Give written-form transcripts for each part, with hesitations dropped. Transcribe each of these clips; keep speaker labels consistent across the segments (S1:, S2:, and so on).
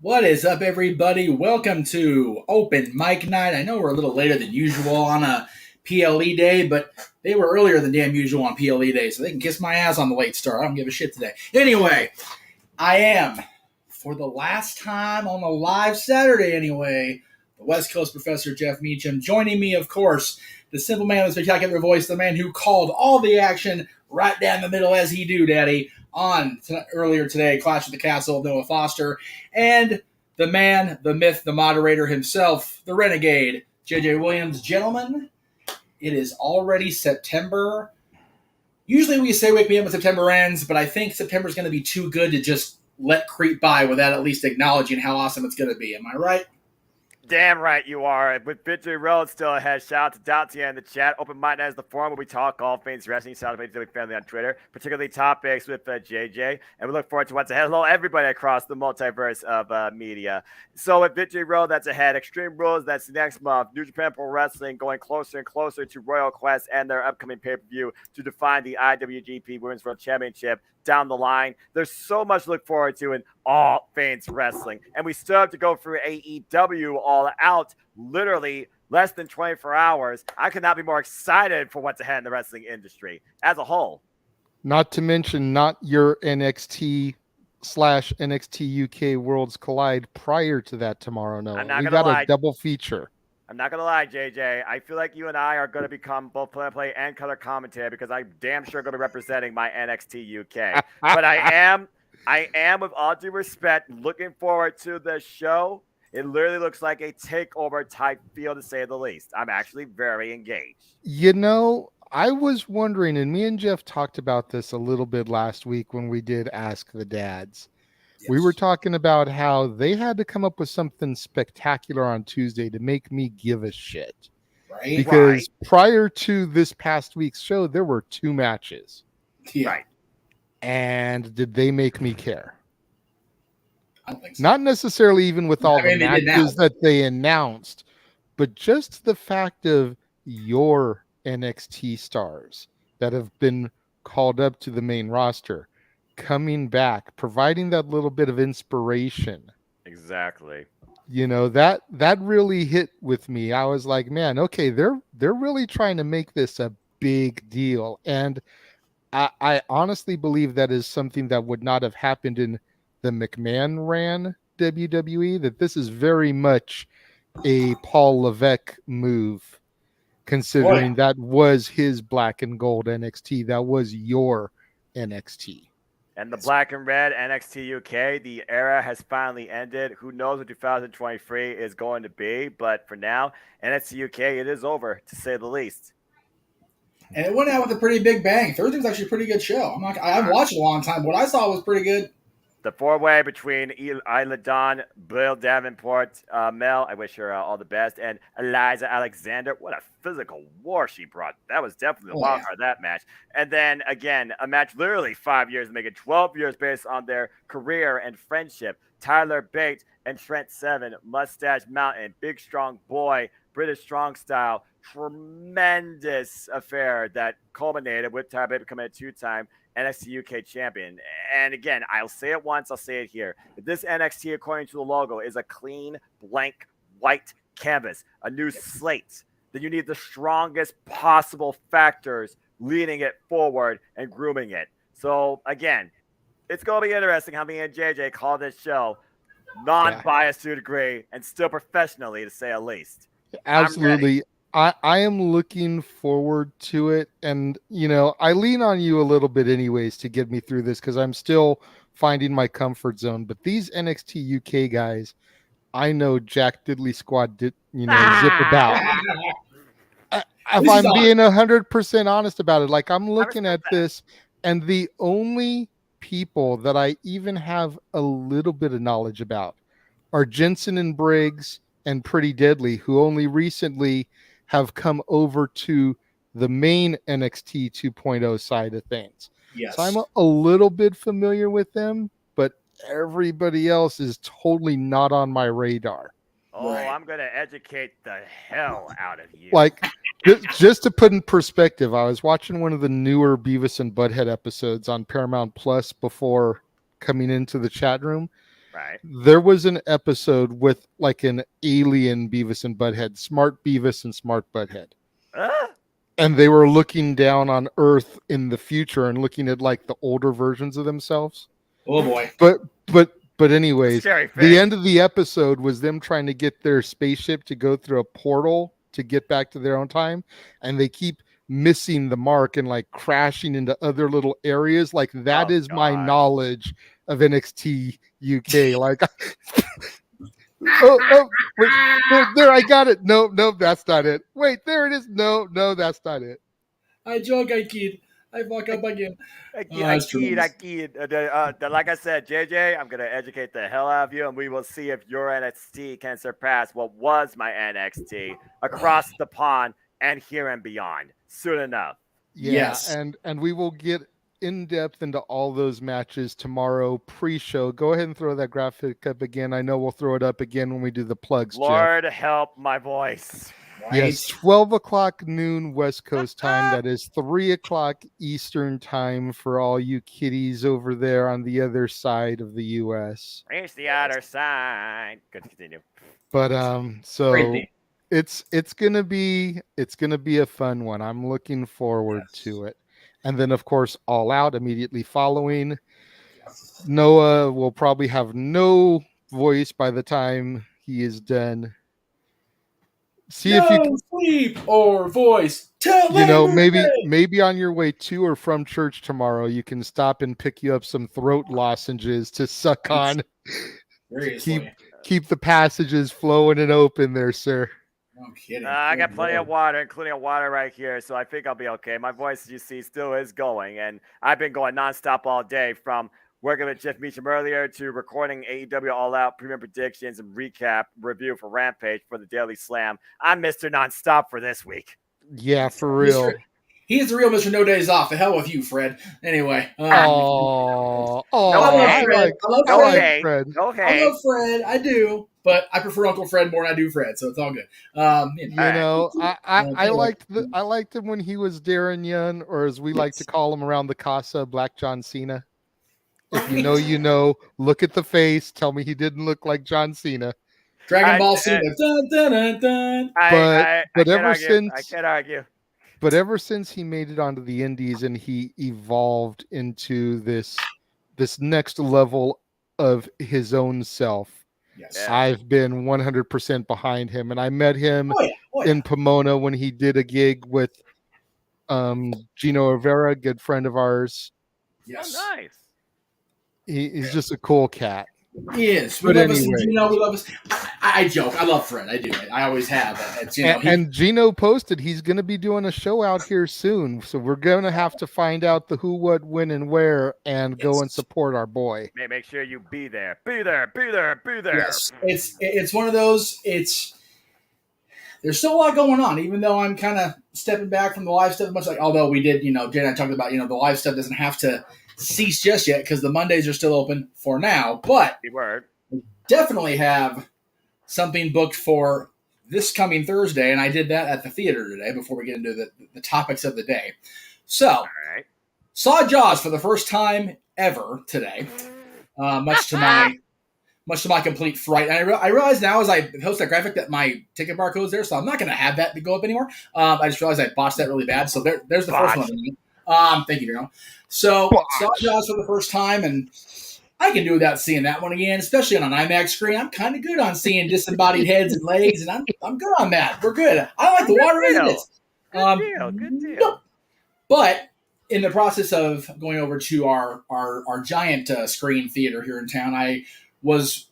S1: What is up, everybody? Welcome to Open Mic Night. I know we're a little later than usual on a PLE day, but they were earlier than damn usual on PLE day, so they can kiss my ass on the late start. I don't give a shit today. Anyway, I am, for the last time on a live Saturday anyway, the West Coast Professor Jeff Meacham. Joining me, of course, the simple man with a spectacular voice, the man who called all the action right down the middle as he do, Daddy, on earlier today, Clash of the Castle of Noah Foster, and the man, the myth, the moderator himself, the renegade, J.J. Williams. Gentlemen, it is already September. Usually we say wake me up when September ends, but I think September is going to be too good to just let creep by without at least acknowledging how awesome it's going to be. Am I right?
S2: Damn right you are. With Victory Road still ahead, shout out to Datia in the chat. Open Mind as the forum where we talk all things wrestling. Shout out to the family on Twitter, particularly topics with JJ. And we look forward to what's ahead. Hello, everybody across the multiverse of media. So with Victory Road, that's ahead. Extreme Rules, that's next month. New Japan Pro Wrestling going closer and closer to Royal Quest and their upcoming pay-per-view to define the IWGP Women's World Championship down the line. There's so much to look forward to in all things wrestling. And we still have to go through AEW All Out, literally less than 24 hours. I could not be more excited for what's ahead in the wrestling industry as a whole.
S3: Not to mention not your NXT/NXT UK Worlds Collide prior to that tomorrow. No, we got a double feature.
S2: I'm not going to lie, JJ. I feel like you and I are going to become both play-by-play and color commentator because I'm damn sure going to be representing my NXT UK. But I am, with all due respect, looking forward to the show. It literally looks like a takeover type feel, to say the least. I'm actually very engaged.
S3: You know, I was wondering, and me and Jeff talked about this a little bit last week when we did Ask the Dads. Yes. We were talking about how they had to come up with something spectacular on Tuesday to make me give a shit.
S1: Right.
S3: Because prior to this past week's show, there were 2 matches.
S1: Yeah. Right.
S3: And did they make me care?
S1: I don't think so.
S3: Not necessarily even with all the matches that they announced, but just the fact of your NXT stars that have been called up to the main roster coming back, providing that little bit of inspiration.
S2: Exactly.
S3: You know, that really hit with me. I was like, man, okay, they're really trying to make this a big deal. And I honestly believe that is something that would not have happened in the McMahon ran WWE, that this is very much a Paul Levesque move, considering that was his black and gold NXT. That was your NXT.
S2: And the black and red NXT UK, the era has finally ended. Who knows what 2023 is going to be? But for now, NXT UK, it is over, to say the least.
S1: And it went out with a pretty big bang. Thursday was actually a pretty good show. I haven't watched it a long time. What I saw was pretty good.
S2: The 4-way between Isla Dawn, Bill Davenport, Mel, I wish her all the best, and Eliza Alexander. What a physical war she brought. That was definitely the wild card of that match. And then, again, a match literally 5 years, making 12 years based on their career and friendship. Tyler Bate and Trent Seven, Mustache Mountain, Big Strong Boy, British Strong Style. Tremendous affair that culminated with Tyler Bate becoming a 2-time NXT UK champion. And again, I'll say it once, I'll say it here. If this NXT, according to the logo, is a clean, blank, white canvas, a new slate, then you need the strongest possible factors leading it forward and grooming it. So again, it's going to be interesting how me and JJ call this show non-biased to a degree and still professionally, to say the least.
S3: Absolutely. I am looking forward to it. And, you know, I lean on you a little bit anyways to get me through this because I'm still finding my comfort zone. But these NXT UK guys, I know Jack Diddley Squad did, zip about. If I'm being 100% honest about it, like I'm looking at this, and the only people that I even have a little bit of knowledge about are Jensen and Briggs and Pretty Deadly, who only recently have come over to the main NXT 2.0 side of things.
S1: Yes.
S3: So I'm a little bit familiar with them, but everybody else is totally not on my radar.
S2: Oh, right. I'm going to educate the hell out of you.
S3: Like, just to put in perspective, I was watching one of the newer Beavis and Butthead episodes on Paramount Plus before coming into the chat room.
S2: Right.
S3: There was an episode with like an alien Beavis and Butthead, Smart Beavis and Smart Butthead. And they were looking down on Earth in the future and looking at like the older versions of themselves.
S1: Oh boy.
S3: But anyways,
S2: Scary
S3: the
S2: thing.
S3: end of the episode was them trying to get their spaceship to go through a portal to get back to their own time, and they keep missing the mark and like crashing into other little areas. Like that is my knowledge of NXT UK. Like wait, there, I got it. No, that's not it. Wait, there it is. No, that's not it.
S1: I joke, I kid. I fuck up again.
S2: I kid. Like I said, JJ, I'm going to educate the hell out of you, and we will see if your NXT can surpass what was my NXT across the pond and here and beyond soon enough.
S3: Yeah,
S1: yes.
S3: And we will get in depth into all those matches tomorrow pre-show. Go ahead and throw that graphic up again. I know we'll throw it up again when we do the plugs.
S2: Lord
S3: Jeff.
S2: help my voice.
S1: Right?
S3: Yes, 12 o'clock noon West Coast time. That is 3 o'clock Eastern time for all you kiddies over there on the other side of the U.S.
S2: Reach the other side. Good to continue.
S3: But so it's gonna be a fun one. I'm looking forward to it. And then of course All Out immediately following. Noah will probably have no voice by the time he is done. See if you can
S1: sleep or voice.
S3: Maybe on your way to or from church tomorrow, you can stop and pick you up some throat lozenges to suck on. Keep the passages flowing and open there, sir.
S1: No kidding.
S2: I got plenty of water, including water right here, so I think I'll be okay. My voice, you see, still is going, and I've been going nonstop all day from working with Jeff Meacham earlier to recording AEW All Out premium predictions and recap review for Rampage for the Daily Slam. I'm Mr. Nonstop for this week.
S3: Yeah, for real.
S1: He's the real Mr. No Days Off. The hell with you, Fred. Anyway.
S3: I love Fred.
S1: I love Fred. I do. But I prefer Uncle Fred more than I do Fred, so it's all good.
S3: I liked him when he was Darren Young, or as we like to call him around the Casa, Black John Cena. If you know, you know. Look at the face. Tell me he didn't look like John Cena.
S1: Dragon Ball Cena. Dun, dun, dun, dun.
S2: I can't argue.
S3: But ever since he made it onto the Indies and he evolved into this next level of his own self, I've been 100% behind him. And I met him in Pomona when he did a gig with Gino Rivera, a good friend of ours.
S1: Yes.
S2: Oh, nice.
S3: He's just a cool cat.
S1: He is. We love Gino. We love us. I joke. I love Fred. I do. I always have.
S3: And Gino posted he's going to be doing a show out here soon. So we're going to have to find out the who, what, when, and where and go and support our boy.
S2: Make sure you be there. Be there.
S1: Yes. It's one of those. There's still a lot going on, even though I'm kind of stepping back from the live stuff. Much like, although we did, Jay and I talked about, the live stuff doesn't have to cease just yet because the Mondays are still open for now. But we definitely have something booked for this coming Thursday, and I did that at the theater today before we get into the topics of the day. So, saw Jaws for the first time ever today, much to my complete fright. And I realize now as I post that graphic that my ticket barcode's there, so I'm not going to have that to go up anymore. I just realized I botched that really bad. So there's the first one. Thank you, Daryl. So saw Jaws for the first time, and I can do without seeing that one again, especially on an IMAX screen. I'm kind of good on seeing disembodied heads and legs, and I'm good on that. We're good. I like the water as it is.
S2: Good deal.
S1: But in the process of going over to our giant screen theater here in town, I was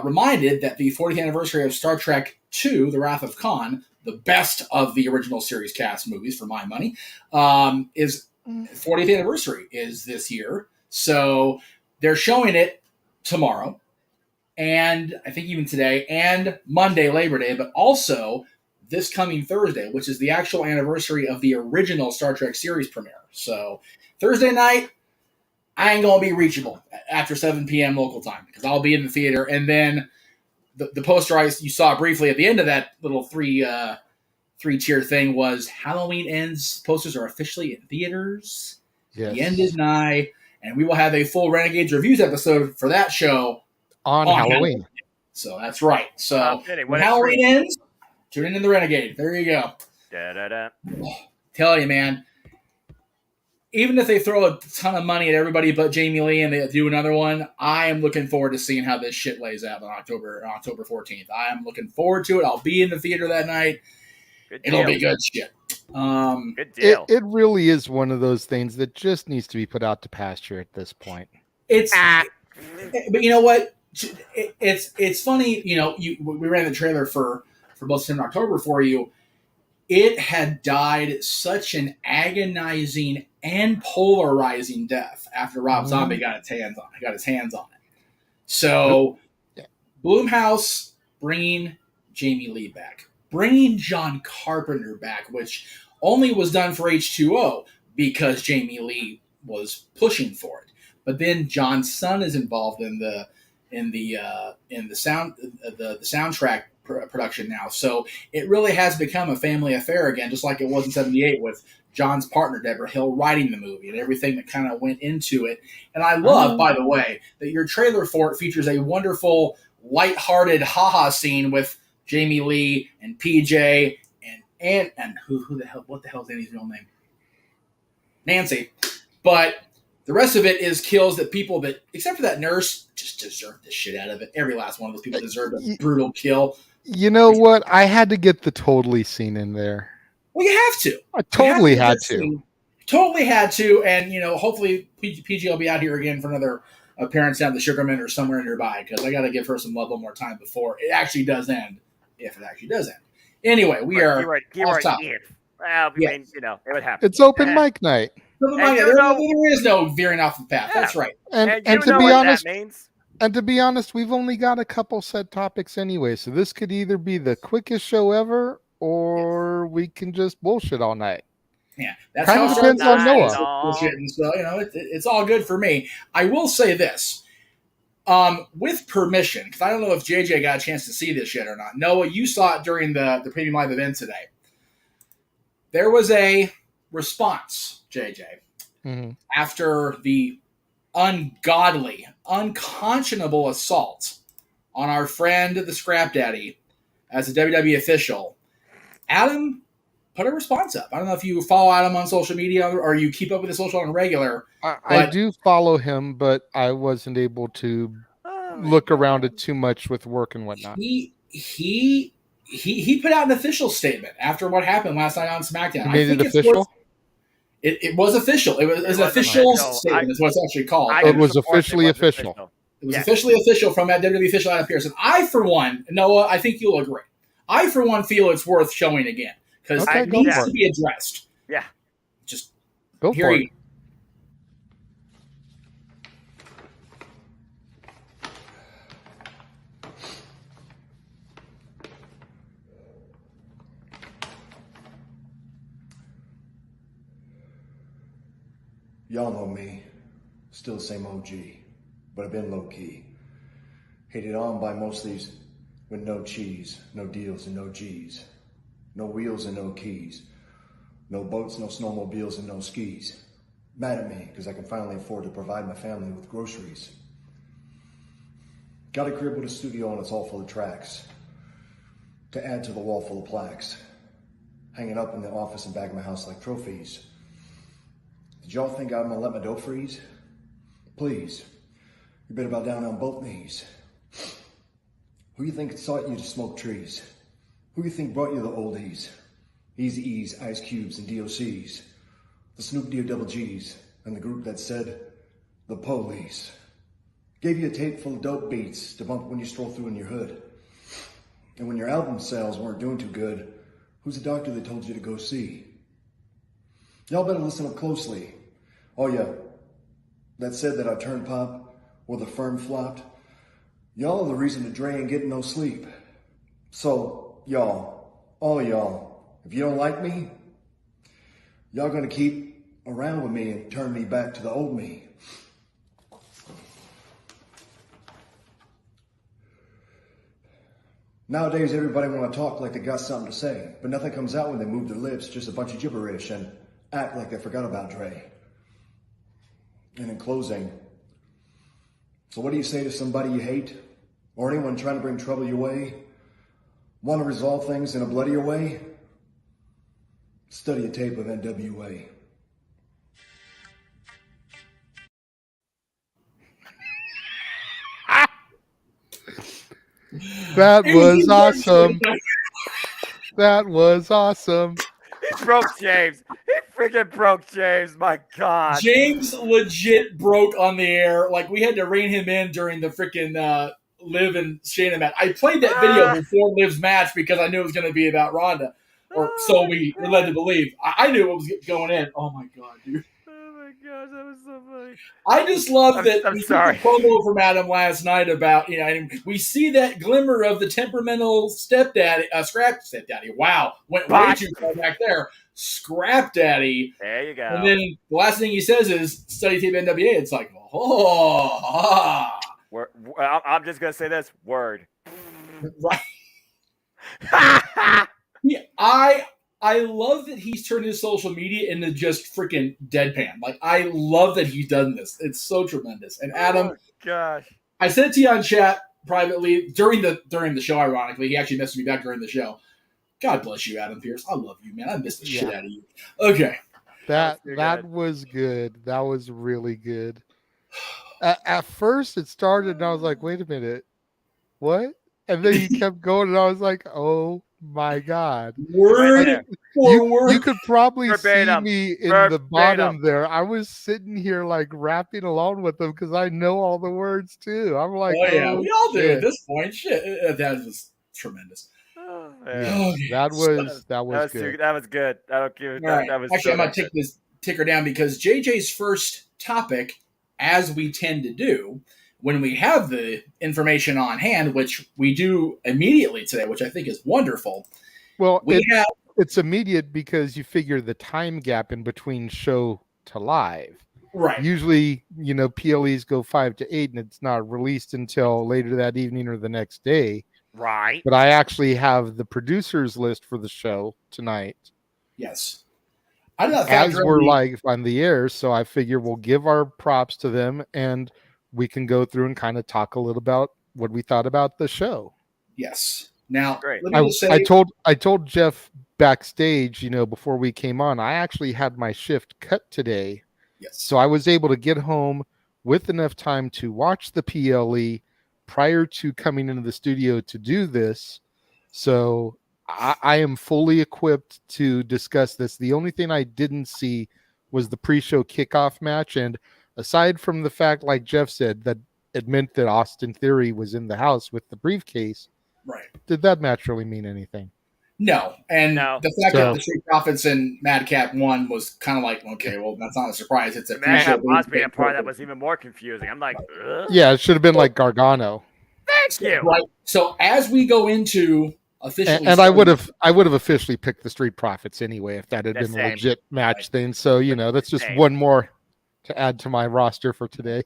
S1: reminded that the 40th anniversary of Star Trek II, The Wrath of Khan, the best of the original series cast movies for my money, is 40th anniversary is this year. So they're showing it tomorrow, and I think even today, and Monday, Labor Day, but also this coming Thursday, which is the actual anniversary of the original Star Trek series premiere. So Thursday night, I ain't going to be reachable after 7 p.m. local time because I'll be in the theater. And then the poster you saw briefly at the end of that little three-tier thing was Halloween Ends. Posters are officially in theaters. Yes. The end is nigh. And we will have a full Renegades Reviews episode for that show
S3: on Halloween.
S1: So that's right. So
S2: Fitting.
S1: when
S2: What a
S1: Halloween
S2: treat.
S1: ends, tune in the Renegade. There you go.
S2: Da-da-da.
S1: Tell you, man. Even if they throw a ton of money at everybody but Jamie Lee and they do another one, I am looking forward to seeing how this shit lays out on October 14th. I am looking forward to it. I'll be in the theater that night.
S2: Good
S1: It'll
S2: deal.
S1: be good shit.
S2: Good deal.
S3: It really is one of those things that just needs to be put out to pasture at this point.
S1: But you know what? It's funny. You know, we ran the trailer for both in October for you. It had died such an agonizing and polarizing death after Rob Zombie got his hands on it. So, Blumhouse bringing Jamie Lee back, bringing John Carpenter back, which only was done for H2O because Jamie Lee was pushing for it. But then John's son is involved in the soundtrack production now, so it really has become a family affair again, just like it was in '78 with John's partner Deborah Hill writing the movie and everything that kind of went into it. And I love, by the way, that your trailer for it features a wonderful, lighthearted haha scene with Jamie Lee and PJ and who the hell? What the hell is Annie's real name? Nancy. But the rest of it is kills that people that, except for that nurse, just deserve the shit out of it. Every last one of those people deserved a brutal kill.
S3: You know what? I had to get the totally scene in there.
S1: Well, you have to.
S3: I totally had to.
S1: Totally had to. And, you know, hopefully PG will be out here again for another appearance down at the Sugarman or somewhere nearby, because I got to give her some love one more time before it actually does end, if it actually does end. Anyway, we are off topic.
S2: Well, I mean, you know, it would happen.
S3: It's open mic night.
S1: There is no veering off the path. Yeah. That's right.
S3: And to be honest, and to be honest, we've only got a couple set topics anyway, so this could either be the quickest show ever, or we can just bullshit all night.
S1: Yeah, that's
S3: kind of depends on Noah.
S1: So, you know, it's all good for me. I will say this, with permission, because I don't know if JJ got a chance to see this yet or not. Noah, you saw it during the premium live event today. There was a response, JJ, after the ungodly, unconscionable assault on our friend, the Scrap Daddy, as a WWE official. Adam put a response up. I don't know if you follow Adam on social media or you keep up with his social on regular.
S3: I do follow him, but I wasn't able to look around it too much with work and whatnot.
S1: He put out an official statement after what happened last night on SmackDown.
S3: He made it official?
S1: It was official. It was an official statement. Is what it's actually called.
S3: It was officially official.
S1: It was officially official from that WWE official Adam Pearce. And I, for one, Noah, I think you'll agree. I, for one, feel it's worth showing again because it needs to be addressed.
S2: Yeah.
S1: Just
S3: go for it.
S4: Y'all know me, still the same OG, but I've been low-key. Hated on by most of these with no cheese, no deals and no G's. No wheels and no keys. No boats, no snowmobiles and no skis. Mad at me because I can finally afford to provide my family with groceries. Got a crib with a studio and it's all full of tracks. To add to the wall full of plaques. Hanging up in the office and back of my house like trophies. Did y'all think I'm gonna let my dough freeze? Please, you better bow down on both knees. Who you think taught you to smoke trees? Who you think brought you the oldies? Easy E's, Ice Cubes, and DOCs. The Snoop D Double G's, and the group that said, the police. Gave you a tape full of dope beats to bump when you stroll through in your hood. And when your album sales weren't doing too good, who's the doctor that told you to go see? Y'all better listen up closely. Oh yeah, that said that I turned pop, or the firm flopped. Y'all are the reason that Dre ain't getting no sleep. So, y'all, all of y'all, if you don't like me, y'all gonna keep around with me and turn me back to the old me. Nowadays, everybody wanna talk like they got something to say, but nothing comes out when they move their lips, just a bunch of gibberish and act like they forgot about Dre. And in closing, so what do you say to somebody you hate or anyone trying to bring trouble your way, want to resolve things in a bloodier way, study a tape of NWA.
S3: That was awesome. That was awesome.
S2: He broke James. He freaking broke James. My God.
S1: James legit broke on the air. Like, we had to rein him in during the freaking Liv and Shayna match. I played that video before Liv's match because I knew it was going to be about Ronda. Or so we were led to believe. I knew what was going in. Oh, my God, dude.
S2: Oh, my gosh. That was so funny.
S1: I just love that
S2: I'm
S1: we
S2: sorry.
S1: took a promo from Adam last night about, and we see that glimmer of the temperamental stepdaddy, scrap stepdaddy. Wow. Went way too far back there. Scrap daddy.
S2: There you go.
S1: And then the last thing he says is study tape NWA. It's like,
S2: I'm just going to say this word.
S1: Right. Yeah, I love that he's turned his social media into just freaking deadpan. Like, I love that he's done this. It's so tremendous. And Adam,
S2: gosh,
S1: I sent it to you on chat privately during the show. Ironically, he actually messaged me back during the show. God bless you, Adam Pierce. I love you, man. I missed the shit out of you. Okay,
S3: that was good. That was really good. At first, it started, and I was like, "Wait a minute, what?" And then he kept going, and I was like, "Oh my God!"
S1: Word for word.
S3: You could probably
S2: Verbatim.
S3: see me in the bottom there. I was sitting here like rapping along with them because I know all the words too. I'm like,
S1: oh yeah, we all do at this point. Shit, that was tremendous.
S2: Oh,
S3: yeah. That was good.
S2: That was good. I don't give
S1: right.
S2: That was
S1: actually,
S2: so
S1: I'm gonna take this ticker down because JJ's first topic, as we tend to do when we have the information on hand, which we do immediately today, which I think is wonderful.
S3: Well, it's immediate because you figure the time gap in between show to live.
S1: Right.
S3: Usually, PLEs go 5 to 8 and it's not released until later that evening or the next day.
S2: Right.
S3: But I actually have the producers list for the show tonight.
S1: Yes. I don't know
S3: as we're live on the air, so I figure we'll give our props to them and we can go through and kind of talk a little about what we thought about the show.
S1: Yes. Now,
S2: great.
S1: Let me just say,
S3: I told Jeff backstage, before we came on, I actually had my shift cut today.
S1: Yes.
S3: So I was able to get home with enough time to watch the PLE prior to coming into the studio to do this. So I am fully equipped to discuss this. The only thing I didn't see was the pre-show kickoff match. And aside from the fact, like Jeff said, that it meant that Austin Theory was in the house with the briefcase,
S1: right?
S3: Did that match really mean anything?
S1: No. And the fact that the Street Profits and Madcap won was kind of like, okay, well, that's not a surprise. It's a
S2: Madcap was being a part that was even more confusing. I'm like, ugh.
S3: Yeah, it should have been like Gargano.
S2: Thank you.
S1: Right. So as we go into officially,
S3: and I would have officially picked the Street Profits anyway if that had been a legit match
S1: right.
S3: thing. So that's just one more to add to my roster for today.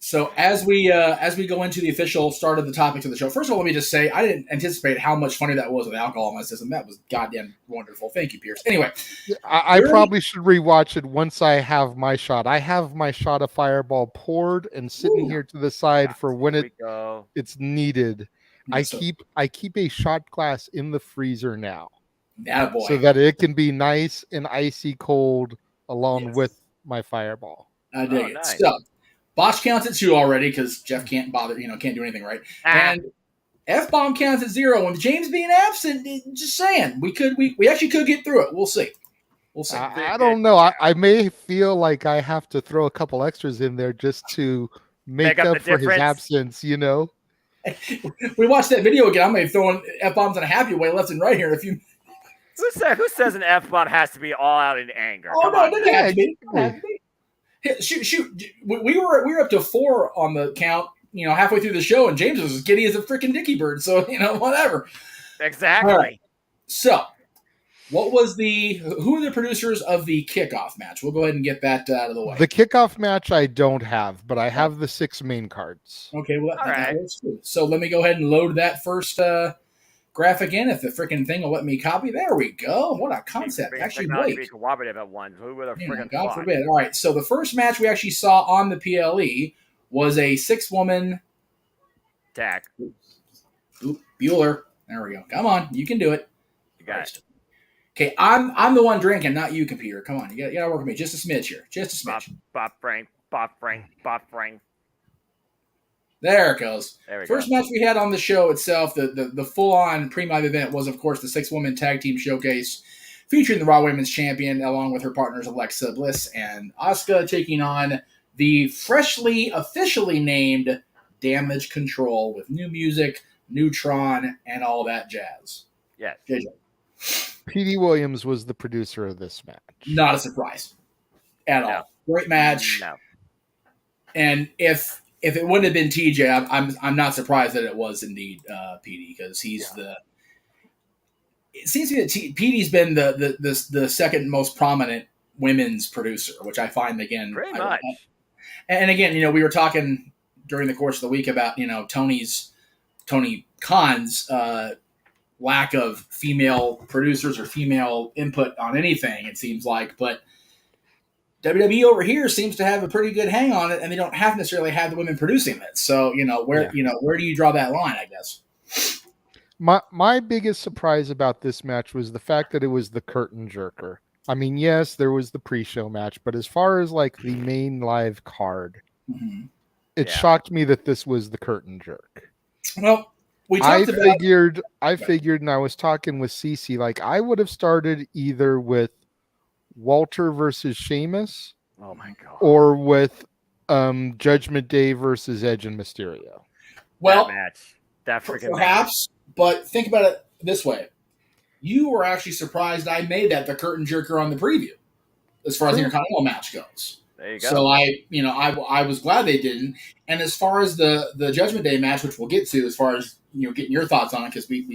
S1: So as we go into the official start of the topics of the show, first of all, let me just say I didn't anticipate how much funny that was with alcohol in my system. That was goddamn wonderful. Thank you, Pierce. Anyway,
S3: I probably should rewatch it once I have my shot. I have my shot of Fireball poured and sitting here to the side for when it's needed. I keep a shot glass in the freezer now, so that it can be nice and icy cold along with my Fireball.
S1: I dig it. Nice. So, Bosch counts at 2 already because Jeff can't bother, can't do anything right. And F-Bomb counts at 0. And James being absent, just saying, we actually could get through it. We'll see. We'll see.
S3: I don't know. I may feel like I have to throw a couple extras in there just to make up for his absence,
S1: We watched that video again. I'm going to be throwing F-bombs in a happy way left and right here in a few minutes.
S2: Who says an F-bomb has to be all out in anger?
S1: Oh, no, it doesn't have to be. Shoot! We were up to 4 on the count, halfway through the show, and James was as giddy as a freaking dicky bird. So whatever.
S2: Exactly.
S1: Right. So, who are the producers of the kickoff match? We'll go ahead and get that out of the way.
S3: The kickoff match I don't have, but I have the 6 main cards.
S1: Okay, well that works too. So let me go ahead and load that first graphic in. If the freaking thing will let me copy, there we go. What a concept! Actually, wait.
S2: Be cooperative at once. Who would have freaking
S1: God forbid. All right. So the first match we actually saw on the PLE was a 6-woman
S2: Tack.
S1: Oop, Bueller. There we go. Come on, you can do it.
S2: You got it.
S1: Okay, I'm the one drinking, not you, computer. Come on, you gotta work with me just a smidge here, just a smidge.
S2: Bop Frank.
S1: There it goes.
S2: There we
S1: First
S2: go.
S1: match we had on the show itself, the full-on pre-live event was, of course, the 6-woman tag team showcase featuring the Raw Women's Champion along with her partners Alexa Bliss and Asuka, taking on the freshly officially named Damage Control with new music, Neutron, and all that jazz.
S2: Yes.
S1: JJ.
S3: P.D. Williams was the producer of this match.
S1: Not a surprise at all. Great match.
S2: No.
S1: And if it wouldn't have been TJ, I'm not surprised that it was indeed PD, because he's the. It seems to me that PD's been the second most prominent women's producer, which I find again
S2: Pretty much.
S1: And again, we were talking during the course of the week about Tony Khan's lack of female producers or female input on anything. It seems like, but WWE over here seems to have a pretty good hang on it, and they don't have necessarily have the women producing it. So where do you draw that line? I guess.
S3: My biggest surprise about this match was the fact that it was the curtain jerker. I mean, yes, there was the pre-show match, but as far as like the main live card, it shocked me that this was the curtain jerk.
S1: Well, I figured, and I was talking with Cece, like I would have started either with Walter versus Sheamus,
S2: oh my god,
S3: or with Judgment Day versus Edge and Mysterio.
S1: Well,
S2: that match, that freaking
S1: perhaps, but think about it this way: you were actually surprised I made that the curtain jerker on the preview, as far as the Intercontinental match goes.
S2: There you go.
S1: So I was glad they didn't. And as far as the Judgment Day match, which we'll get to, as far as getting your thoughts on it, because we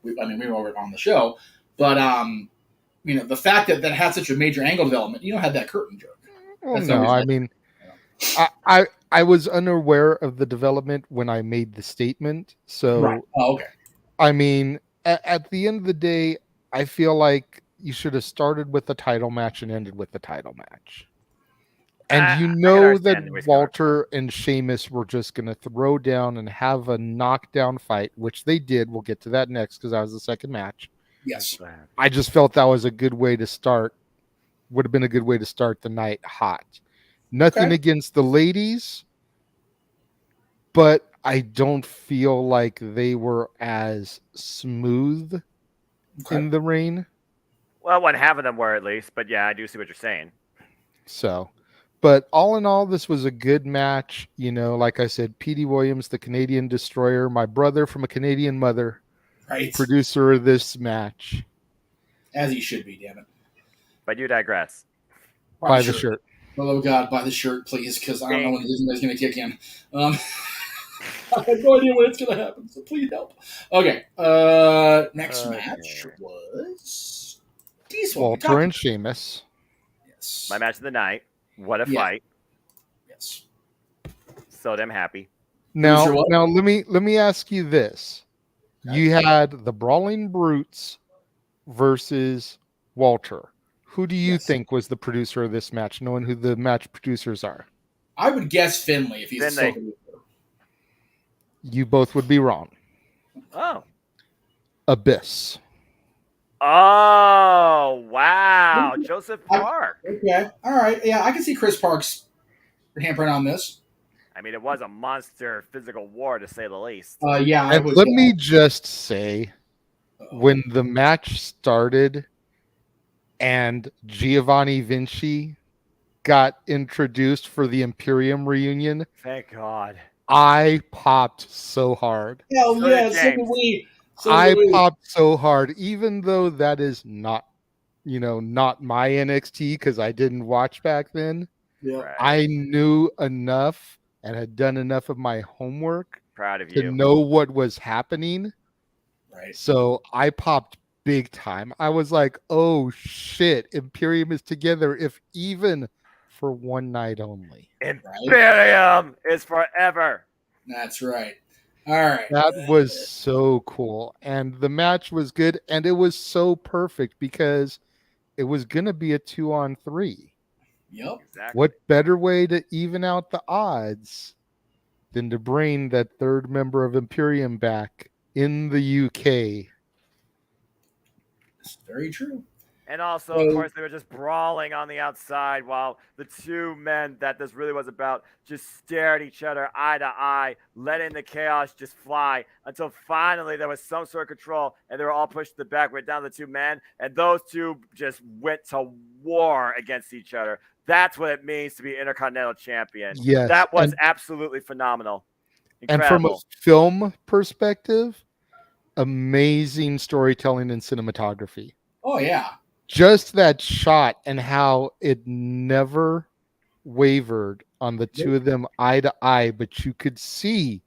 S1: were over it on the show, but the fact that had such a major angle development, had that curtain jerk.
S3: Well, no, I mean, I was unaware of the development when I made the statement. So,
S1: right. Oh, okay.
S3: I mean, at the end of the day, I feel like you should have started with the title match and ended with the title match. And that Walter and Sheamus were just going to throw down and have a knockdown fight, which they did. We'll get to that next because that was the second match.
S1: Yes.
S3: I just felt that was a good way to start. Would have been a good way to start the night hot. Nothing against the ladies, but I don't feel like they were as smooth in the ring.
S2: Well, one half of them were at least, but yeah, I do see what you're saying.
S3: So, but all in all, this was a good match. Like I said, P.D. Williams, the Canadian Destroyer, my brother from a Canadian mother, producer of this match.
S1: As he should be, damn it.
S2: But you digress.
S3: Buy the shirt.
S1: Oh, God, buy the shirt, please, because I don't know when Disney's going to kick in. I have no idea when it's going to happen, so please help. Okay, next match was
S3: Walter and Sheamus.
S1: Yes.
S2: My match of the night. What a fight.
S1: Yes.
S2: So damn happy.
S3: Now let me ask you this. You had the Brawling Brutes versus Walter. Who do you think was the producer of this match, knowing who the match producers are?
S1: I would guess Finlay if he's a producer.
S3: You both would be wrong.
S2: Oh.
S3: Abyss.
S2: Oh, wow. Joseph Park.
S1: Okay. All right. Yeah, I can see Chris Park's handprint on this.
S2: I mean, it was a monster physical war, to say the least.
S1: Yeah.
S3: And let me just say, when the match started and Giovanni Vinci got introduced for the Imperium reunion,
S2: thank God,
S3: I popped so hard.
S1: Hell yeah, so did we.
S3: I popped so hard, even though that is not my NXT, because I didn't watch back then.
S1: Yeah.
S2: Right.
S3: I knew enough and had done enough of my homework
S2: to
S3: know what was happening.
S1: Right.
S3: So I popped big time. I was like, oh shit, Imperium is together, if even for one night only.
S2: Imperium is forever.
S1: That's right. All right.
S3: That was so cool. And the match was good. And it was so perfect because it was going to be a 2-on-3.
S1: Yep.
S2: Exactly.
S3: What better way to even out the odds than to bring that third member of Imperium back in the UK.
S1: It's very true.
S2: And also, of course, they were just brawling on the outside while the two men that this really was about just stared at each other eye to eye, letting the chaos just fly until finally there was some sort of control and they were all pushed to the back, right down to the two men. And those two just went to war against each other. That's what it means to be Intercontinental Champion.
S3: Yes.
S2: That was absolutely phenomenal. Incredible.
S3: And from a film perspective, amazing storytelling and cinematography.
S1: Oh, yeah.
S3: Just that shot and how it never wavered on the two of them eye to eye, but you could see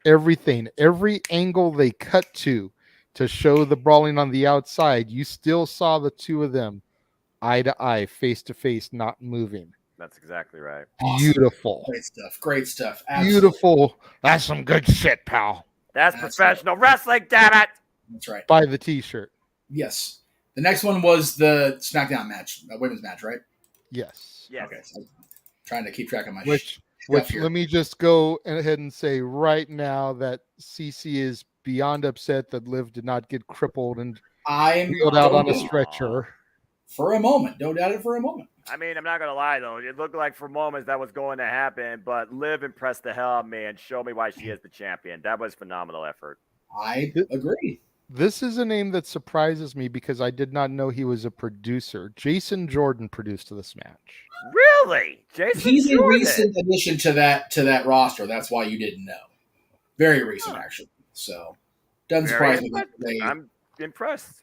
S3: everything, every angle they cut to show the brawling on the outside. You still saw the two of them eye to eye, face to face, not moving.
S2: That's exactly right.
S3: Beautiful.
S1: Awesome. Great stuff. Great stuff. Absolutely.
S3: Beautiful. That's some good shit, pal.
S2: That's professional wrestling, damn it.
S1: That's right.
S3: Buy the t-shirt.
S1: Yes. The next one was the SmackDown match, women's match, right?
S3: Yes.
S2: Yes.
S1: Okay. So I'm trying to keep track of my
S3: Which
S1: here.
S3: let me just go ahead and say right now that CC is beyond upset that Liv did not get crippled and wheeled out on a stretcher.
S1: For a moment. Don't doubt it for a moment.
S2: I mean, I'm not going to lie, though. It looked like for moments that was going to happen, but Liv impressed the hell out of me and showed me why she is the champion. That was phenomenal effort.
S1: I agree.
S3: This is a name that surprises me because I did not know he was a producer. Jason Jordan produced this match.
S2: Really? Jason
S1: He's
S2: Jordan?
S1: a recent addition to that roster. That's why you didn't know. Very recent, actually. So, doesn't surprise me.
S2: I'm impressed.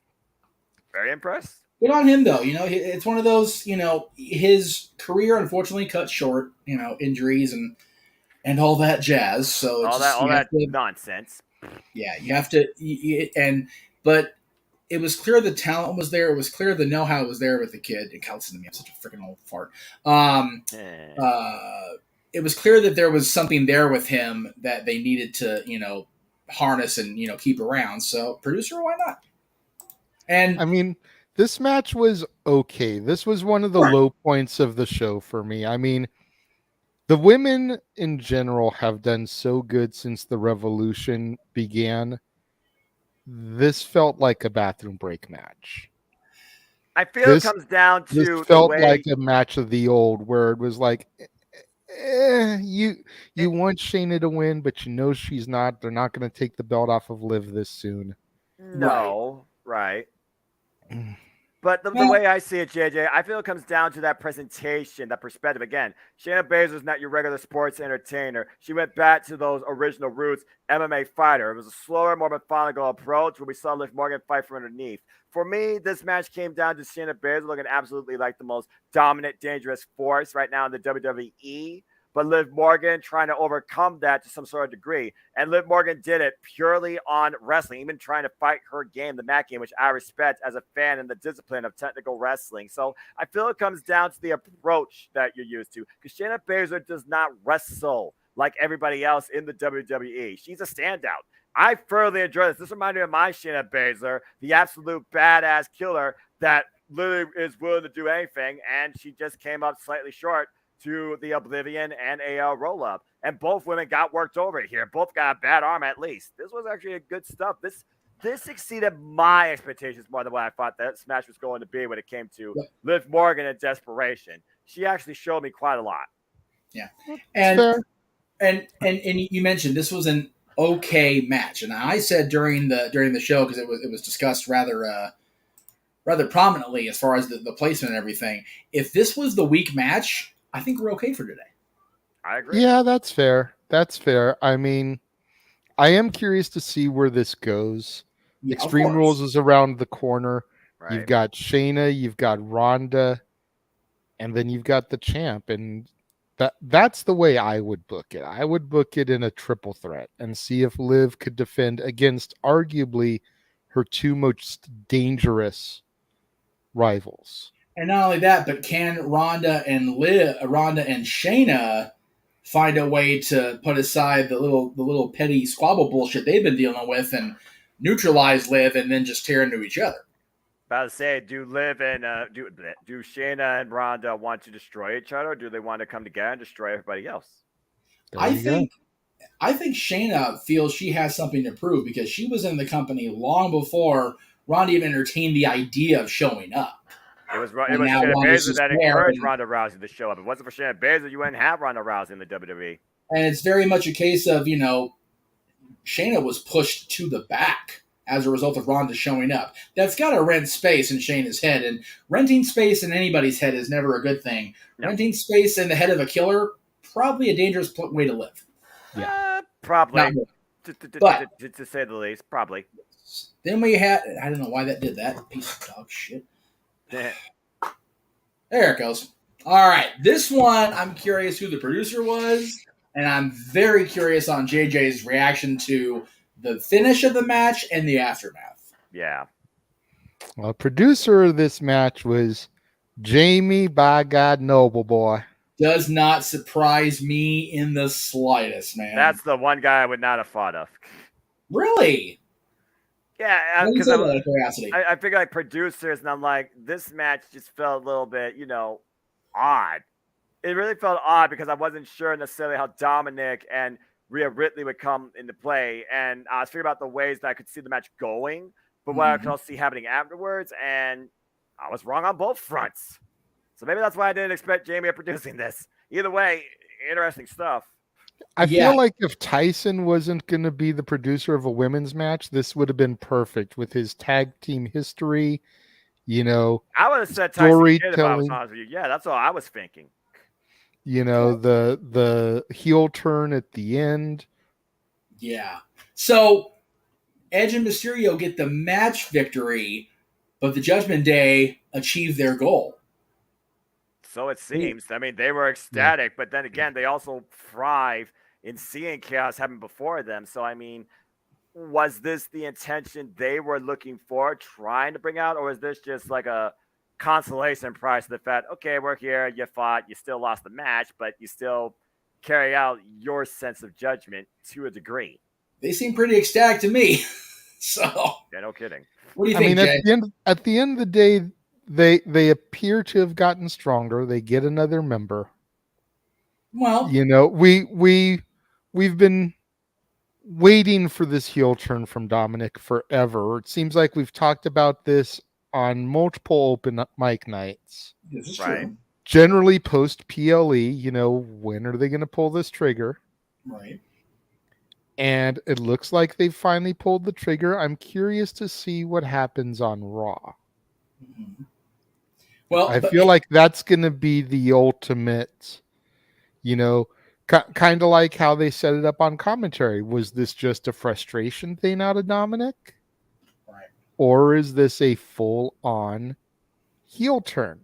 S2: Very impressed.
S1: Good on him, though. It's one of those, his career unfortunately cut short, injuries and all that jazz. So
S2: all that nonsense.
S1: Yeah, you have to, but it was clear the talent was there. It was clear the know-how was there with the kid. And God, listen to me, I'm such a freaking old fart. It was clear that there was something there with him that they needed to, harness and keep around. So producer, why not? And
S3: I mean, this match was okay. This was one of the low points of the show for me. I mean, the women in general have done so good since the revolution began. This felt like a bathroom break match.
S2: I feel it comes down to
S3: this felt like a match of the old, where it was like, you want Shayna to win, but she's not. They're not going to take the belt off of Liv this soon.
S2: No, right. But the way I see it, JJ, I feel it comes down to that presentation, that perspective. Again, Shayna Baszler's not your regular sports entertainer. She went back to those original roots, MMA fighter. It was a slower, more methodical approach where we saw Liv Morgan fight from underneath. For me, this match came down to Shayna Baszler looking absolutely like the most dominant, dangerous force right now in the WWE. But Liv Morgan trying to overcome that to some sort of degree. And Liv Morgan did it purely on wrestling, even trying to fight her game, the mat game, which I respect as a fan in the discipline of technical wrestling. So I feel it comes down to the approach that you're used to. Because Shayna Baszler does not wrestle like everybody else in the WWE. She's a standout. I thoroughly enjoy this. This reminded me of my Shayna Baszler, the absolute badass killer that literally is willing to do anything. And she just came up slightly short to the Oblivion and a roll-up. And both women got worked over here. Both got a bad arm at least. This was actually a good stuff. This exceeded my expectations more than what I thought that match was going to be when it came to Liv Morgan in desperation. She actually showed me quite a lot.
S1: Yeah. And you mentioned this was an okay match. And I said during the show, because it was discussed rather prominently as far as the placement and everything, if this was the weak match, I think we're okay for today.
S2: I agree.
S3: Yeah, that's fair. That's fair. I mean, I am curious to see where this goes. Yeah, Extreme Rules is around the corner. Right. You've got Shayna, you've got Ronda, and then you've got the champ. And that's the way I would book it. I would book it in a triple threat and see if Liv could defend against arguably her two most dangerous rivals.
S1: And not only that, but can Ronda and Shayna find a way to put aside the little petty squabble bullshit they've been dealing with and neutralize Liv and then just tear into each other?
S2: About to say, do Liv and do Shayna and Ronda want to destroy each other, or do they want to come together and destroy everybody else?
S1: I think I think Shayna feels she has something to prove because she was in the company long before Ronda even entertained the idea of showing up.
S2: It was
S1: And now
S2: Shayna
S1: Ronda's
S2: Baszler
S1: just
S2: that
S1: there,
S2: encouraged Ronda Rousey to show up. If it wasn't for Shayna Baszler, you wouldn't have Ronda Rousey in the WWE.
S1: and it's very much a case of, Shayna was pushed to the back as a result of Ronda showing up. That's got to rent space in Shayna's head, and renting space in anybody's head is never a good thing.
S2: No.
S1: Renting space in the head of a killer, probably a dangerous way to live.
S2: Probably.
S1: But
S2: to say the least, probably.
S1: then we had, I don't know why that did that, piece of dog shit. There it goes. All right, this one, I'm curious who the producer was, and I'm very curious on JJ's reaction to the finish of the match and the aftermath.
S2: Yeah.
S3: Well, producer of this match was Jamie by God Noble Boy.
S1: Does not surprise me in the slightest, man.
S2: That's the one guy I would not have thought of.
S1: Really?
S2: Yeah, because
S1: curiosity.
S2: I figure like producers, and I'm like, this match just felt a little bit, odd. It really felt odd because I wasn't sure necessarily how Dominic and Rhea Ripley would come into play, and I was figuring out the ways that I could see the match going, but what I could also see happening afterwards, and I was wrong on both fronts. So maybe that's why I didn't expect Jamie producing this. Either way, interesting stuff.
S3: I feel like if Tyson wasn't going to be the producer of a women's match, this would have been perfect with his tag team history. I
S2: would have said Tyson Kidd if I was honest with you. Yeah, that's all I was thinking.
S3: The heel turn at the end.
S1: Yeah. So Edge and Mysterio get the match victory, but the Judgment Day achieve their goal.
S2: So it seems. I mean, they were ecstatic, but then again, they also thrive in seeing chaos happen before them. So, I mean, was this the intention they were looking for, trying to bring out, or is this just like a consolation prize to the fact, okay, we're here, you fought, you still lost the match, but you still carry out your sense of judgment to a degree?
S1: They seem pretty ecstatic to me. So,
S2: yeah, no kidding.
S1: What do you think, Jay?
S3: At the end of the day, they appear to have gotten stronger. They get another member.
S1: Well,
S3: we've been waiting for this heel turn from Dominic forever. It seems like we've talked about this on multiple open mic nights.
S1: This is
S2: right.
S1: true.
S3: Generally post PLE, when are they going to pull this trigger?
S1: Right.
S3: And it looks like they've finally pulled the trigger. I'm curious to see what happens on Raw.
S1: Mm-hmm. Well,
S3: I feel like that's going to be the ultimate, kind of like how they set it up on commentary. Was this just a frustration thing out of Dominic?
S1: Right.
S3: Or is this a full-on heel turn?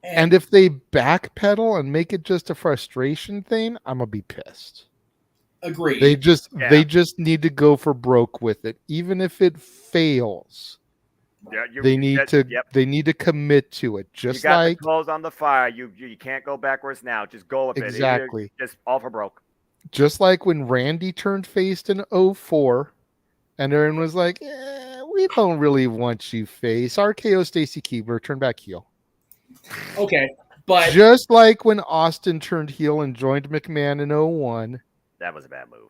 S3: And if they backpedal and make it just a frustration thing, I'm going to be pissed.
S1: Agreed.
S3: They just need to go for broke with it. Even if it fails.
S2: Yeah,
S3: they need to commit to it. Just
S2: you got
S3: like
S2: the clothes on the fire. You can't go backwards now. Just go with
S3: exactly.
S2: it. Just all for broke.
S3: Just like when Randy turned face in 2004, and everyone was like, we don't really want you face. RKO Stacy Keibler turned back heel.
S1: Okay, but
S3: just like when Austin turned heel and joined McMahon in 2001.
S2: That was a bad move.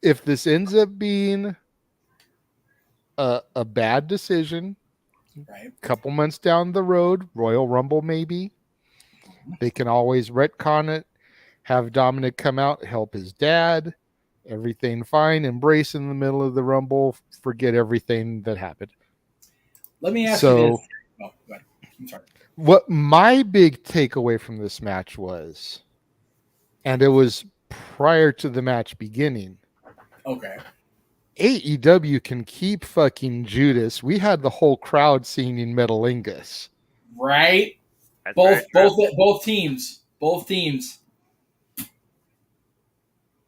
S3: If this ends up being a bad decision,
S1: right?
S3: A couple months down the road, Royal Rumble maybe, they can always retcon it, have Dominic come out, help his dad, everything fine, embrace in the middle of the Rumble, forget everything that happened.
S1: Let me ask you this. Oh, go ahead. I'm sorry.
S3: What my big takeaway from this match was, and it was prior to the match beginning.
S1: Okay.
S3: AEW can keep fucking Judas. We had the whole crowd singing Metalingus.
S1: Right?
S2: That's
S1: both teams. Both teams.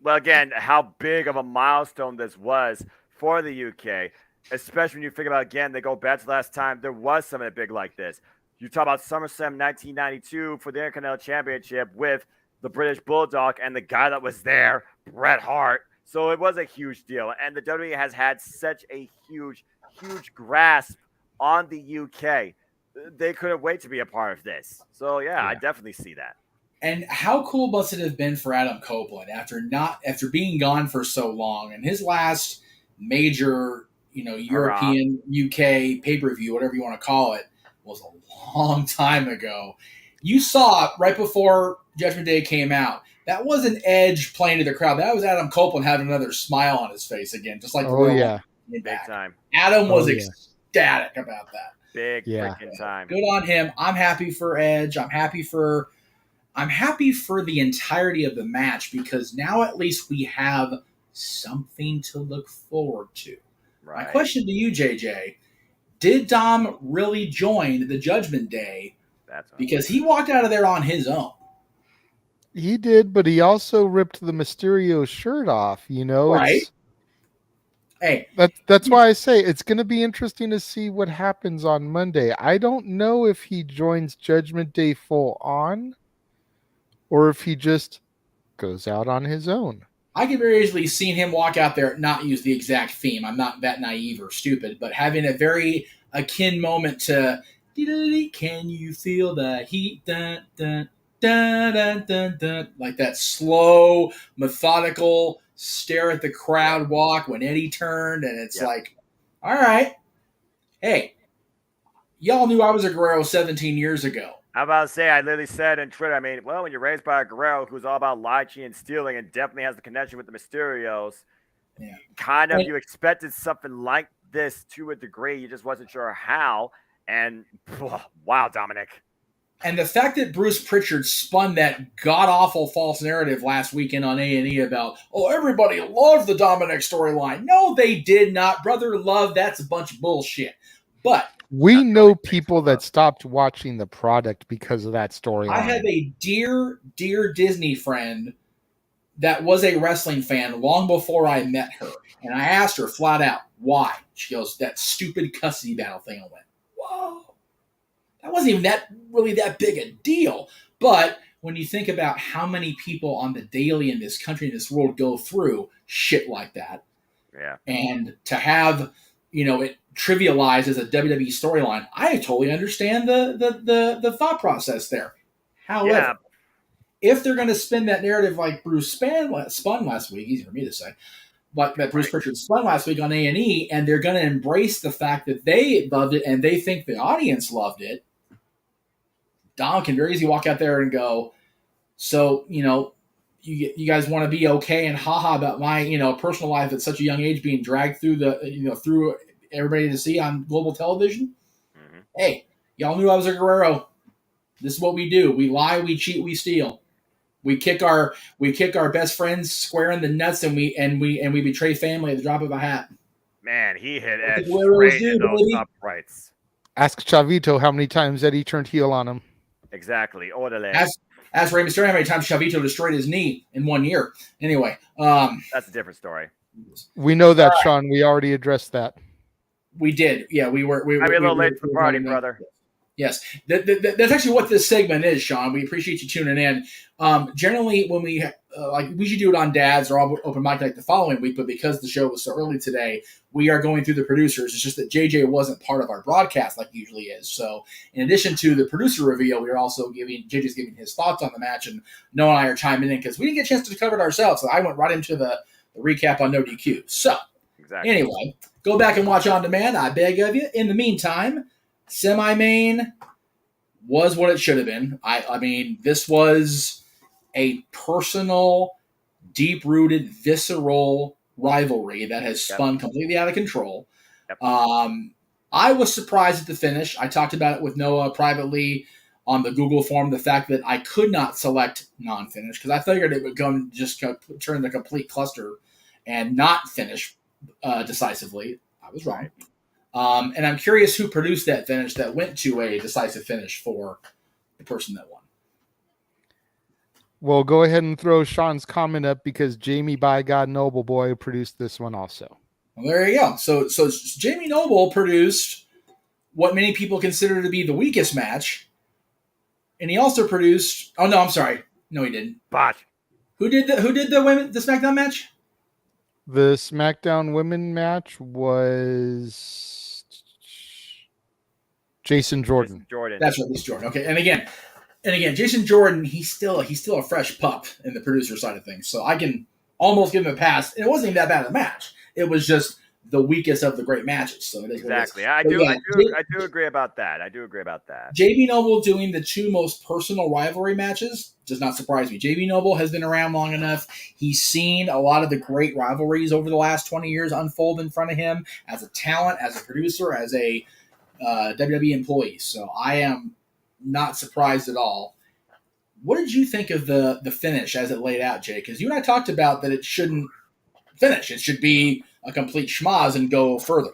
S2: Well, again, how big of a milestone this was for the UK, especially when you think about, again, they go back to the last time there was something big like this. You talk about SummerSlam 1992 for the Intercontinental Championship with the British Bulldog and the guy that was there, Bret Hart. So it was a huge deal. And the WWE has had such a huge, huge grasp on the UK. They couldn't wait to be a part of this. So, yeah. I definitely see that.
S1: And how cool must it have been for Adam Copeland after being gone for so long, and his last major, European, UK pay-per-view, whatever you want to call it, was a long time ago. You saw right before Judgment Day came out. That wasn't Edge playing to the crowd. That was Adam Copeland having another smile on his face again, just like the Royal
S3: yeah.
S2: Big time.
S1: Adam was ecstatic about that.
S2: Big freaking time.
S1: Good on him. I'm happy for Edge. I'm happy for the entirety of the match because now at least we have something to look forward to. Right. My question to you, JJ, did Dom really join the Judgment Day? Because he walked out of there on his own.
S3: He did, but he also ripped the Mysterio shirt off,
S1: Right. Hey,
S3: that's why I say it's going to be interesting to see what happens on Monday. I don't know if he joins Judgment Day full on or if he just goes out on his own.
S1: I could very easily see him walk out there, not use the exact theme. I'm not that naive or stupid, but having a very akin moment to "Can you feel the heat?" Dun, dun, dun, dun, dun, dun. Like that slow, methodical, stare at the crowd walk when Eddie turned, and it's like, all right, hey, y'all knew I was a Guerrero 17 years ago.
S2: I'm about to say, I literally said on Twitter, when you're raised by a Guerrero who's all about lying and stealing and definitely has the connection with the Mysterios, you expected something like this to a degree. You just wasn't sure how. And wow, Dominic.
S1: And the fact that Bruce Pritchard spun that god-awful false narrative last weekend on A&E about, everybody loved the Dominic storyline. No, they did not. Brother love, that's a bunch of bullshit. But
S3: we know people that stopped watching the product because of that storyline.
S1: I have a dear, dear Disney friend that was a wrestling fan long before I met her. And I asked her flat out, why? She goes, that stupid custody battle thing. I went, whoa. That wasn't even really that big a deal. But when you think about how many people on the daily in this country, in this world, go through shit like that.
S2: Yeah.
S1: And to have, it trivialized as a WWE storyline, I totally understand the thought process there. However, if they're going to spin that narrative like Bruce spun last week, easy for me to say, but that Bruce Pritchard spun last week on A&E, and they're going to embrace the fact that they loved it and they think the audience loved it, Dom can very easily walk out there and go, so, you guys want to be okay and haha about my, personal life at such a young age being dragged through through everybody to see on global television? Mm-hmm. Hey, y'all knew I was a Guerrero. This is what we do. We lie, we cheat, we steal. We kick our best friends square in the nuts, and we betray family at the drop of a hat.
S2: Man, he hit Edge straight in those uprights.
S3: Ask Chavito how many times Eddie turned heel on him.
S2: Exactly. Orderly.
S1: Ask Rey Mysterio how many times Chavito destroyed his knee in 1 year. Anyway.
S2: That's a different story.
S3: We know that, Sean. We already addressed that.
S1: We did. Yeah, we were.
S2: I'm a little late for the party, brother.
S1: Yes. That's actually what this segment is, Sean. We appreciate you tuning in. Generally, when we should do it on Dads or Open Mic Night the following week, but because the show was so early today, we are going through the producers. It's just that JJ wasn't part of our broadcast like he usually is. So in addition to the producer reveal, we are also JJ's giving his thoughts on the match, and Noah and I are chiming in because we didn't get a chance to cover it ourselves. So I went right into the recap on No DQ. So anyway, go back and watch on demand, I beg of you. In the meantime, semi-main was what it should have been. I mean, this was a personal, deep-rooted, visceral rivalry that has spun completely out of control. Yep. I was surprised at the finish. I talked about it with Noah privately on the Google form, the fact that I could not select non-finish because I figured it would turn the complete cluster and not finish decisively. I was wrong. And I'm curious who produced that finish that went to a decisive finish for the person that won.
S3: Well, go ahead and throw Sean's comment up because Jamie by God Noble Boy produced this one also.
S1: Well, there you go. So Jamie Noble produced what many people consider to be the weakest match. And he also produced, oh no, I'm sorry. No, he didn't.
S2: But
S1: who did the SmackDown match?
S3: The SmackDown women match was Jason Jordan.
S1: That's right, Jason Jordan. Okay, and again, And again, Jason Jordan, he's still a fresh pup in the producer side of things, so I can almost give him a pass. And it wasn't even that bad of a match. It was just the weakest of the great matches. So it is
S2: Exactly.
S1: I do
S2: agree about that. I do agree about that.
S1: JB Noble doing the two most personal rivalry matches does not surprise me. JB Noble has been around long enough. He's seen a lot of the great rivalries over the last 20 years unfold in front of him as a talent, as a producer, as a WWE employee. So I am not surprised at all. What did you think of the finish as it laid out, Jay? Because you and I talked about that it shouldn't finish. It should be a complete schmoz and go further.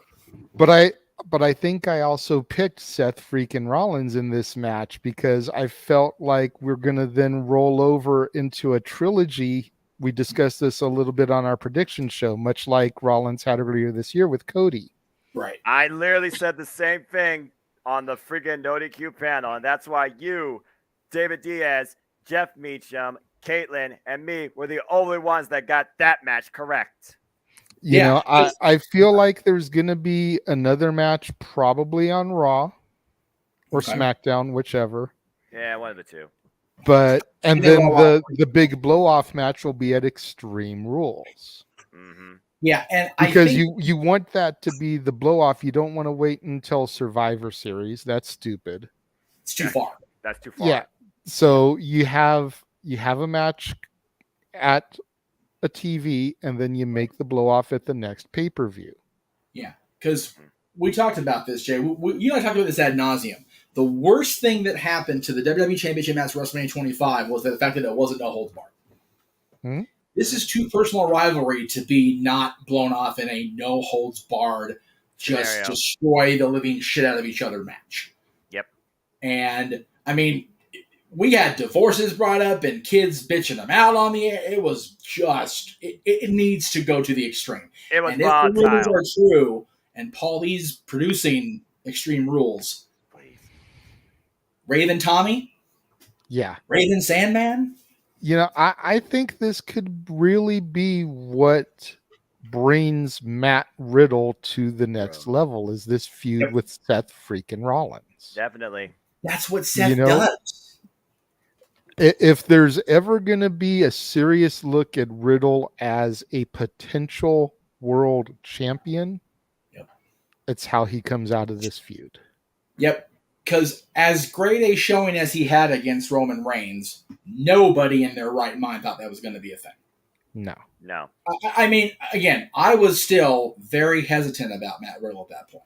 S3: But I think I also picked Seth freaking Rollins in this match because I felt like we're going to then roll over into a trilogy. We discussed this a little bit on our prediction show, much like Rollins had earlier this year with Cody.
S1: Right.
S2: I literally said the same thing on the freaking No DQ panel, and that's why you, David Diaz, Jeff Meacham, Caitlin, and me were the only ones that got that match correct.
S3: You know, I feel like there's going to be another match probably on Raw or SmackDown, whichever.
S2: Yeah, one of the two.
S3: But and then the big blow-off match will be at Extreme Rules.
S2: Mm-hmm.
S1: Yeah, and
S3: because you want that to be the blow-off. You don't want to wait until Survivor Series. That's stupid.
S1: It's too far.
S2: That's too far.
S3: Yeah. So you have a match at a TV, and then you make the blow off at the next pay-per-view.
S1: Yeah, because we talked about this, Jay. You and I talked about this ad nauseum. The worst thing that happened to the WWE Championship match at WrestleMania 25 was the fact that it wasn't no holds barred. This is too personal rivalry to be not blown off in a no holds barred, just
S2: scenario.
S1: Destroy the living shit out of each other match.
S2: Yep.
S1: And I mean, we had divorces brought up and kids bitching them out on the air. It was just, it needs to go to the extreme.
S2: It was
S1: and if
S2: volatile.
S1: the rumors are true, and Paulie's producing Extreme Rules,
S2: Please.
S1: Raven Tommy?
S3: Yeah.
S1: Raven Sandman?
S3: You know, I think this could really be what brings Matt Riddle to the next level, is this feud with Seth freaking Rollins.
S2: Definitely.
S1: That's what Seth does.
S3: If there's ever going to be a serious look at Riddle as a potential world champion, it's how he comes out of this feud. Yep.
S1: Because as great a showing as he had against Roman Reigns, nobody in their right mind thought that was going to be a thing.
S3: No.
S1: I mean, again, I was still very hesitant about Matt Riddle at that point.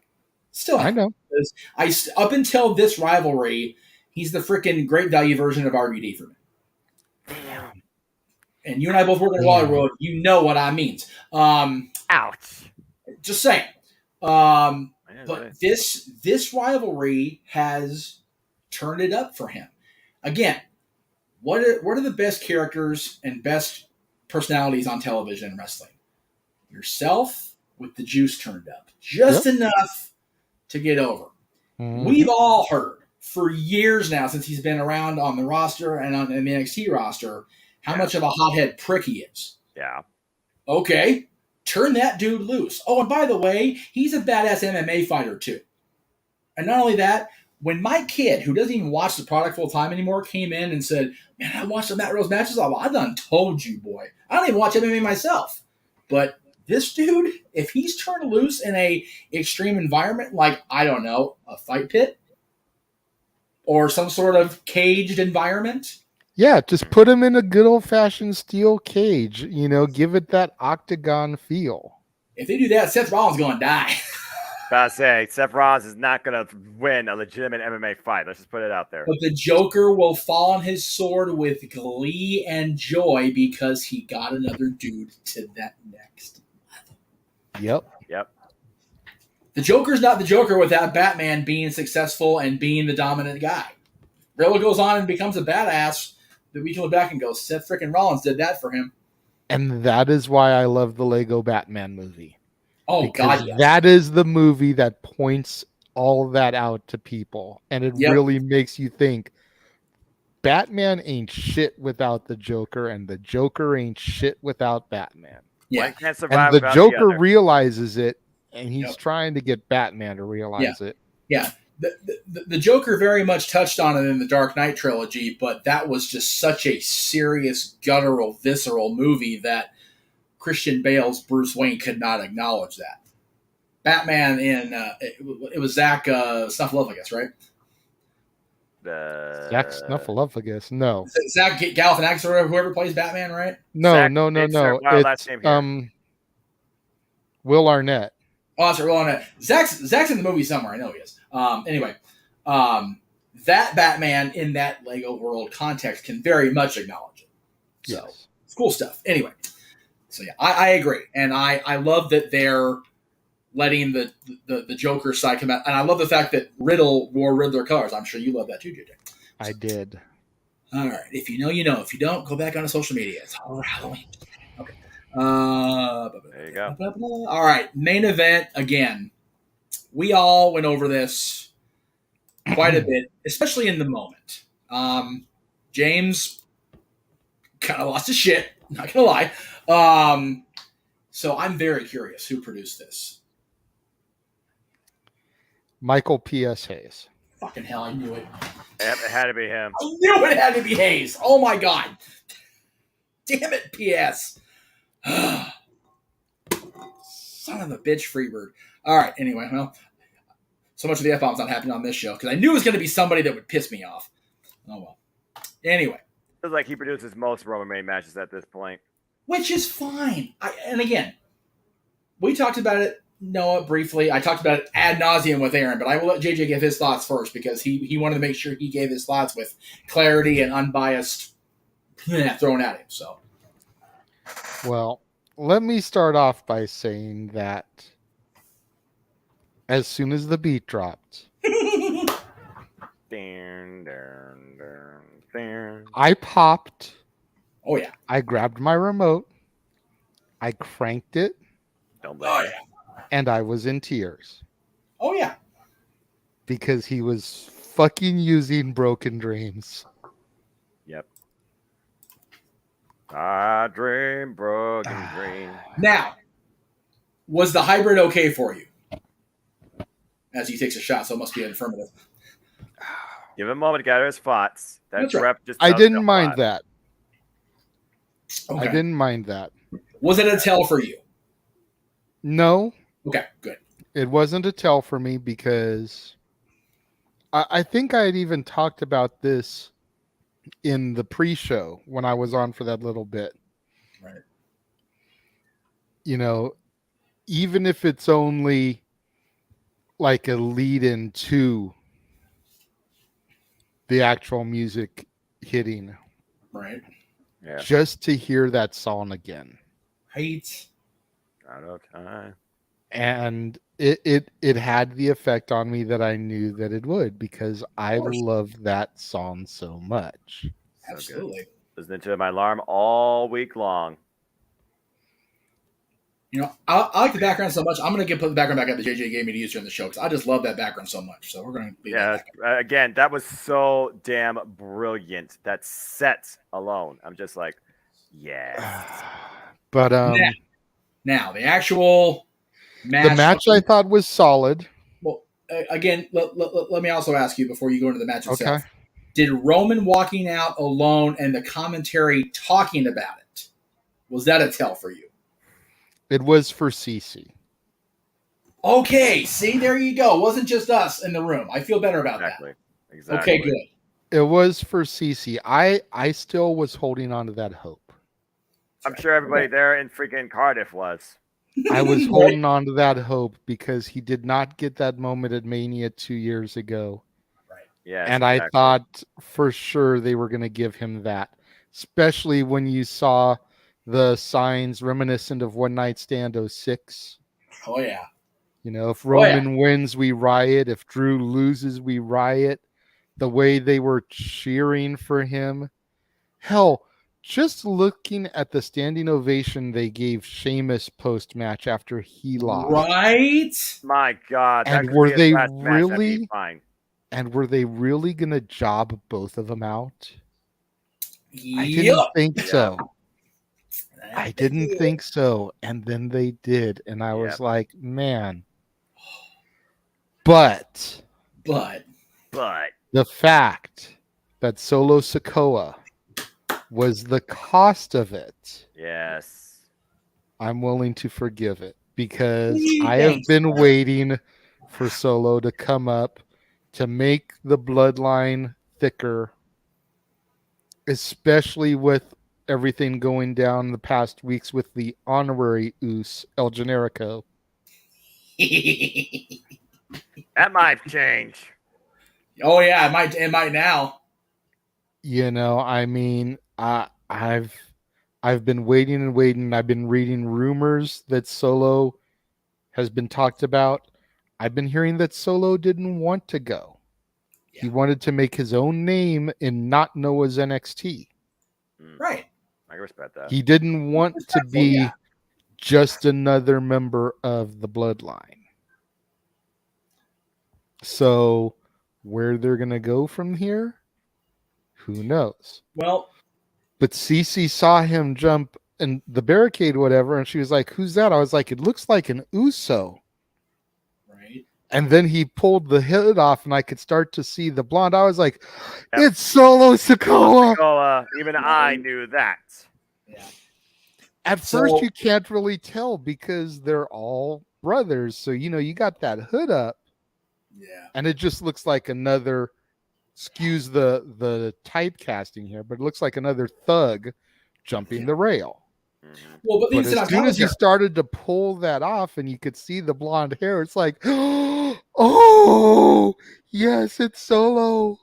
S1: Still,
S3: I know.
S1: Up until this rivalry, he's the freaking great value version of RVD for me.
S2: Damn.
S1: And you and I both work in Wally Road. You know what I mean.
S2: Ouch.
S1: Just saying. But this rivalry has turned it up for him. Again, what are the best characters and best personalities on television and wrestling? Yourself with the juice turned up. Just enough to get over. Mm-hmm. We've all heard for years now, since he's been around on the roster and on the NXT roster, how much of a hothead prick he is.
S2: Yeah.
S1: Okay. Turn that dude loose. Oh, and by the way, he's a badass MMA fighter too. And not only that, when my kid, who doesn't even watch the product full time anymore, came in and said, "Man, I watched the Matt Riddle's matches. I done told you, boy. I don't even watch MMA myself." But this dude, if he's turned loose in a extreme environment, like, I don't know, a fight pit or some sort of caged environment.
S3: Yeah, just put him in a good old-fashioned steel cage. You know, give it that octagon feel.
S1: If they do that, Seth Rollins is going to die.
S2: I say, Seth Rollins is not going to win a legitimate MMA fight. Let's just put it out there.
S1: But the Joker will fall on his sword with glee and joy because he got another dude to that next level.
S3: Yep.
S1: The Joker's not the Joker without Batman being successful and being the dominant guy. Riddle goes on and becomes a badass. That we can look back and go, Seth freaking Rollins did that for him.
S3: And that is why I love the Lego Batman movie.
S1: Oh, because God, yes.
S3: That is the movie that points all that out to people. And it really makes you think, Batman ain't shit without the Joker, and the Joker ain't shit without Batman.
S1: Yeah.
S2: Can't survive
S3: and the Joker realizes it, and he's trying to get Batman to realize it.
S1: Yeah. the Joker very much touched on it in the Dark Knight trilogy, but that was just such a serious, guttural, visceral movie that Christian Bale's Bruce Wayne could not acknowledge that. Batman in it was Zach Snuffleupagus, right?
S3: Zach Snuffleupagus. No.
S1: Zach Galifianakis or whoever plays Batman, right?
S3: No.
S2: Last name here.
S3: It's Will Arnett.
S1: Oh, that's right. Well, on Zach's in the movie somewhere. I know he is. Anyway, that Batman in that Lego world context can very much acknowledge it. So
S3: Yes.
S1: it's cool stuff. Anyway, so yeah, I agree, and I love that they're letting the Joker side come out, and I love the fact that Riddle wore Riddler colors. I'm sure you love that too, JJ.
S3: I did.
S1: All right, if you know, you know. If you don't, go back onto social media. It's all over Halloween. Okay.
S2: There you go.
S1: All right, main event again. We all went over this quite a bit, especially in the moment. James kind of lost his shit, not gonna lie. So I'm very curious who produced this.
S3: Michael P.S. Hayes.
S1: Fucking hell, I knew it.
S2: Yep, it had to be him.
S1: I knew it had to be Hayes. Oh my god. Damn it, P.S. Son of a bitch, Freebird. All right, anyway, well, so much of the F-bomb's not happening on this show because I knew it was going to be somebody that would piss me off. Oh, well. Anyway.
S2: Feels like he produces most Roman Reigns matches at this point.
S1: Which is fine. And again, we talked about it, Noah, briefly. I talked about it ad nauseum with Aaron, but I will let JJ give his thoughts first because he wanted to make sure he gave his thoughts with clarity and unbiased thrown at him. So,
S3: Well, let me start off by saying that as soon as the beat dropped, I popped.
S1: oh yeah,
S3: I grabbed my remote. I cranked it.
S2: Don't
S1: oh
S2: blame
S1: yeah,
S3: And I was in tears
S1: oh yeah.
S3: because he was fucking using Broken Dreams.
S2: Yep. I dream, broken dream.
S1: Now, was the hybrid okay for you? As he takes a shot, so it must be an affirmative.
S2: Give him a moment to gather his thoughts. That
S1: That's right.
S2: rep just
S3: I
S2: tells
S3: didn't
S2: you a
S3: mind
S2: lot.
S3: that.
S1: Okay.
S3: I didn't mind that.
S1: Was it a tell for you?
S3: No,
S1: Okay, good.
S3: it wasn't a tell for me because I think I had even talked about this in the pre-show when I was on for that little bit.
S1: Right.
S3: You know, even if it's only like a lead in to the actual music hitting,
S1: Right.
S2: Yeah.
S3: just to hear that song again.
S1: Right.
S2: Okay.
S3: And it had the effect on me that I knew that it would because I
S1: course.
S3: love that song so much.
S2: So
S1: Absolutely.
S2: good. Listening to my alarm all week long.
S1: You know, I like the background so much. I'm going to put the background back up that JJ gave me to use during the show because I just love that background so much. So we're going to leave
S2: Yeah.
S1: that back up.
S2: Again, that was so damn brilliant. That set alone. I'm just like, yes.
S3: But
S1: Now, the actual match.
S3: the match I thought was solid.
S1: Well, again, let me also ask you before you go into the match itself.
S3: Okay.
S1: Did Roman walking out alone and the commentary talking about it, was that a tell for you?
S3: It was for CC.
S1: Okay, see, there you go. It wasn't just us in the room. I feel better about that.
S2: Exactly.
S1: Okay, good.
S3: It was for CC. I still was holding on to that hope.
S2: I'm sure everybody there in freaking Cardiff was.
S3: I was holding on to that hope because he did not get that moment at Mania 2 years ago.
S2: Yes,
S3: And I thought for sure they were going to give him that, especially when you saw the signs reminiscent of One Night Stand 06.
S1: Oh, yeah.
S3: You know, if Roman wins, we riot. If Drew loses, we riot. The way they were cheering for him. Hell, just looking at the standing ovation they gave Sheamus post-match after he lost.
S1: Right?
S2: My God.
S3: And
S2: that
S3: were
S2: could be his
S3: they
S2: last match. That'd be
S3: really-
S2: fine.
S3: And were they really going to job both of them out? I
S1: Yep.
S3: didn't think
S2: Yeah.
S3: so. I didn't think so. And then they did. And I was
S2: Yep.
S3: like, man. But
S1: But
S3: the fact that Solo Sikoa was the cost of it,
S2: yes,
S3: I'm willing to forgive it because
S1: Gee,
S3: I have
S1: thanks,
S3: been
S1: man.
S3: waiting for Solo to come up to make the bloodline thicker, especially with everything going down the past weeks with the honorary Us El Generico.
S2: that might change.
S1: Oh yeah, it might now.
S3: You know, I mean, I've been waiting and waiting. I've been reading rumors that Solo has been talked about. I've been hearing that Solo didn't want to go. He
S1: Yeah.
S3: wanted to make his own name in not Noah's NXT.
S1: Right.
S2: I can respect that.
S3: He didn't want to
S1: Respectful,
S3: be
S1: yeah.
S3: just another member of the bloodline. So where they're going to go from here, who knows?
S1: Well,
S3: But Cece saw him jump in the barricade, whatever, and she was like, "Who's that?" I was like, "It looks like an Uso."
S1: right.
S3: And then he pulled the hood off, and I could start to see the blonde. I was like,
S2: Yep.
S3: "It's Solo Sikoa."
S2: Sikoa, even I knew that.
S1: Yeah.
S3: At
S1: So-
S3: first, you can't really tell because they're all brothers. So you got that hood up,
S1: Yeah.
S3: and it just looks like another. Excuse the typecasting here, but it looks like another thug jumping the rail.
S2: Mhm.
S1: Well, but
S3: But as soon as he started to pull that off and you could see the blonde hair, it's like, oh, yes, it's Solo.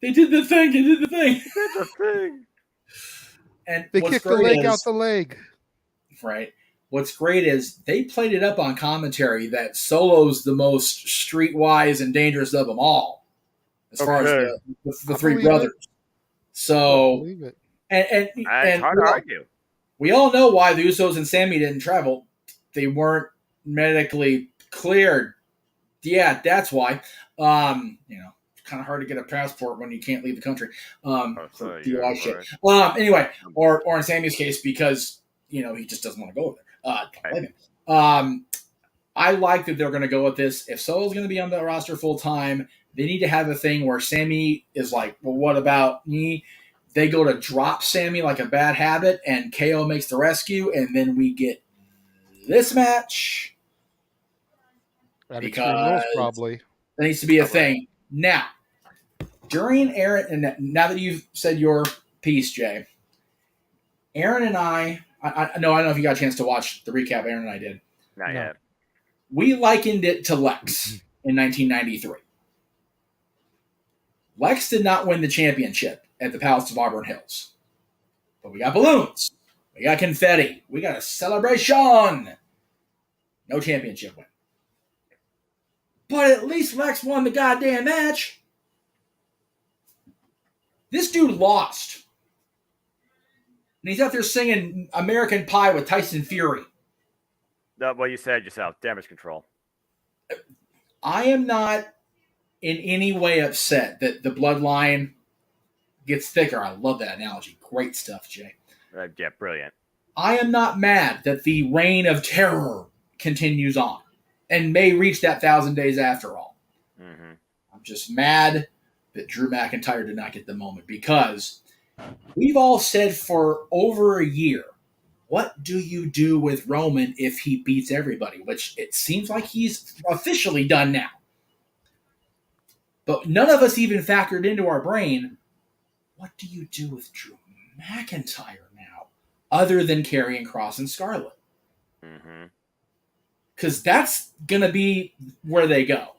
S1: they did the thing. They did the thing.
S2: That's a thing.
S1: And
S3: They
S1: what's
S3: kicked the
S1: great
S3: leg
S1: is,
S3: out the leg.
S1: right. What's great is they played it up on commentary that Solo's the most streetwise and dangerous of them all, as far as
S2: Okay.
S1: the
S3: I
S1: three
S3: believe it.
S1: brothers.
S3: I
S1: So
S3: believe it.
S1: and
S2: It's hard to argue.
S1: we all know why the Usos and Sammy didn't travel. They weren't medically cleared. Yeah, that's why. It's kind of hard to get a passport when you can't leave the country. For DUI
S2: yeah,
S1: shit.
S2: right.
S1: Anyway, or in Sammy's case, because he just doesn't want to go over there. Don't blame him. I like that they're going to go with this. If Solo's going to be on the roster full time, they need to have a thing where Sammy is like, well, what about me? They go to drop Sammy like a bad habit, and KO makes the rescue, and then we get this match.
S3: At Extreme Rules,
S1: Because
S3: probably.
S1: that needs to be a thing. Now, during Aaron, and now that you've said your piece, Jay, Aaron and I don't know if you got a chance to watch the recap Aaron and I did.
S2: Not
S3: No.
S2: yet.
S1: We likened it to Lex in 1993. Lex did not win the championship at the Palace of Auburn Hills. But we got balloons. We got confetti. We got a celebration. No championship win. But at least Lex won the goddamn match. This dude lost. And he's out there singing American Pie with Tyson Fury.
S2: Well, you said yourself, damage control.
S1: I am not in any way upset that the bloodline gets thicker. I love that analogy. Great stuff, Jay.
S2: Yeah, brilliant.
S1: I am not mad that the reign of terror continues on and may reach that 1,000 days after all.
S2: Mm-hmm.
S1: I'm just mad that Drew McIntyre did not get the moment because we've all said for over a year, what do you do with Roman if he beats everybody? Which it seems like he's officially done now. But none of us even factored into our brain, what do you do with Drew McIntyre now, other than Karrion Kross and Scarlett?
S2: Mm-hmm.
S1: Because that's going to be where they go.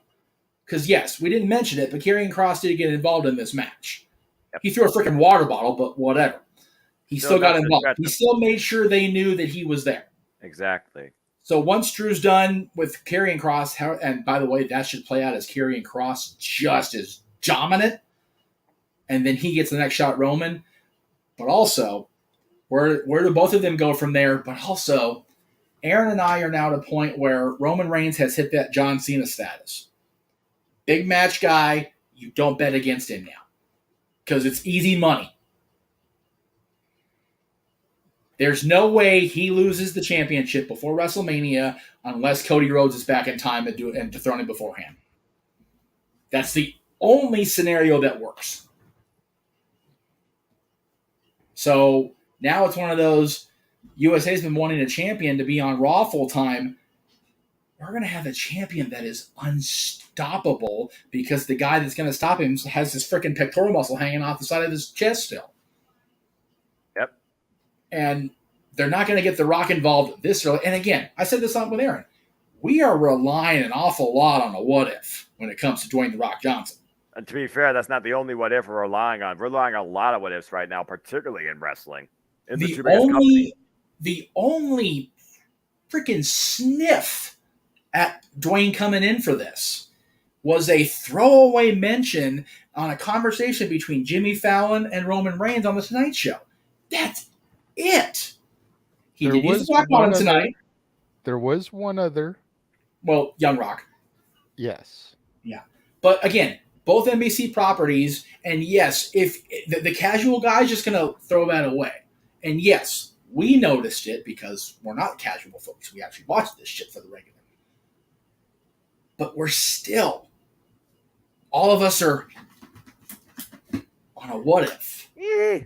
S1: Because, yes, we didn't mention it, but Karrion Kross did get involved in this match.
S2: Yep.
S1: He threw a freaking water bottle, but whatever. He still got involved. He still made sure they knew that he was there.
S2: Exactly.
S1: So once Drew's done with Karrion Kross, and by the way, that should play out as Karrion Kross just as dominant, and then he gets the next shot at Roman. But also, where do both of them go from there? But also, Aaron and I are now at a point where Roman Reigns has hit that John Cena status. Big match guy, you don't bet against him now. Because it's easy money. There's no way he loses the championship before WrestleMania unless Cody Rhodes is back in time and dethrone him beforehand. That's the only scenario that works. So now it's one of those, USA's been wanting a champion to be on Raw full time. We're going to have a champion that is unstoppable because the guy that's going to stop him has this freaking pectoral muscle hanging off the side of his chest still.
S2: Yep.
S1: And they're not going to get The Rock involved this early. And again, I said this on with Aaron. We are relying an awful lot on a what if when it comes to Dwayne The Rock Johnson.
S2: And to be fair, that's not the only what if we're relying on. We're relying on a lot of what ifs right now, particularly in wrestling. In the two biggest companies.
S1: The only freaking sniff at Dwayne coming in for this was a throwaway mention on a conversation between Jimmy Fallon and Roman Reigns on The Tonight Show. That's it. He did use the Rock on tonight.
S3: There was one other.
S1: Well, Young Rock.
S3: Yes.
S1: Yeah. But again, both NBC properties, and yes, if the casual guy's just going to throw that away. And yes, we noticed it because we're not casual folks. We actually watch this shit for the regular. But we're still, all of us are on a what if.
S2: Yeah.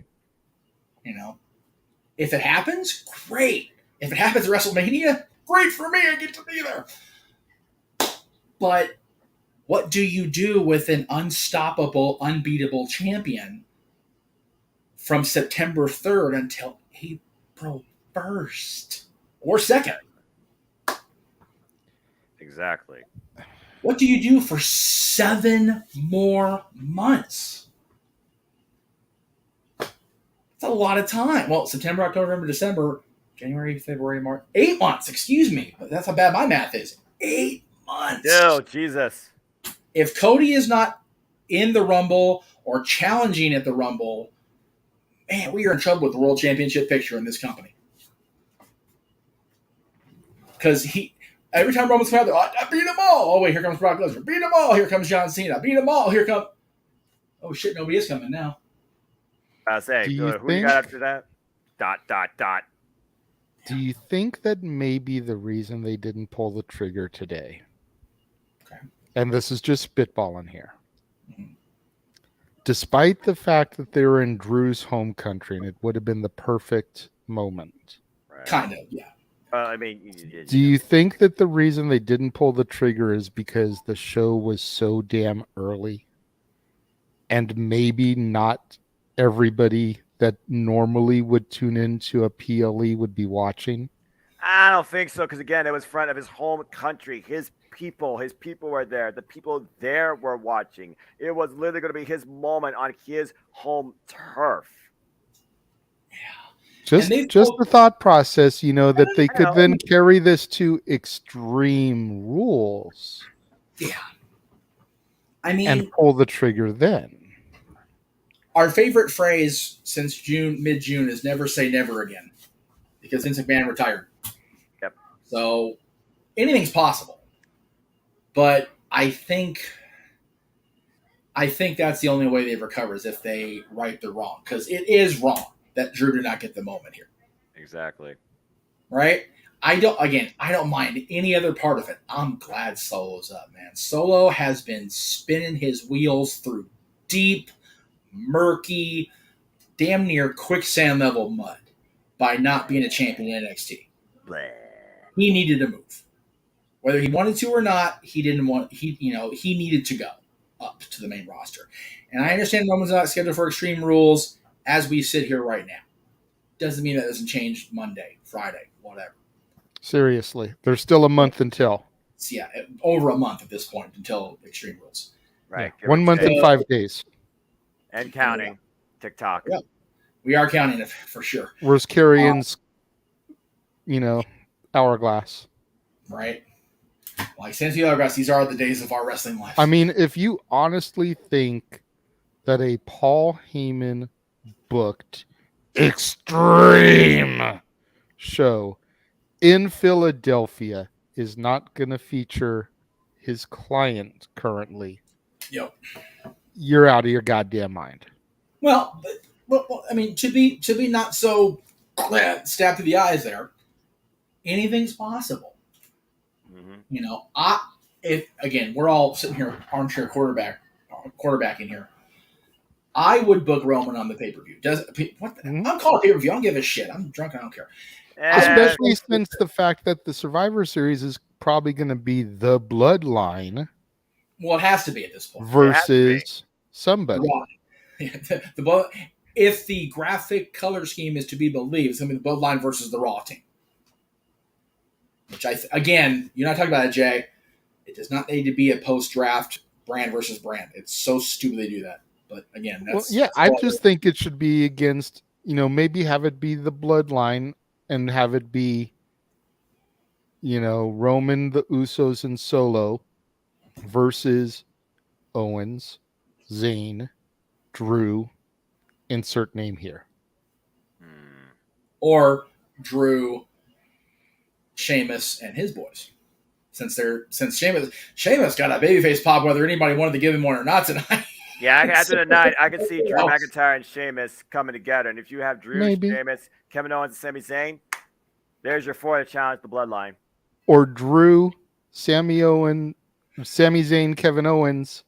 S1: You know, if it happens, great. If it happens at WrestleMania, great for me. I get to be there. But what do you do with an unstoppable, unbeatable champion from September 3rd until April 1st or 2nd?
S2: Exactly.
S1: What do you do for 7 more months? That's a lot of time. Well, September, October, November, December, January, February, March. 8 months, excuse me. That's how bad my math is. 8 months.
S2: Oh, Jesus.
S1: If Cody is not in the Rumble or challenging at the Rumble, man, we are in trouble with the World Championship picture in this company. Because every time Roman's come out there, I beat them all. Oh, wait, here comes Brock Lesnar. Beat them all. Here comes John Cena. Beat them all. Here come. Oh, shit, nobody is coming now.
S2: I say, who you got after that? ...
S3: Do you think that maybe the reason they didn't pull the trigger today,
S1: okay,
S3: and this is just spitballing here, despite the fact that they were in Drew's home country and it would have been the perfect moment.
S2: Right.
S1: Kind of, yeah.
S2: I mean,
S3: do you think that the reason they didn't pull the trigger is because the show was so damn early and maybe not everybody that normally would tune into a PLE would be watching?
S2: I don't think so, because again, it was front of his home country. His people were there. The people there were watching. It was literally going to be his moment on his home turf.
S3: Just the thought process, that they could then carry this to Extreme Rules.
S1: Yeah. I mean,
S3: and pull the trigger then.
S1: Our favorite phrase since mid-June is never say never again. Because Vince McMahon retired.
S2: Yep.
S1: So anything's possible. But I think that's the only way they recover is if they right the wrong. Because it is wrong that Drew did not get the moment here.
S2: Exactly.
S1: Right? I don't mind any other part of it. I'm glad Solo's up, man. Solo has been spinning his wheels through deep, murky, damn near quicksand level mud by not being a champion in NXT.
S2: Bleh.
S1: He needed to move. Whether he wanted to or not, he needed to go up to the main roster. And I understand Roman's not scheduled for Extreme Rules as we sit here right now. Doesn't mean that doesn't change Monday, Friday, whatever.
S3: Seriously. There's still a month until.
S1: Yeah, over a month at this point until Extreme Rules.
S2: Right.
S3: Yeah. 1 month and 5 days.
S2: And counting. Yeah. TikTok.
S1: Yeah. We are counting it for sure.
S3: Where's Carrion's, hourglass?
S1: Right. Like Sandy Hourglass, these are the days of our wrestling life.
S3: I mean, if you honestly think that a Paul Heyman booked Extreme show in Philadelphia is not going to feature his client currently,
S1: yep,
S3: you're out of your goddamn mind.
S1: Well, I mean, to be not so stabbed to the eyes there, anything's possible.
S2: Mm-hmm.
S1: if again we're all sitting here armchair quarterbacking here, I would book Roman on the pay per view. I'm calling pay per view. I don't give a shit. I'm drunk. I don't care.
S3: Especially since the fact that the Survivor Series is probably going to be the Bloodline.
S1: Well, it has to be at this point
S3: versus somebody.
S1: If the graphic color scheme is to be believed, it's going to be the Bloodline versus the Raw team. Which again, you're not talking about it, Jay. It does not need to be a post-draft brand versus brand. It's so stupid they do that. But again,
S3: I just think it should be against, maybe have it be the Bloodline and have it be, Roman, the Usos, and Solo versus Owens, Zayn, Drew, insert name here.
S1: Or Drew, Sheamus, and his boys. Since Sheamus got a babyface pop, whether anybody wanted to give him one or not tonight.
S2: Yeah, after the night, I could see Drew McIntyre and Sheamus coming together. And if you have Drew, Sheamus, Kevin Owens, and Sami Zayn, there's your four to challenge the Bloodline.
S3: Or Drew, Sami Zayn, Kevin Owens,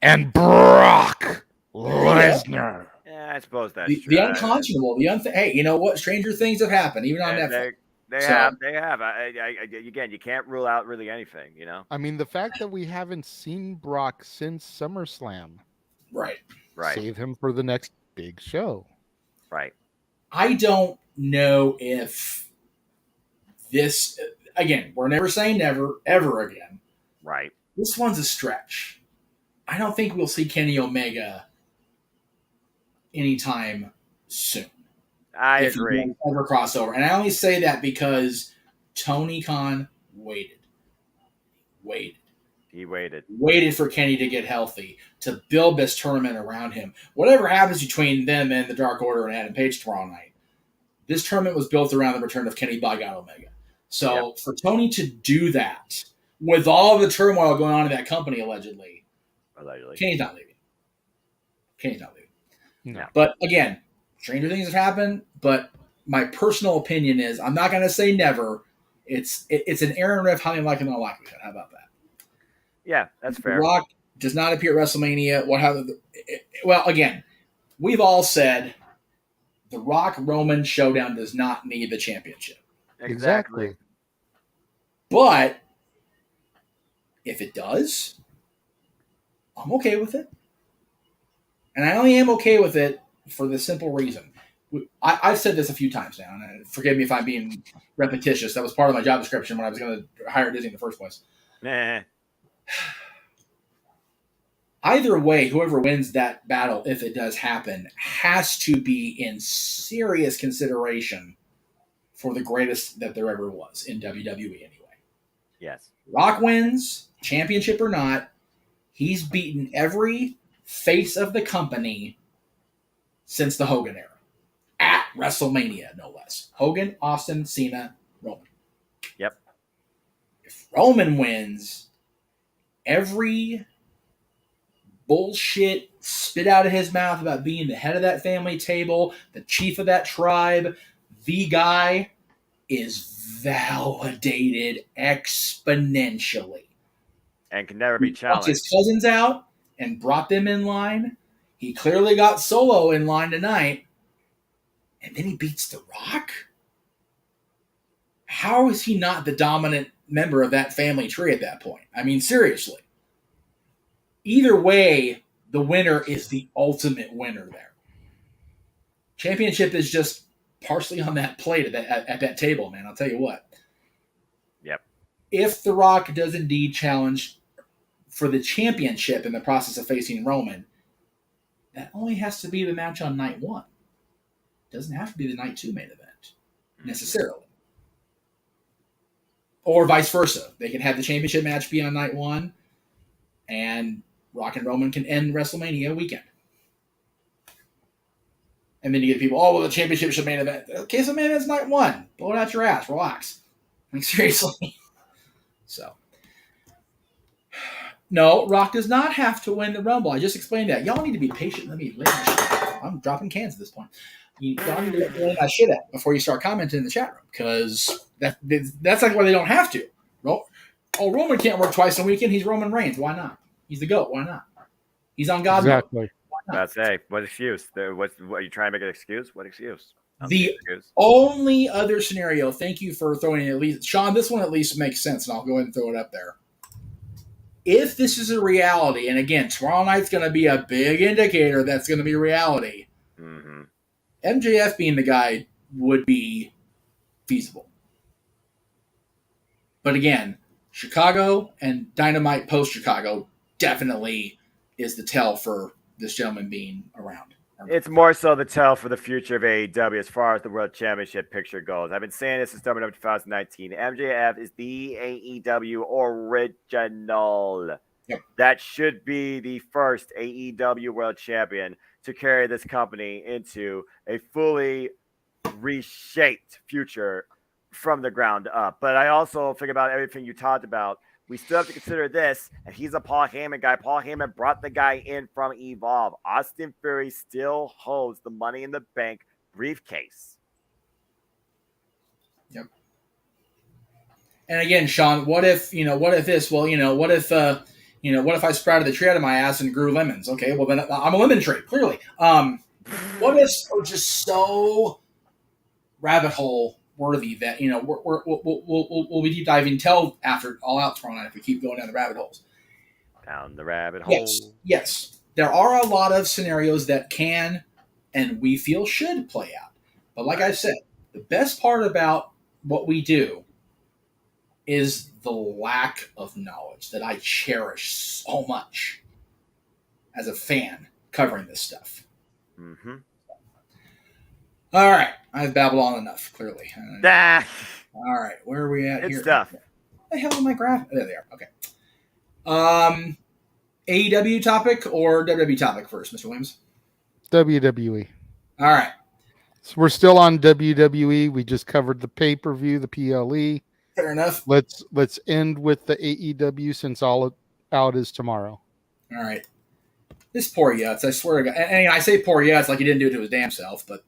S3: and Brock Lesnar.
S2: Yeah, I suppose that's
S1: the unconscionable. Hey, you know what? Stranger things have happened, even on Netflix.
S2: They have. Again, you can't rule out really anything,
S3: I mean, the fact that we haven't seen Brock since SummerSlam.
S1: Right.
S3: Save him for the next big show.
S2: Right.
S1: I don't know if this, again, we're never saying never, ever again.
S2: Right.
S1: This one's a stretch. I don't think we'll see Kenny Omega anytime soon.
S2: I agree.
S1: Ever crossover. And I only say that because Tony Khan waited.
S2: He waited.
S1: Waited for Kenny to get healthy, to build this tournament around him. Whatever happens between them and the Dark Order and Adam Page tomorrow night, this tournament was built around the return of Kenny by God Omega. So for Tony to do that, with all the turmoil going on in that company, allegedly, Kenny's not leaving.
S3: No.
S1: But again, stranger things have happened, but my personal opinion is I'm not going to say never. It's an Aaron Riff, how many like and not likelihood. How about that?
S2: Yeah, that's fair.
S1: The Rock does not appear at WrestleMania. Well, again, we've all said the Rock Roman showdown does not need the championship.
S3: Exactly.
S1: But if it does, I'm okay with it. And I only am okay with it for the simple reason. I've said this a few times now, and forgive me if I'm being repetitious. That was part of my job description when I was going to hire Disney in the first place.
S2: Nah.
S1: Either way, whoever wins that battle, if it does happen, has to be in serious consideration for the greatest that there ever was in WWE anyway.
S2: Yes.
S1: Rock wins, championship or not, he's beaten every face of the company since the Hogan era. At WrestleMania, no less. Hogan, Austin, Cena, Roman.
S2: Yep.
S1: If Roman wins, every bullshit spit out of his mouth about being the head of that family table, the chief of that tribe, the guy is validated exponentially.
S2: And can never be challenged.
S1: He took his cousins out and brought them in line. He clearly got Solo in line tonight. And then he beats The Rock? How is he not the dominant member of that family tree at that point? I mean, seriously. Either way, the winner is the ultimate winner there. Championship is just partially on that plate at that table, man. I'll tell you what.
S2: Yep.
S1: If The Rock does indeed challenge for the championship in the process of facing Roman, that only has to be the match on night one. It doesn't have to be the night two main event, necessarily. Or vice versa. They can have the championship match be on night one, and Rock and Roman can end WrestleMania weekend. And then you get people, well, the championship should main event. Okay, so main event's night one. Blow it out your ass. Relax. Like, seriously. So. No, Rock does not have to win the Rumble. I just explained that. Y'all need to be patient. Let me lay my shit. I'm dropping cans at this point. Y'all need to lay my shit out before you start commenting in the chat room, because that's like why they don't have to. Oh, Roman can't work twice a weekend. He's Roman Reigns. Why not? He's the GOAT. Why not? He's on God mode.
S3: Exactly.
S2: That's what excuse? What are you trying to make an excuse? What excuse?
S1: The only other scenario, thank you for throwing it at least, Sean, this one at least makes sense, and I'll go ahead and throw it up there. If this is a reality, and again, tomorrow night's going to be a big indicator that's going to be reality, MJF being the guy would be feasible. But again, Chicago and Dynamite post-Chicago definitely is the tell for this gentleman being around.
S2: It's more so the tell for the future of AEW as far as the World Championship picture goes. I've been saying this since November 2019. MJF is the AEW original.
S1: Yep.
S2: That should be the first AEW World Champion to carry this company into a fully reshaped future from the ground up. But I also think about everything you talked about. We still have to consider this, and he's a Paul Heyman guy. Paul Heyman brought the guy in from Evolve. Austin Theory still holds the Money in the Bank briefcase.
S1: Yep. And again, Sean, what if this? Well, what if I sprouted the tree out of my ass and grew lemons? Okay, well then I'm a lemon tree, clearly. What if we're just so rabbit hole worthy that we'll be deep diving till after All Out tomorrow night if we keep going down the rabbit holes.
S2: Down the rabbit hole.
S1: Yes. There are a lot of scenarios that can and we feel should play out. But like I said, the best part about what we do is the lack of knowledge that I cherish so much as a fan covering this stuff.
S2: Mm-hmm.
S1: All right. I've babbled on enough, clearly.
S2: Ah.
S1: All right. Where are we at here?
S2: Good stuff.
S1: What the hell is my graph? There they are. Okay. AEW topic or WWE topic first, Mr. Williams?
S3: WWE.
S1: All right.
S3: So we're still on WWE. We just covered the pay-per-view, the PLE.
S1: Fair enough.
S3: Let's end with the AEW since All Out is tomorrow.
S1: All right. This poor Yutz, I swear to God. And I say poor Yutz like he didn't do it to his damn self, but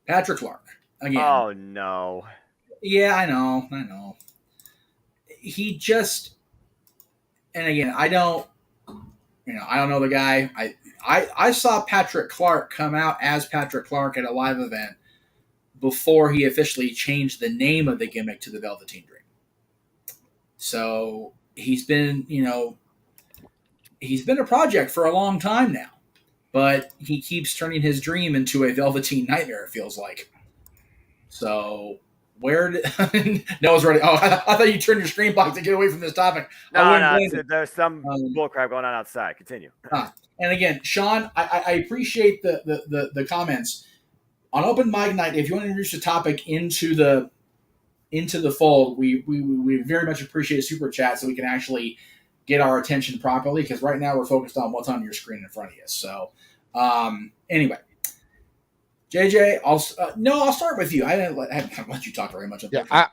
S1: Patrick Clark again.
S2: Oh no.
S1: Yeah, I know. He just, and again, I don't know the guy. I saw Patrick Clark come out as Patrick Clark at a live event before he officially changed the name of the gimmick to the Velveteen Dream. So he's been a project for a long time now. But he keeps turning his dream into a Velveteen Nightmare, it feels like. So, where did... Noah's ready. Oh, I thought you turned your screen block to get away from this topic.
S2: No, there's some bullcrap going on outside. Continue.
S1: And again, Sean, I appreciate the comments. On Open Mic Night, if you want to introduce a topic into the fold, we very much appreciate super chat so we can actually get our attention properly, because right now we're focused on what's on your screen in front of you. So, anyway, JJ, I'll start with you. I haven't let you talk very much.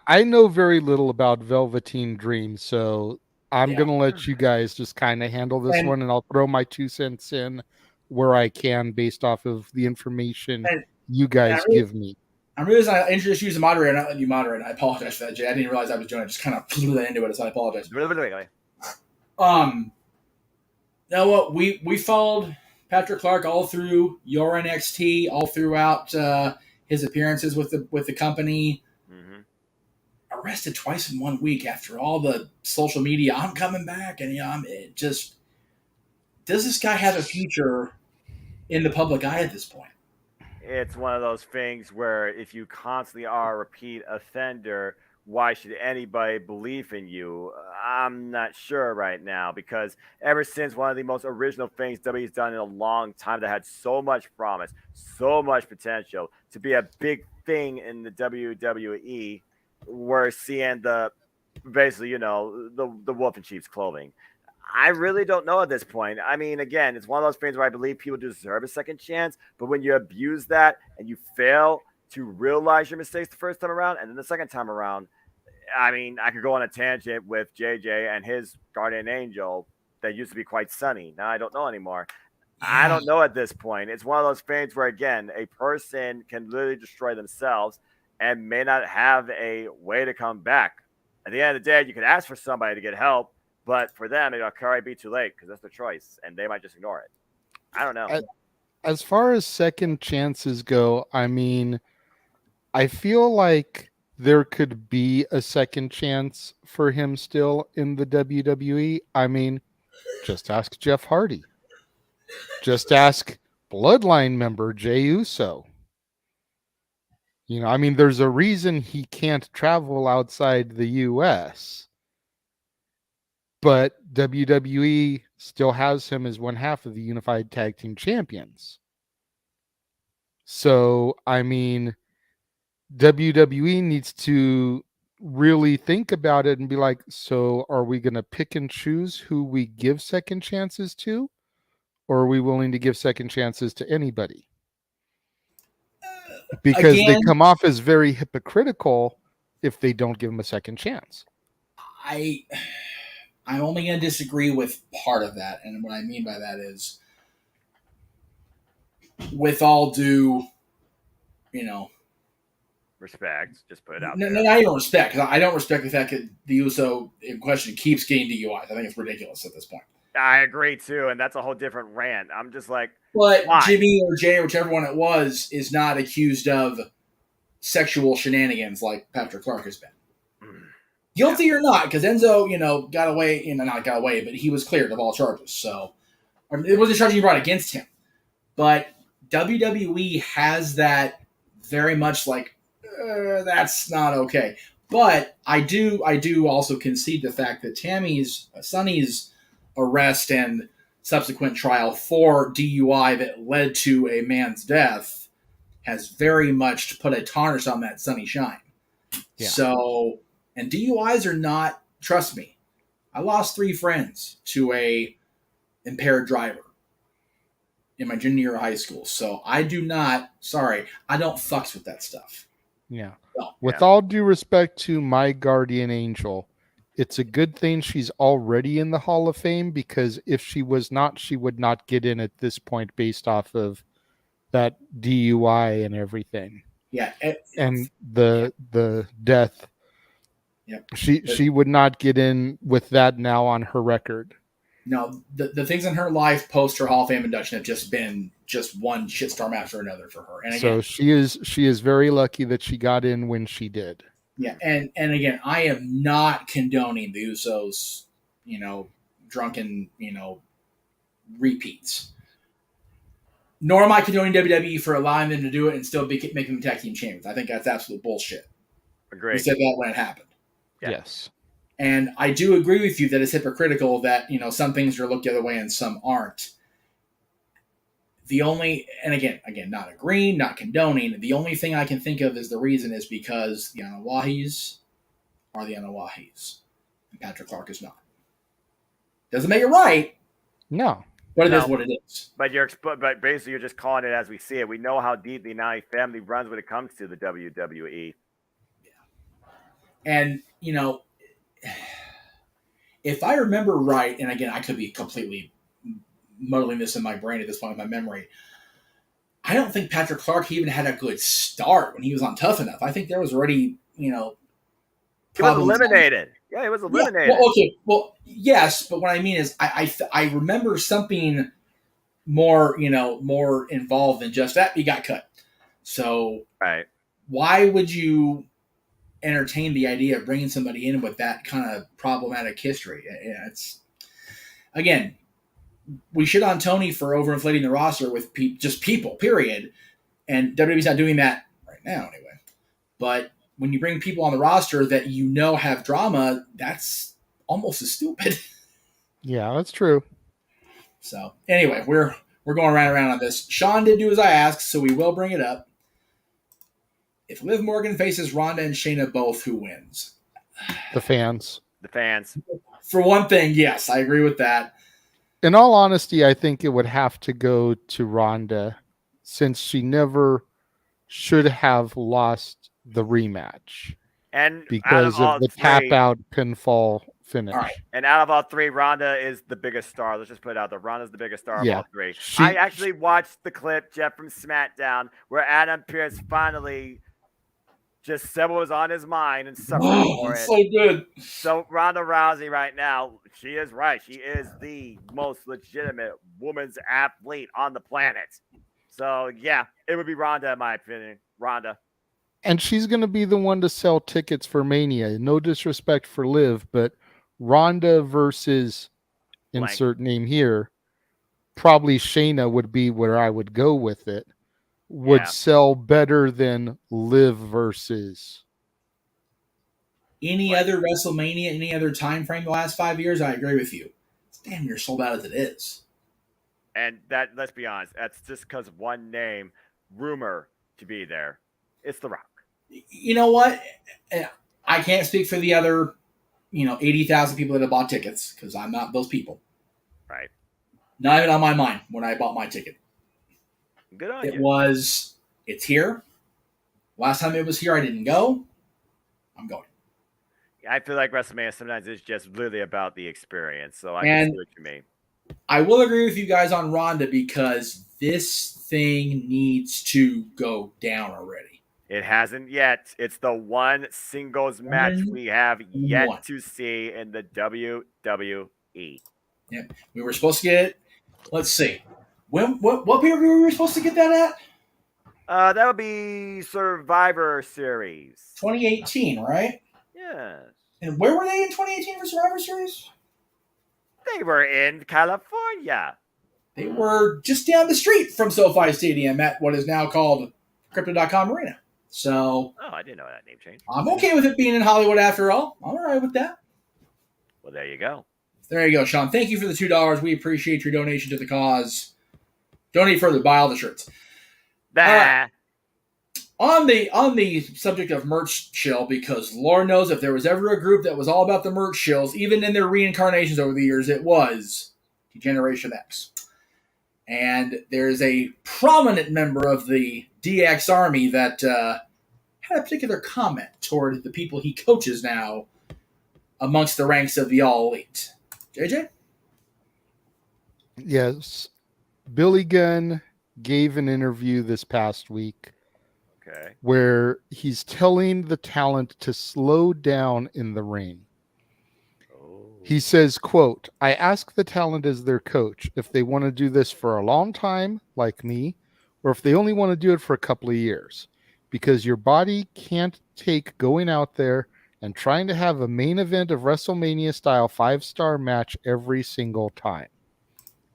S3: I know very little about Velveteen Dream, so I'm going to let you guys just kind of handle this one, and I'll throw my 2 cents in where I can based off of the information you guys give me.
S1: I'm realizing I introduced you as a moderator, not letting you moderate. I apologize for that, Jay. I didn't realize I was doing it. I just kind of flew that into it, so I apologize. Now what we followed Patrick Clark all through your NXT, all throughout his appearances with the company.
S2: Mm-hmm.
S1: Arrested twice in 1 week after all the social media. I'm coming back, and does this guy have a future in the public eye at this point?
S2: It's one of those things where if you constantly are a repeat offender, why should anybody believe in you? I'm not sure right now, because ever since one of the most original things WWE's done in a long time that had so much promise, so much potential to be a big thing in the WWE, we're seeing the wolf in sheep's clothing. I really don't know at this point. I mean, again, it's one of those things where I believe people deserve a second chance, but when you abuse that and you fail to realize your mistakes the first time around, and then the second time around, I mean, I could go on a tangent with JJ and his guardian angel that used to be quite sunny. Now I don't know anymore. I don't know at this point. It's one of those things where, again, a person can literally destroy themselves and may not have a way to come back. At the end of the day, you can ask for somebody to get help, but for them, it'll probably be too late because that's their choice, and they might just ignore it. I don't know.
S3: As far as second chances go, I mean, I feel like there could be a second chance for him still in the WWE. I mean, just ask Jeff Hardy. Just ask Bloodline member Jey Uso. You know, I mean, there's a reason he can't travel outside the US, but WWE still has him as one half of the Unified Tag Team Champions. So, I mean, WWE needs to really think about it and be like, so are we going to pick and choose who we give second chances to? Or are we willing to give second chances to anybody? Because they come off as very hypocritical if they don't give them a second chance.
S1: I'm only going to disagree with part of that. And what I mean by that is, with all due,
S2: respect, just put it out
S1: there.
S2: No,
S1: not even respect, because I don't respect the fact that the USO in question keeps getting DUIs. I think it's ridiculous at this point.
S2: I agree too, and that's a whole different rant. I'm just like,
S1: but
S2: why?
S1: Jimmy or Jay or whichever one it was is not accused of sexual shenanigans like Patrick Clark has been. Guilty or not, because Enzo, got away, not got away, but he was cleared of all charges. So, it wasn't charging you brought against him. But WWE has that very much like, that's not okay. But I do also concede the fact that Sonny's arrest and subsequent trial for DUI that led to a man's death has very much put a tarnish on that Sonny shine. Yeah. So, and DUIs are not, trust me, I lost 3 friends to a impaired driver in my junior year of high school. So I don't fucks with that stuff.
S3: Yeah. No. With all due respect to my guardian angel, it's a good thing she's already in the Hall of Fame, because if she was not, she would not get in at this point based off of that DUI and everything.
S1: Yeah.
S3: And the death.
S1: Yep.
S3: She would not get in with that now on her record.
S1: No, the things in her life post her Hall of Fame induction have just been one shitstorm after another for her. And again,
S3: so she is very lucky that she got in when she did.
S1: Yeah, and again, I am not condoning the Usos, drunken, repeats. Nor am I condoning WWE for allowing them to do it and still making them tag team champions. I think that's absolute bullshit.
S2: Agreed.
S1: We said that when it happened.
S2: Yeah.
S3: Yes.
S1: And I do agree with you that it's hypocritical that, some things are looked the other way and some aren't. And again, not agreeing, not condoning. The only thing I can think of is the reason is because the Anawahis are the Anawahis. And Patrick Clark is not. Doesn't make it right.
S3: No.
S1: But it is what it is.
S2: But basically you're just calling it as we see it. We know how deep the Anai family runs when it comes to the WWE.
S1: Yeah. And, if I remember right, and again, I could be completely muddling this in my brain at this point in my memory, I don't think Patrick Clark even had a good start when he was on Tough Enough. I think there was already,
S2: he was eliminated. Yeah, he was eliminated.
S1: Yeah, well, okay. Well, yes, but what I mean is I remember something more, more involved than just that. He got cut. So
S2: right.
S1: Why would you entertain the idea of bringing somebody in with that kind of problematic history? It's, again, we shit on Tony for overinflating the roster with just people, period. And WWE's not doing that right now anyway. But when you bring people on the roster that have drama, that's almost as stupid.
S3: Yeah, that's true.
S1: So anyway, we're going around on this. Sean did do as I asked, so we will bring it up. If Liv Morgan faces Ronda and Shayna both, who wins?
S3: The fans.
S2: The fans.
S1: For one thing, yes, I agree with that.
S3: In all honesty, I think it would have to go to Ronda, since she never should have lost the rematch.
S2: And
S3: because of the tap out pinfall finish.
S1: All right.
S2: And out of all 3, Ronda is the biggest star. Let's just put it out there. Ronda's the biggest star of all 3. I actually watched the clip, Jeff, from SmackDown, where Adam Pearce finally just said what was on his mind and suffered for
S1: It's
S2: it.
S1: so good.
S2: So Ronda Rousey right now, she is right. She is the most legitimate woman's athlete on the planet. So yeah, it would be Ronda in my opinion. Ronda.
S3: And she's going to be the one to sell tickets for Mania. No disrespect for Liv, but Ronda versus
S2: Blank.
S3: insert name here, probably Shayna would be where I would go with it. Would
S2: Yeah.
S3: sell better than Liv versus
S1: Any
S2: Right.
S1: other WrestleMania, any other time frame the last 5 years, I agree with you. It's damn near sold out as it is.
S2: And that, let's be honest, that's just because of one name, rumor to be there. It's The Rock.
S1: You know what? I can't speak for the other, 80,000 people that have bought tickets because I'm not those people.
S2: Right.
S1: Not even on my mind when I bought my ticket.
S2: Good on
S1: It
S2: you.
S1: was, it's here. Last time it was here, I didn't go. I'm going.
S2: I feel like WrestleMania sometimes is just really about the experience. So I can
S1: And
S2: see what you mean.
S1: I will agree with you guys on Ronda because this thing needs to go down already.
S2: It hasn't yet. It's the one singles match we have yet
S1: One.
S2: to see in the WWE.
S1: Yep. We were supposed to get it. Let's see. What pay-per-view were we supposed to get that at?
S2: That would be Survivor Series.
S1: 2018, right?
S2: Yes.
S1: And where were they in 2018 for Survivor Series?
S2: They were in California.
S1: They were just down the street from SoFi Stadium at what is now called Crypto.com Arena. So
S2: Oh, I didn't know that name changed.
S1: I'm okay with it being in Hollywood after all. I'm all right with that.
S2: Well, there you go.
S1: There you go, Sean. Thank you for the $2. We appreciate your donation to the cause. Donate further. Buy all the shirts.
S2: Bah.
S1: On the subject of merch shill, because Lord knows if there was ever a group that was all about the merch shills, even in their reincarnations over the years, it was Generation X. And there's a prominent member of the DX Army that had a particular comment toward the people he coaches now amongst the ranks of the All Elite. JJ?
S3: Yes. Billy Gunn gave an interview this past week
S2: Okay.
S3: where he's telling the talent to slow down in the ring.
S2: Oh.
S3: He says, quote, I ask the talent as their coach if they want to do this for a long time, like me, or if they only want to do it for a couple of years. Because your body can't take going out there and trying to have a main event of WrestleMania style 5-star match every single time.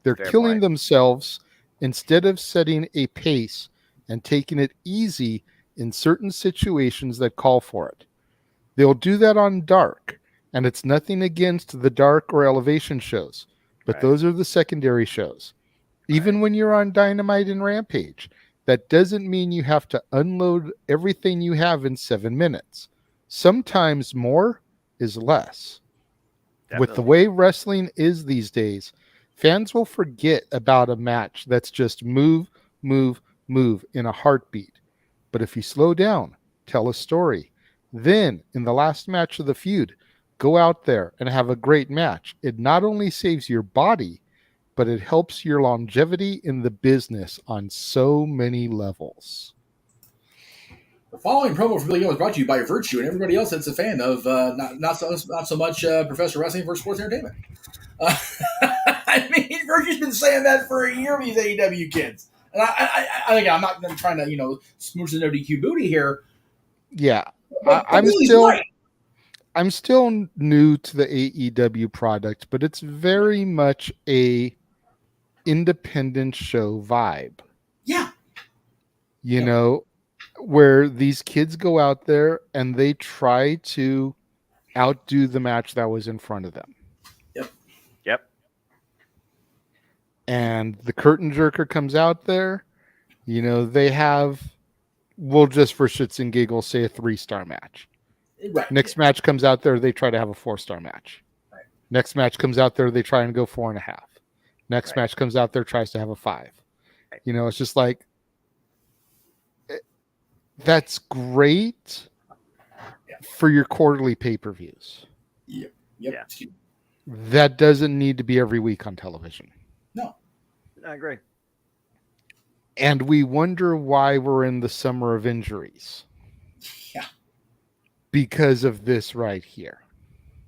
S3: They're
S2: Fair
S3: killing
S2: point.
S3: themselves instead of setting a pace and taking it easy in certain situations that call for it. They'll do that on Dark, and it's nothing against the Dark or Elevation shows, but
S2: Right.
S3: those are the secondary shows. Even when you're on Dynamite and Rampage, that doesn't mean you have to unload everything you have in 7 minutes. Sometimes more is less. With the
S2: Definitely.
S3: way wrestling is these days, fans will forget about a match that's just move, move, move in a heartbeat. But if you slow down, tell a story, then in the last match of the feud, go out there and have a great match. It not only saves your body, but it helps your longevity in the business on so many levels.
S1: The following promo for Billy Gunn was brought to you by Virtue and everybody else that's a fan of not so much Professor Wrestling for Sports Entertainment. I mean, Virtue's been saying that for a year with these AEW kids. And I'm not trying to, smooch the no DQ booty here.
S3: Yeah,
S1: But
S3: I'm
S1: Billy's
S3: still
S1: right.
S3: I'm still new to the AEW product, but it's very much a independent show vibe.
S1: Yeah.
S3: You know, where these kids go out there and they try to outdo the match that was in front of them.
S2: Yep.
S3: And the curtain jerker comes out there, they have, we'll just for shits and giggles say a 3-star match.
S1: Right.
S3: Next match comes out there, they try to have a 4-star match.
S1: Right.
S3: Next match comes out there, they try and go 4.5. Next
S2: Right.
S3: match comes out there, tries to have a 5.
S2: Right.
S3: It's just like, that's great for your quarterly pay-per-views.
S1: Yep.
S2: Yeah.
S3: That doesn't need to be every week on television.
S1: No.
S2: I agree.
S3: And we wonder why we're in the summer of injuries.
S1: Yeah.
S3: because of this right here.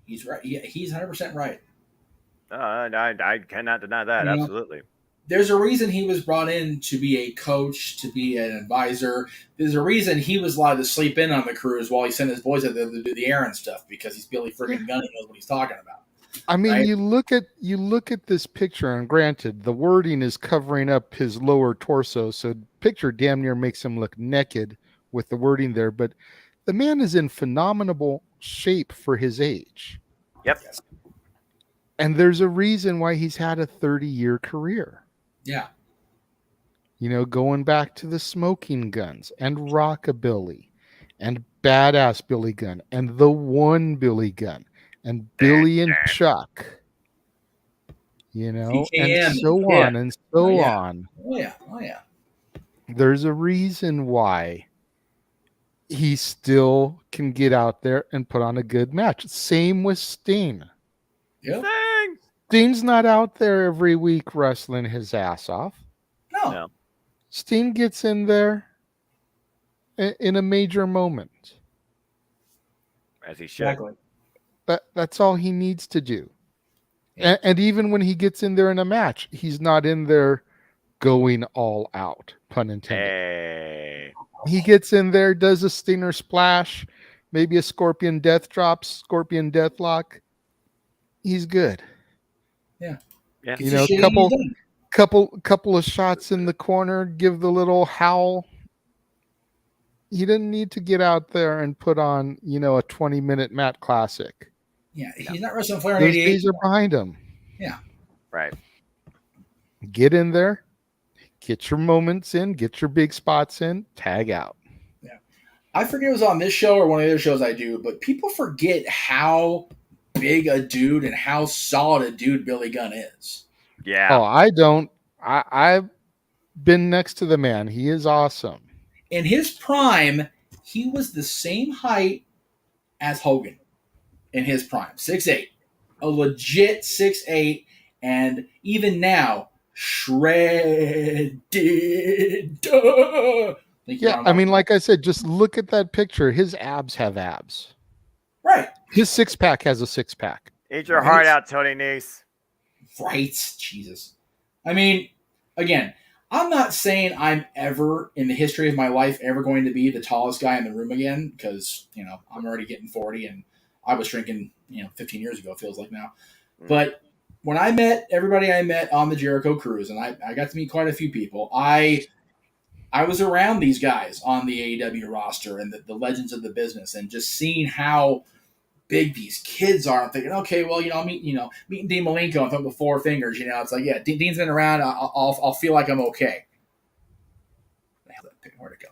S1: He's right. He's 100% right.
S2: I cannot deny that.
S1: You know,
S2: Absolutely.
S1: there's a reason he was brought in to be a coach, to be an advisor. There's a reason he was allowed to sleep in on the cruise while he sent his boys out there to do the errand stuff, because he's Billy freaking Gunn. He knows what he's talking about.
S3: I mean,
S1: right?
S3: you look at this picture, and granted, the wording is covering up his lower torso, so picture damn near makes him look naked with the wording there. But the man is in phenomenal shape for his age.
S2: Yep.
S1: Yes.
S3: And there's a reason why he's had a 30-year career.
S1: Yeah.
S3: You know, going back to the Smoking Guns and Rockabilly and Badass Billy Gunn and the One Billy Gunn and Billy and Chuck, you know, and so on and so on.
S1: Oh, yeah. Oh, yeah.
S3: There's a reason why he still can get out there and put on a good match. Same with Sting.
S1: Yep.
S3: Sting's not out there every week wrestling his ass off.
S1: No.
S3: Sting gets in there in a major moment.
S2: As he should.
S1: Exactly.
S3: That's all he needs to do. And even when he gets in there in a match, he's not in there going all out, pun intended.
S2: Hey.
S3: He gets in there, does a Stinger splash, maybe a Scorpion Death Drop, Scorpion Deathlock. He's good.
S1: Yeah.
S3: You know, couple of shots in the corner, give the little howl. He didn't need to get out there and put on, you know, a 20-minute mat classic.
S1: Yeah, he's not wrestling Flair in
S3: Those
S1: 88.
S3: days are behind him.
S1: Yeah.
S2: Right.
S3: Get in there, get your moments in, get your big spots in, tag out.
S1: Yeah. I forget it was on this show or one of the other shows I do, but people forget how big a dude and how solid a dude Billy Gunn is.
S2: Yeah.
S3: Oh, I don't. I've been next to the man. He is awesome.
S1: In his prime, he was the same height as Hogan in his prime, 6'8", a legit 6'8", and even now, shredded.
S3: Yeah, I mean, like I said, just look at that picture. His abs have abs.
S1: Right.
S3: His six-pack has a six-pack.
S2: Eat your heart out, Tony Nese.
S1: Right. Jesus. I mean, again, I'm not saying I'm ever, in the history of my life, ever going to be the tallest guy in the room again, because, you know, I'm already getting 40, and I was shrinking, 15 years ago, it feels like now. But when I met everybody I met on the Jericho Cruise, and I got to meet quite a few people, I was around these guys on the AEW roster and the legends of the business, and just seeing how big these kids are. I'm thinking, okay, well, meeting Dean Malenko and throwing the four fingers, it's like, yeah, Dean's been around. I'll feel like I'm okay. Where'd it go?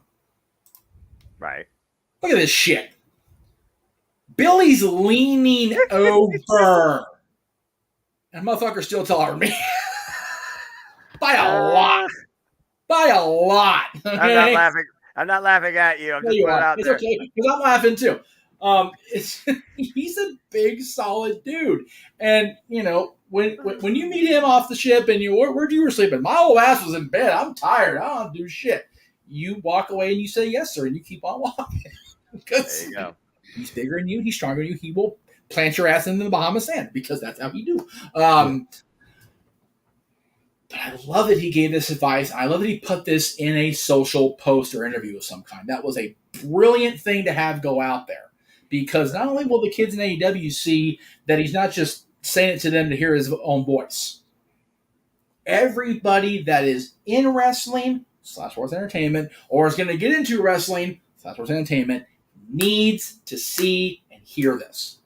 S2: Right.
S1: Look at this shit. Billy's leaning over. And motherfucker's still taller than me. By a lot. By a lot. Okay?
S2: I'm not laughing at you. I'm just putting it out
S1: it's
S2: there.
S1: Okay, because I'm laughing too. He's a big, solid dude, and when you meet him off the ship and where'd you were sleeping? My old ass was in bed. I'm tired. I don't do shit. You walk away and you say yes, sir, and you keep on walking. Because
S2: There you go.
S1: He's bigger than you. He's stronger than you. He will plant your ass into the Bahamas sand because that's how he do. But I love that he gave this advice. I love that he put this in a social post or interview of some kind. That was a brilliant thing to have go out there. Because not only will the kids in AEW see that he's not just saying it to them to hear his own voice. Everybody that is in wrestling / sports entertainment or is going to get into wrestling / sports entertainment needs to see and hear this.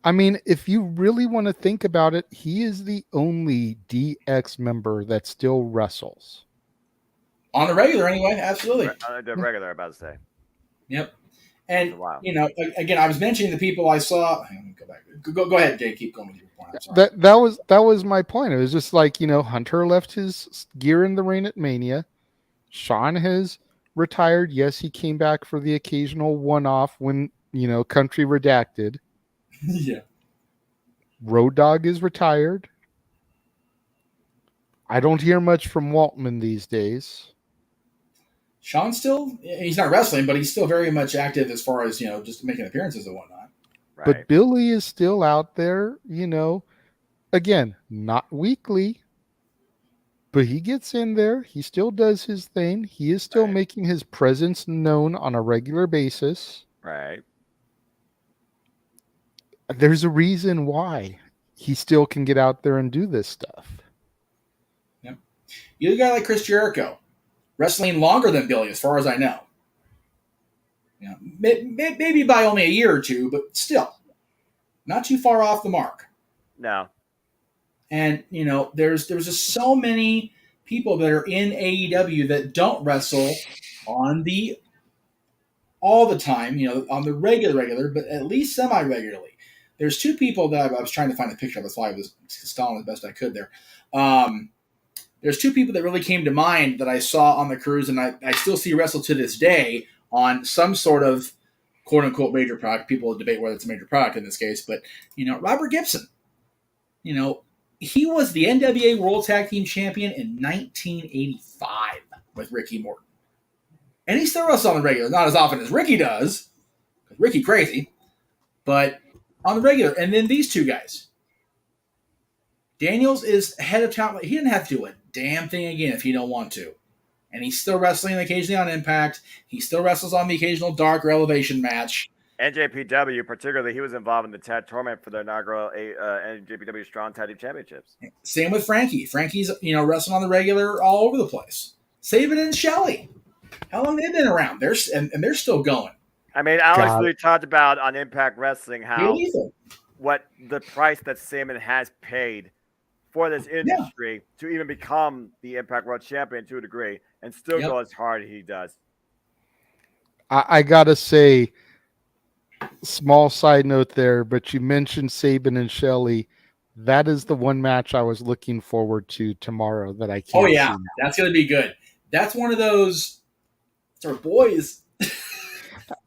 S3: I mean, if you really want to think about it, he is the only DX member that still wrestles.
S1: On the regular, anyway, absolutely.
S2: The regular, I'm about to say.
S1: Yep. And, again, I was mentioning the people I saw. Hang on, go back. Go ahead, Jay. Keep going with your point. I'm sorry.
S3: That was my point. It was just like, Hunter left his gear in the ring at Mania. Sean has retired. Yes, he came back for the occasional one-off when, Country Redacted.
S1: Yeah.
S3: Road Dogg is retired. I don't hear much from Waltman these days.
S1: Sean's still, he's not wrestling, but he's still very much active as far as, just making appearances and whatnot.
S2: Right.
S3: But Billy is still out there, again, not weekly, but he gets in there. He still does his thing. He is still
S2: Right.
S3: making his presence known on a regular basis.
S2: Right.
S3: There's a reason why he still can get out there and do this stuff.
S1: Yep. You got a guy like Chris Jericho, wrestling longer than Billy, as far as I know. Maybe by only a year or two, but still, not too far off the mark.
S2: No.
S1: And there's just so many people that are in AEW that don't wrestle on all the time, on the regular, but at least semi-regularly. There's two people that I was trying to find a picture of. That's why I was stalling as best I could there. There's two people that really came to mind that I saw on the cruise, and I still see wrestle to this day on some sort of quote-unquote major product. People debate whether it's a major product in this case, but, Robert Gibson. He was the NWA World Tag Team Champion in 1985 with Ricky Morton. And he still wrestles on the regular, not as often as Ricky does, because Ricky crazy, but on the regular. And then these two guys. Daniels is head of talent. He didn't have to do a damn thing again if he don't want to. And he's still wrestling occasionally on Impact. He still wrestles on the occasional Dark or Elevation match.
S2: NJPW, particularly, he was involved in the tag tournament for their inaugural NJPW Strong Tag Team Championships.
S1: Same with Frankie. Frankie's, wrestling on the regular all over the place. Sabin and Shelley. How long they've been around? They're still going.
S2: I mean, Alex really talked about on Impact Wrestling how what the price that Sabin has paid for this industry to even become the Impact World Champion to a degree and still go as hard as he does.
S3: I gotta say, small side note there, but you mentioned Sabin and Shelley. That is the one match I was looking forward to tomorrow that I can't see now.
S1: That's going to be good. That's one of those sort of boys.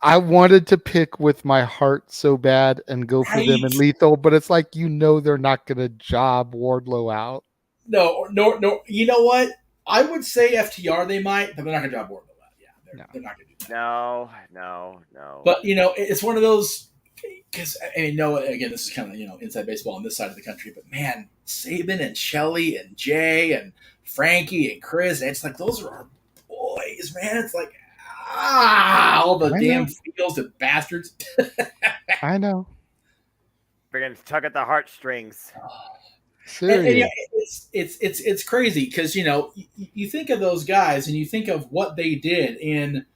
S3: I wanted to pick with my heart so bad and go for them in Lethal, but it's like, they're not going to job Wardlow out.
S1: No. You know what? I would say FTR they might, but they're not going to job Wardlow out. Yeah, they're not going to do that.
S2: No.
S1: But, it's one of those, because, again, this is kind of, inside baseball on this side of the country, but man, Sabin and Shelley and Jay and Frankie and Chris, and it's like, those are our boys, man. It's like, all the damn feels and bastards.
S3: I know.
S2: Freaking tug at the heartstrings.
S1: And it's crazy because you think of those guys and you think of what they did in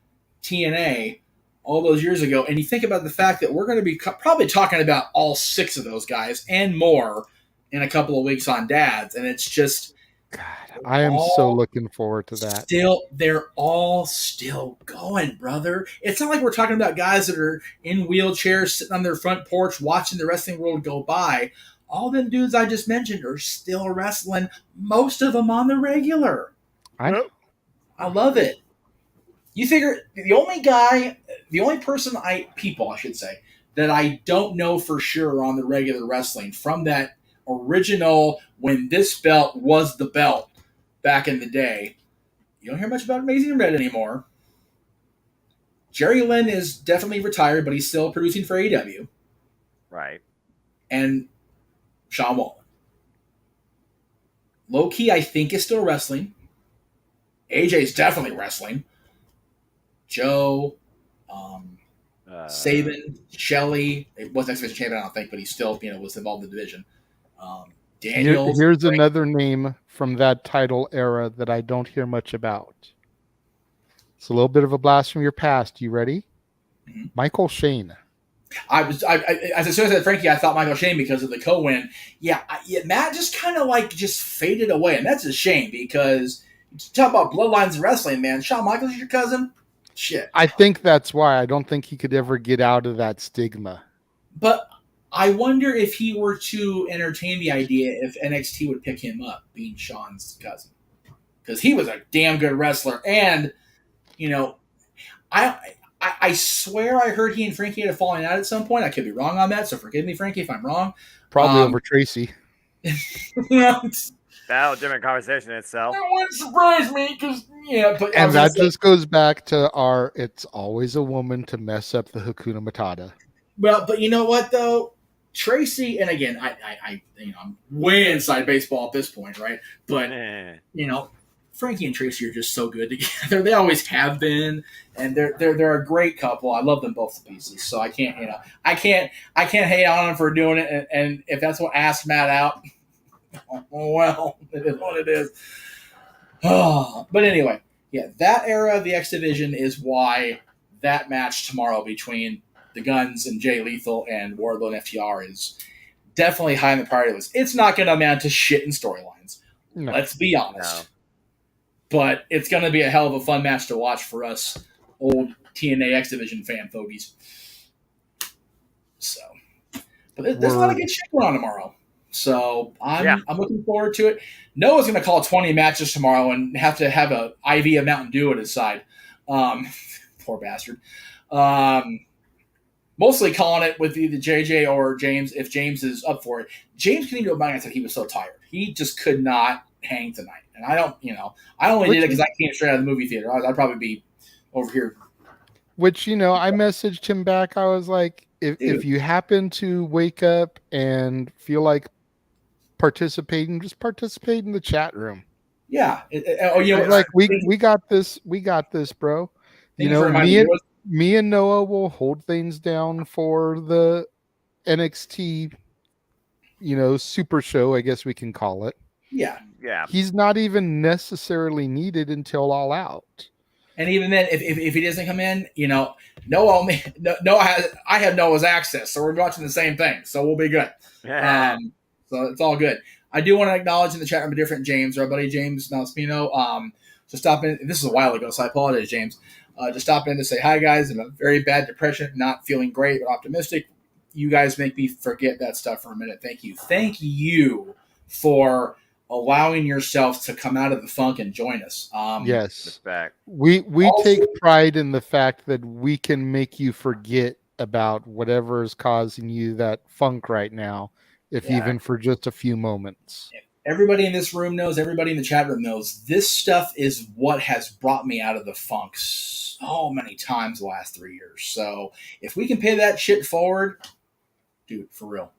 S1: TNA all those years ago, and you think about the fact that we're going to be probably talking about all 6 of those guys and more in a couple of weeks on Dads, and it's just,
S3: God, I am so looking forward to that.
S1: They're all still going, brother. It's not like we're talking about guys that are in wheelchairs sitting on their front porch watching the wrestling world go by. All them dudes I just mentioned are still wrestling, most of them on the regular.
S3: I know.
S1: I love it. You figure the only people, I should say, that I don't know for sure on the regular wrestling from that original when this belt was the belt back in the day. You don't hear much about Amazing Red anymore. Jerry Lynn is definitely retired, but he's still producing for AEW.
S2: Right.
S1: And Sean Waltman. Low Key, I think, is still wrestling. AJ's definitely wrestling. Joe, Sabin, Shelley. It wasn't X Division champion, I don't think, but he still, was involved in the division. Daniels.
S3: Here's another name from that title era that I don't hear much about. It's a little bit of a blast from your past. You ready? Mm-hmm. Michael Shane.
S1: As soon as I said Frankie, I thought Michael Shane because of the co-win. Matt just kind of just faded away, and that's a shame because you talk about bloodlines in wrestling, man. Shawn Michaels is your cousin. Shit.
S3: I think that's why I don't think he could ever get out of that stigma.
S1: But I wonder if he were to entertain the idea if NXT would pick him up, being Shawn's cousin, because he was a damn good wrestler, and I swear I heard he and Frankie had a falling out at some point. I could be wrong on that, so forgive me, Frankie, if I'm wrong.
S3: Probably over Tracy.
S2: That different conversation in itself.
S1: That wouldn't surprise me because but
S3: And that just goes back to it's always a woman to mess up the Hakuna Matata.
S1: Well, but you know what though, Tracy, and again, I I'm way inside baseball at this point, right? But Frankie and Tracy are just so good together. They always have been, and they're a great couple. I love them both to pieces. So I can't hate on them for doing it. And if that's what asked Matt out, oh well, it is what it is. Oh, but anyway, yeah, that era of the X Division is why that match tomorrow between the Guns and Jay Lethal and Wardlow and FTR is definitely high on the priority list. It's not going to amount to shit in storylines. No. Let's be honest. No. But it's going to be a hell of a fun match to watch for us old TNA X Division fan fogies. So, but there's a lot of good shit going on tomorrow. So I'm looking forward to it. Noah's going to call 20 matches tomorrow and have to have a IV of Mountain Dew at his side. Poor bastard. Mostly calling it with either JJ or James if James is up for it. James couldn't even mind. I said he was so tired. He just could not hang tonight. And I don't, I only did it because I came straight out of the movie theater. I'd probably be over here.
S3: Which, I messaged him back. I was like, if you happen to wake up and feel like participating, just participate in the chat room.
S1: Yeah.
S3: We got this. We got this, bro. Me and Noah will hold things down for the NXT, super show, I guess we can call it.
S1: Yeah.
S2: Yeah.
S3: He's not even necessarily needed until All Out.
S1: And even then, if he doesn't come in, Noah I have Noah's access, so we're watching the same thing, so we'll be good.
S2: Yeah.
S1: So it's all good. I do want to acknowledge in the chat room a different James, our buddy James Malaspino. So stop in. This is a while ago, so I apologize, James. Just stop in to say hi, guys. I'm a very bad depression, not feeling great, but optimistic. You guys make me forget that stuff for a minute. Thank you. Thank you for allowing yourself to come out of the funk and join us.
S3: Yes.
S2: Respect.
S3: We also take pride in the fact that we can make you forget about whatever is causing you that funk right now, even for just a few moments.
S1: Everybody in this room knows, everybody in the chat room knows, this stuff is what has brought me out of the funk so many times the last 3 years. So if we can pay that shit forward, dude, for real,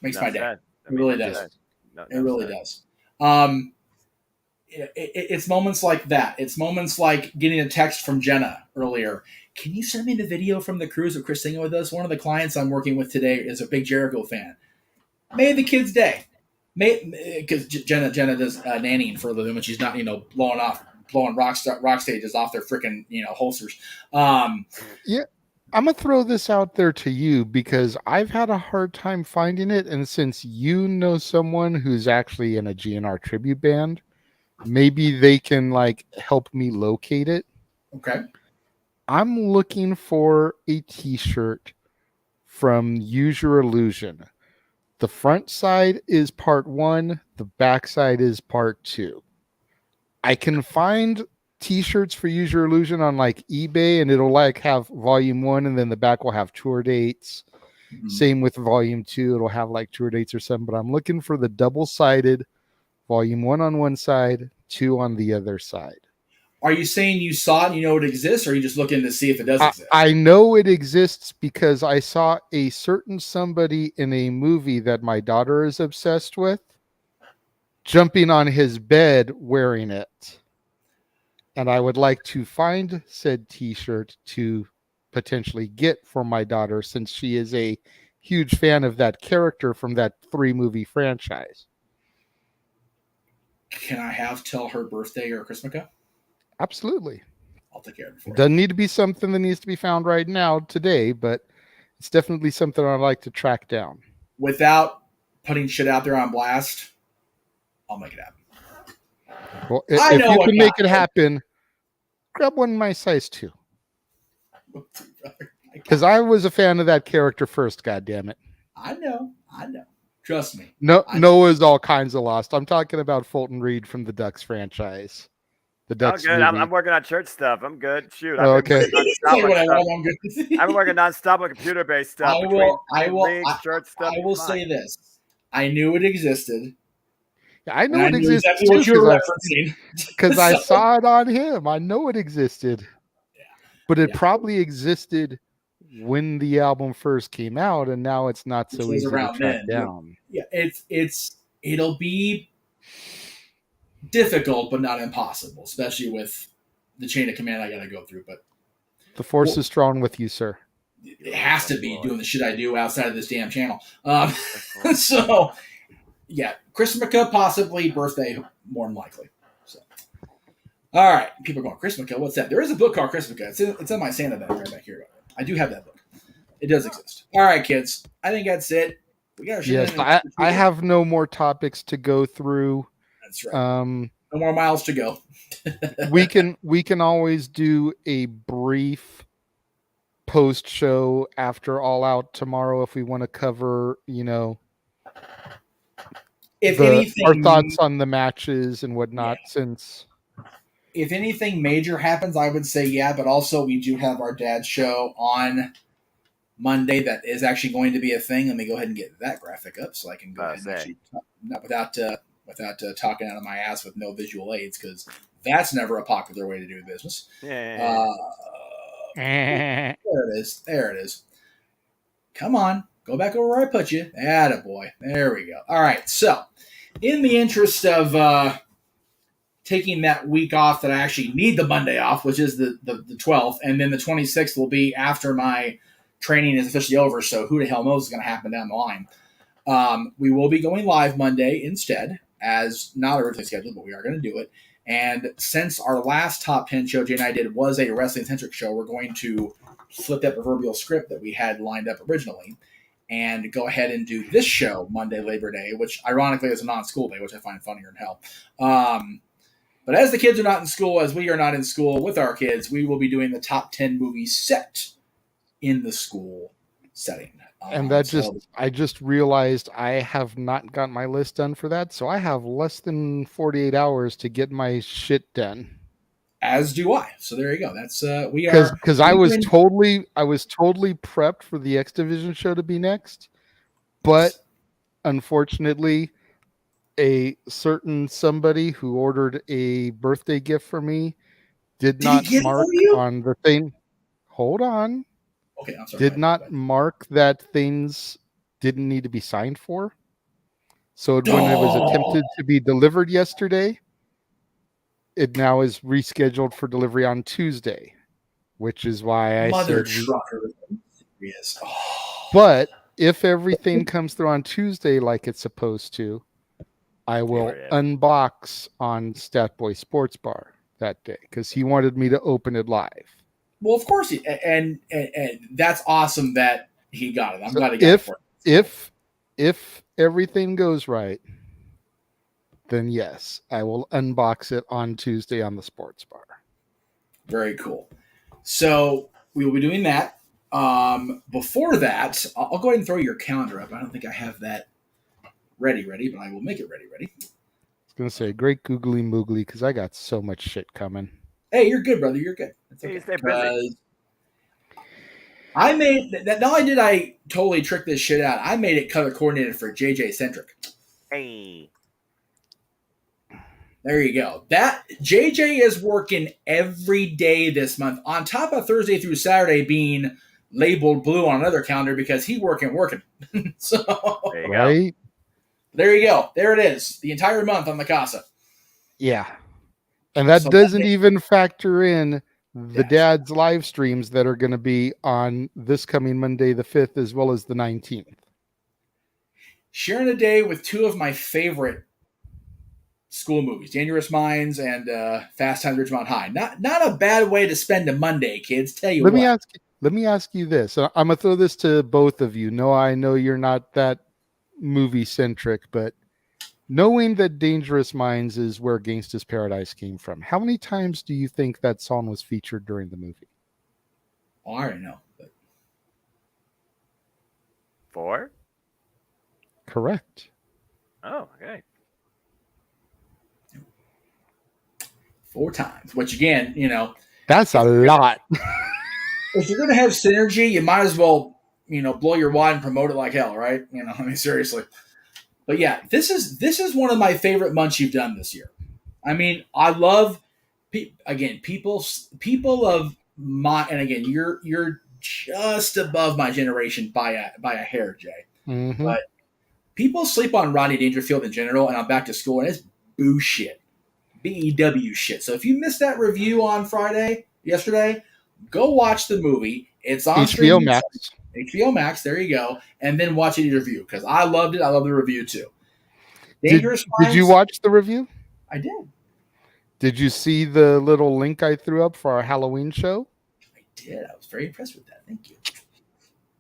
S1: makes my day. It really does. It really does. It's moments like that. It's moments like getting a text from Jenna earlier. Can you send me the video from the cruise of Chris singing with us? One of the clients I'm working with today is a big Jericho fan. Made the kid's day. Because Jenna does nannying for a living when she's not, blowing rock stages off their freaking, holsters.
S3: Yeah. I'm going to throw this out there to you because I've had a hard time finding it. And since you know someone who's actually in a GNR tribute band, maybe they can help me locate it.
S1: Okay.
S3: I'm looking for a t-shirt from Use Your Illusion. The front side is part 1. The back side is part 2. I can find t-shirts for Use Your Illusion on eBay, and it'll have volume 1, and then the back will have tour dates. Mm-hmm. Same with volume 2. It'll have tour dates or something, but I'm looking for the double-sided volume 1 on one side, 2 on the other side.
S1: Are you saying you saw it and you know it exists, or are you just looking to see if it does exist?
S3: I know it exists because I saw a certain somebody in a movie that my daughter is obsessed with jumping on his bed wearing it. And I would like to find said t-shirt to potentially get for my daughter since she is a huge fan of that character from that 3-movie franchise.
S1: Can I tell her birthday or Christmas?
S3: Absolutely.
S1: I'll take care of it.
S3: Doesn't need to be something that needs to be found right now today, but it's definitely something I'd like to track down.
S1: Without putting shit out there on blast, I'll make it happen.
S3: Well, if you can make it happen, grab one my size 2. Because I was a fan of that character first, goddammit.
S1: I know. Trust me.
S3: Noah's all kinds of lost. I'm talking about Fulton Reed from the Ducks franchise. The Ducks.
S2: I'm good. I'm working on church stuff. I'm good. Shoot.
S3: Okay.
S1: I'm
S2: working nonstop on computer-based stuff.
S1: I will say this. I knew it existed.
S3: I know
S1: And
S3: it
S1: I knew
S3: exists
S1: exactly
S3: too
S1: what you were referencing.
S3: because I
S1: So,
S3: saw it on him. I know it existed, but it
S1: Yeah.
S3: probably existed when the album first came out, and now it's not
S1: which
S3: so
S1: was
S3: easy to
S1: around
S3: track
S1: then.
S3: down.
S1: Yeah, it'll be difficult, but not impossible, especially with the chain of command I got to go through. But
S3: The force is strong with you, sir.
S1: it has to be doing the shit I do outside of this damn channel. So, yeah, Christmas possibly, birthday more than likely. So, all right, people are going Christmas. What's that? There is a book called Christmas. It's in my Santa bag right back here. I do have that book. It does exist. All right, kids. I think that's it. We got our
S3: Yes, I have no more topics to go through.
S1: That's right. No more miles to go.
S3: we can always do a brief post show after All Out tomorrow if we want to cover,
S1: If
S3: our
S1: anything,
S3: thoughts on the matches and whatnot. Since
S1: if anything major happens, I would say yeah. But also, we do have our dad's show on Monday that is actually going to be a thing. Let me go ahead and get that graphic up so I can go ahead and actually, not without talking out of my ass with no visual aids, because that's never a popular way to do business.
S2: Yeah.
S1: There it is. There it is. Come on. Go back over where I put you. Attaboy. There we go. All right. So, in the interest of taking that week off that I actually need the Monday off, which is the 12th, and then the 26th will be after my training is officially over, so who the hell knows what's going to happen down the line. We will be going live Monday instead, as not originally scheduled, but we are going to do it. And since our last Top 10 show Jay and I did was a wrestling-centric show, we're going to flip that proverbial script that we had lined up originally and go ahead and do this show Monday, Labor Day, which ironically is a non-school day, which I find funnier than hell. But as the kids are not in school, as we are not in school with our kids, we will be doing the top 10 movies set in the school setting.
S3: And I just realized I have not got my list done for that, so I have less than 48 hours to get my shit done.
S1: As do I. So there you go. That's we are
S3: because I was totally prepped for the X Division show to be next, but unfortunately, a certain somebody who ordered a birthday gift for me did not mark on the thing. Hold on.
S1: Okay, I'm sorry.
S3: Did not mark that things didn't need to be signed for. So when it was attempted to be delivered yesterday, it now is rescheduled for delivery on Tuesday, which is why I
S1: Mother
S3: said
S1: trucker. Yes.
S3: But if everything comes through on Tuesday like it's supposed to, I will unbox on Statboy Sports Bar that day because he wanted me to open it live.
S1: Well, of course, and that's awesome that he got it. I'm glad he got it for
S3: it. If everything goes right, then yes, I will unbox it on Tuesday on the Sports Bar.
S1: Very cool. So we will be doing that. Before that, I'll go ahead and throw your calendar up. I don't think I have that ready, but I will make it ready.
S3: I was going to say, great googly moogly, because I got so much shit coming.
S1: Hey, you're good, brother. You're good. That's okay.
S2: You stay busy.
S1: I made that. Not only did I totally trick this shit out, I made it color coordinated for JJ Centric.
S2: Hey.
S1: There you go. That JJ is working every day this month, on top of Thursday through Saturday being labeled blue on another calendar because he working. So
S2: there you go.
S1: There you go. There it is. The entire month on the Casa.
S3: Yeah. And that doesn't even factor in the dad's live streams that are going to be on this coming Monday the 5th as well as the 19th.
S1: Sharing a day with two of my favorite school movies, Dangerous Minds and Fast Times at Ridgemont High. Not a bad way to spend a Monday, kids. Tell you
S3: Let me ask you this. I'm going to throw this to both of you. No, I know you're not that movie centric, but knowing that Dangerous Minds is where Gangsta's Paradise came from, how many times do you think that song was featured during the movie?
S1: Oh, I already know. But...
S2: 4?
S3: Correct.
S2: Oh, okay.
S1: 4 times, which again,
S3: that's a lot.
S1: If you're going to have synergy, you might as well, blow your wad and promote it like hell, right? I mean, seriously. But yeah, this is one of my favorite months you've done this year. I mean, I love people of my, and again, you're just above my generation by a hair, Jay.
S3: Mm-hmm.
S1: But people sleep on Rodney Dangerfield in general, and I'm back to school, and it's boo shit, BEW shit. So if you missed that review on yesterday, go watch the movie. It's on
S3: HBO
S1: streaming.
S3: Max.
S1: HBO Max. There you go, and then watch the review because I loved it. I love the review too.
S3: Did you watch the review?
S1: I did.
S3: Did you see the little link I threw up for our Halloween show?
S1: I did. I was very impressed with that. Thank you.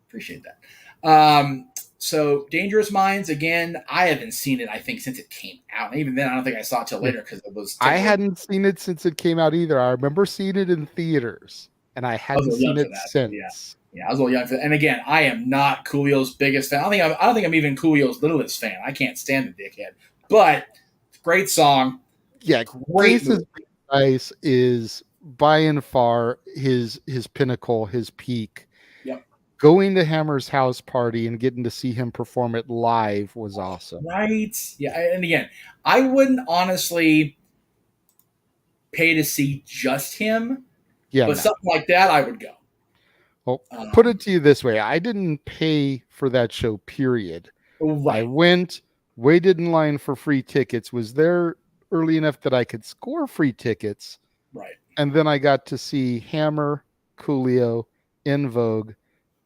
S1: Appreciate that. So Dangerous Minds, again, I haven't seen it, I think, since it came out. And even then, I don't think I saw it till later because it was.
S3: I hadn't seen it since it came out either. I remember seeing it in theaters, and I hadn't seen it since.
S1: Yeah, I was a little young for that. And again, I am not Coolio's biggest fan. I don't think I'm even Coolio's littlest fan. I can't stand the dickhead. But great song.
S3: Yeah,
S1: great
S3: Ace Ice is by and far his pinnacle, his peak.
S1: Yep.
S3: Going to Hammer's house party and getting to see him perform it live was awesome.
S1: Right. Yeah. And again, I wouldn't honestly pay to see just him.
S3: Yeah.
S1: But something like that, I would go.
S3: Well, put it to you this way. I didn't pay for that show, period.
S1: Right.
S3: I went, waited in line for free tickets, was there early enough that I could score free tickets.
S1: Right.
S3: And then I got to see Hammer, Coolio, In Vogue,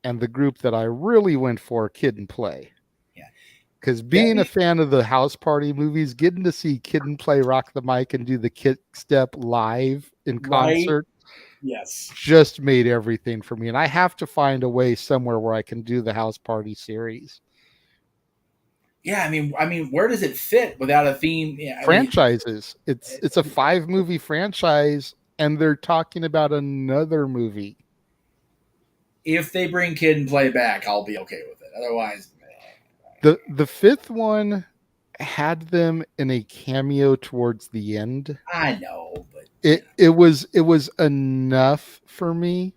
S3: and the group that I really went for, Kid and Play.
S1: Yeah.
S3: Because being a fan of the house party movies, getting to see Kid and Play rock the mic and do the kick step live in concert,
S1: yes,
S3: just made everything for me. And I have to find a way somewhere where I can do the house party series.
S1: Yeah, I mean, where does it fit without a theme? Yeah,
S3: franchises. It's a 5-movie franchise, and they're talking about another movie.
S1: If they bring Kid and Play back, I'll be okay with it. Otherwise,
S3: the 5th one had them in a cameo towards the end.
S1: I know, but
S3: it was enough for me.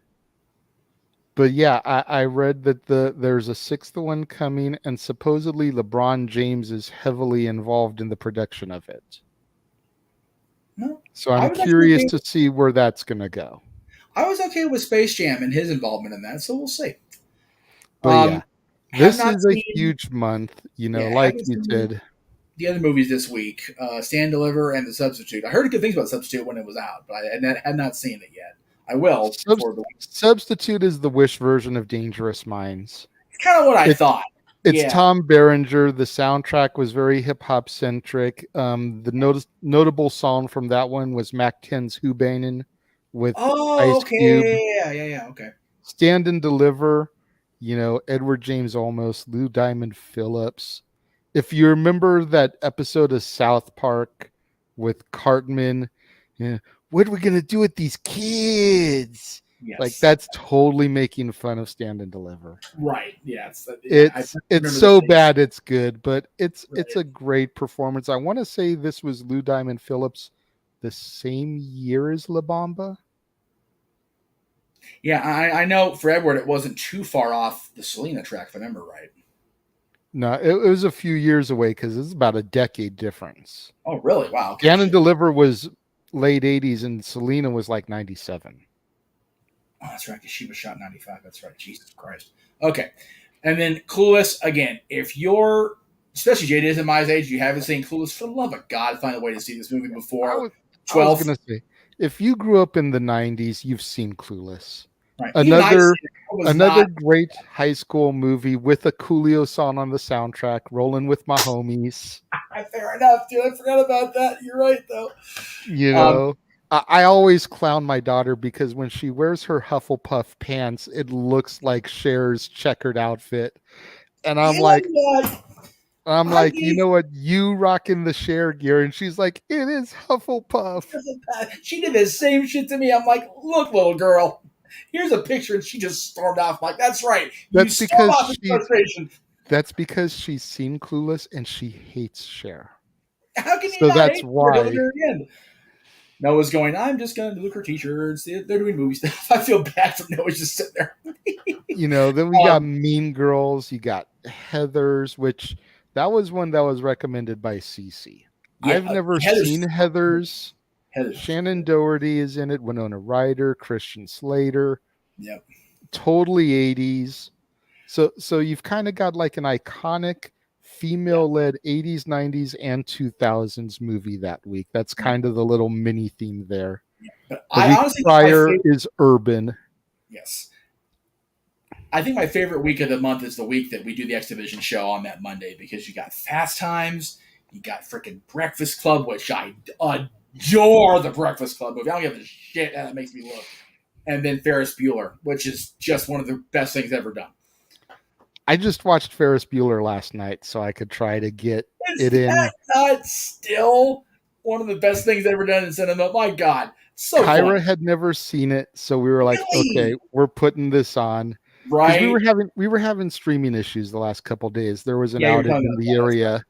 S3: But yeah, I read that there's a 6th one coming, and supposedly LeBron James is heavily involved in the production of it.
S1: No,
S3: so I'm curious to see where that's going to go.
S1: I was okay with Space Jam and his involvement in that, so we'll see.
S3: But yeah, this is a huge month, like you said.
S1: The other movies this week, Stand, Deliver, and The Substitute. I heard good things about Substitute when it was out, but I had not seen it yet. I will.
S3: Substitute is the Wish version of Dangerous Minds.
S1: It's kind of what I thought.
S3: It's Tom Berenger. The soundtrack was very hip-hop centric. The notable song from that one was Mac 10's Hoobanin with Ice Cube.
S1: Yeah, okay.
S3: Stand and Deliver, Edward James Olmos, Lou Diamond Phillips. If you remember that episode of South Park with Cartman, what are we going to do with these kids?
S1: Yes.
S3: Like, that's totally making fun of Stand and Deliver.
S1: Right. Yeah.
S3: It's so bad it's good, but it's a great performance. I want to say this was Lou Diamond Phillips the same year as La Bamba.
S1: Yeah, I know for Edward it wasn't too far off the Selena track, if I remember right.
S3: No, it was a few years away because it's about a decade difference.
S1: Oh, really? Wow. Okay.
S3: Stand and Deliver was late 80s and Selena was like 97.
S1: Oh, that's right, because she was shot in 95. That's right. Jesus Christ. Okay. And then Clueless, again, if you're, especially Jay is in my age, you haven't seen Clueless, for the love of God, find a way to see this movie before 12.
S3: I was going to say, if you grew up in the 90s, you've seen Clueless.
S1: Right.
S3: Another great high school movie with a Coolio song on the soundtrack, Rolling with My Homies.
S1: Fair enough, dude. I forgot about that. You're right, though.
S3: I always clown my daughter because when she wears her Hufflepuff pants, it looks like Cher's checkered outfit. And I'm like, you know what? You rocking the Cher gear. And she's like, it is Hufflepuff.
S1: She did the same shit to me. I'm like, look, little girl. Here's a picture, and she just stormed off. Like, that's right.
S3: That's because she's seen Clueless and she hates Cher.
S1: How can you
S3: so
S1: not
S3: that's
S1: hate
S3: why.
S1: Her again? Noah's going, I'm just going to look her t-shirts. They're doing movie stuff. I feel bad for Noah's just sitting there.
S3: Then we got Mean Girls. You got Heathers, which That was one that was recommended by Cece.
S1: Yeah,
S3: I've never seen Heather's. Shannon Doherty is in it. Winona Ryder, Christian Slater.
S1: Yep.
S3: Totally 80s. So you've kind of got like an iconic female-led 80s, 90s, and 2000s movie that week. That's kind of the little mini theme there.
S1: Yeah. But
S3: the
S1: I
S3: week
S1: honestly
S3: prior is urban.
S1: Yes. I think my favorite week of the month is the week that we do the X-Division show on that Monday, because you got Fast Times, you got freaking Breakfast Club, which I adore the Breakfast Club movie. I don't give a shit how that makes me look. And then Ferris Bueller, which is just one of the best things ever done.
S3: I just watched Ferris Bueller last night, so I could try to get it in.
S1: Not still one of the best things ever done in cinema? My God, so
S3: Kyra
S1: fun.
S3: had never seen it, so we were like, okay, we're putting this on.
S1: Right.
S3: We were having streaming issues the last couple of days. There was an outage in the area.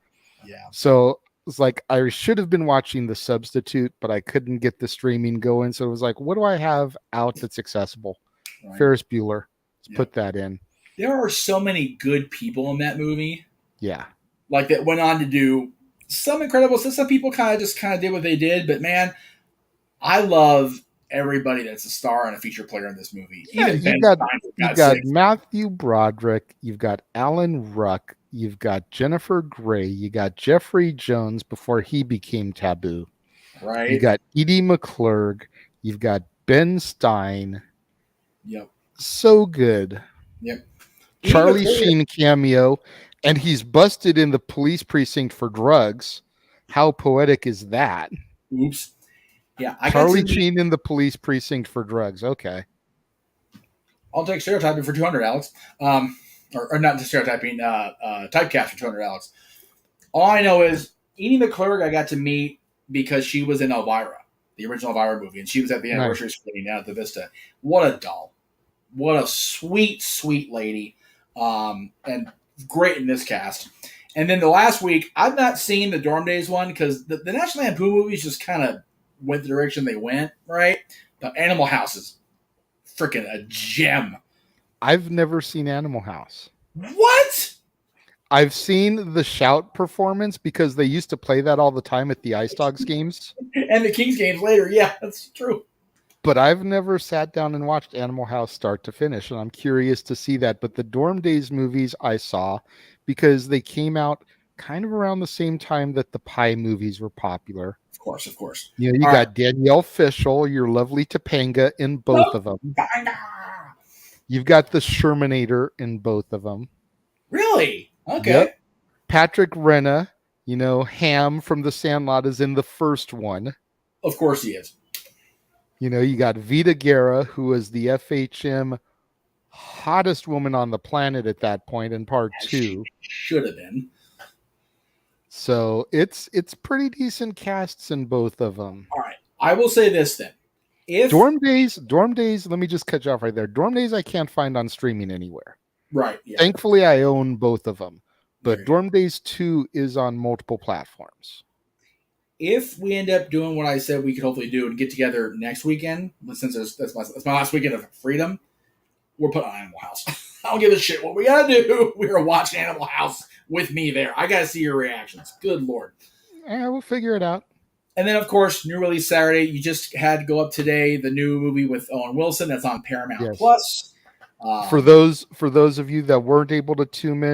S1: Yeah.
S3: So it's like I should have been watching The Substitute, but I couldn't get the streaming going. So it was like, what do I have out that's accessible? Right. Ferris Bueller. Let's put that in.
S1: There are so many good people in that movie.
S3: Yeah.
S1: Like that went on to do some incredible stuff. Some people kind of did what they did, but man, I love everybody that's a star and a feature player in this movie.
S3: Yeah,
S1: Even
S3: you've got Matthew Broderick, you've got Alan Ruck, you've got Jennifer Grey, you got Jeffrey Jones before he became Taboo.
S1: Right.
S3: You got Edie McClurg, you've got Ben Stein.
S1: Yep.
S3: So good.
S1: Yep.
S3: Charlie Sheen cameo, and he's busted in the police precinct for drugs. How poetic is that?
S1: Oops. Yeah,
S3: Charlie Sheen in the police precinct for drugs. Okay.
S1: I'll take stereotyping for 200, Alex. Or not just stereotyping, typecast for 200, Alex. All I know is Edie McClurg I got to meet because she was in Elvira, the original Elvira movie, and she was at the anniversary screening down at the Vista. What a doll. What a sweet, sweet lady. And great in this cast. And then the last week, I've not seen the Dorm Days one because the National Lampoon movies just kind of went the direction they went, right? But Animal House is freaking a gem.
S3: I've never seen Animal House.
S1: What?
S3: I've seen the Shout performance because they used to play that all the time at the Ice Dogs games.
S1: And the Kings games later. Yeah, that's true.
S3: But I've never sat down and watched Animal House start to finish, and I'm curious to see that. But the Dorm Days movies I saw because they came out kind of around the same time that the Pie movies were popular.
S1: Of course.
S3: You know, you got Danielle Fishel, your lovely Topanga in both of them. You've got the Shermanator in both of them.
S1: Really? Okay.
S3: Yep. Patrick Renna, you know, Ham from The Sandlot is in the first one.
S1: Of course he is.
S3: You know, you got Vita Guerra, who was the FHM hottest woman on the planet at that point in part 2.
S1: Should have been.
S3: So it's pretty decent casts in both of them.
S1: All right. I will say this then. If
S3: Dorm Days, let me just cut you off right there. Dorm Days I can't find on streaming anywhere.
S1: Right. Yeah.
S3: Thankfully, I own both of them. But Dorm Days 2 is on multiple platforms.
S1: If we end up doing what I said we could hopefully do and get together next weekend, since that's my last weekend of freedom, we're putting on Animal House. I don't give a shit what we gotta do. We're watching Animal House with me there. I gotta see your reactions. Good Lord.
S3: Yeah, we'll figure it out.
S1: And then, of course, new release Saturday. You just had to go up today. The new movie with Owen Wilson that's on Paramount Plus.
S3: For those of you that weren't able to tune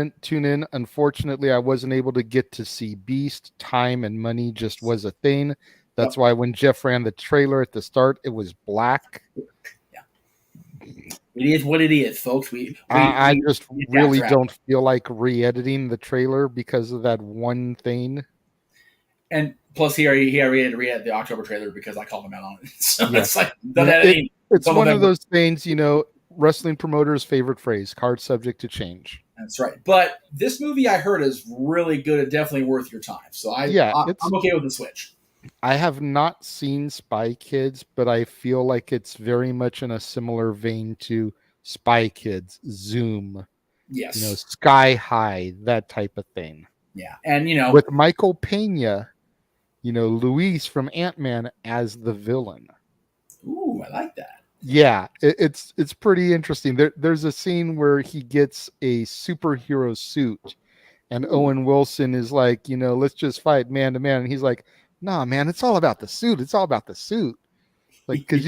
S3: in, unfortunately, I wasn't able to get to see Beast. Time and money just was a thing. That's why when Jeff ran the trailer at the start, it was black.
S1: Yeah, it is what it is, folks.
S3: I just really don't feel like re-editing the trailer because of that one thing.
S1: And plus, he already had to re-edit the October trailer because I called him out on it. So it's like
S3: it's one of those things, you know. Wrestling promoter's favorite phrase, card subject to change.
S1: That's right. But this movie I heard is really good and definitely worth your time. So I'm okay with the switch.
S3: I have not seen Spy Kids, but I feel like it's very much in a similar vein to Spy Kids, Zoom,
S1: yes,
S3: you know, Sky High, that type of thing.
S1: Yeah. And, you know,
S3: with Michael Pena, you know, Luis from Ant-Man as the villain.
S1: Ooh, I like that.
S3: Yeah, it's pretty interesting. There's a scene where he gets a superhero suit, And Owen Wilson is like, let's just fight man to man. And he's like, nah, man, it's all about the suit. It's all about the suit. Like, because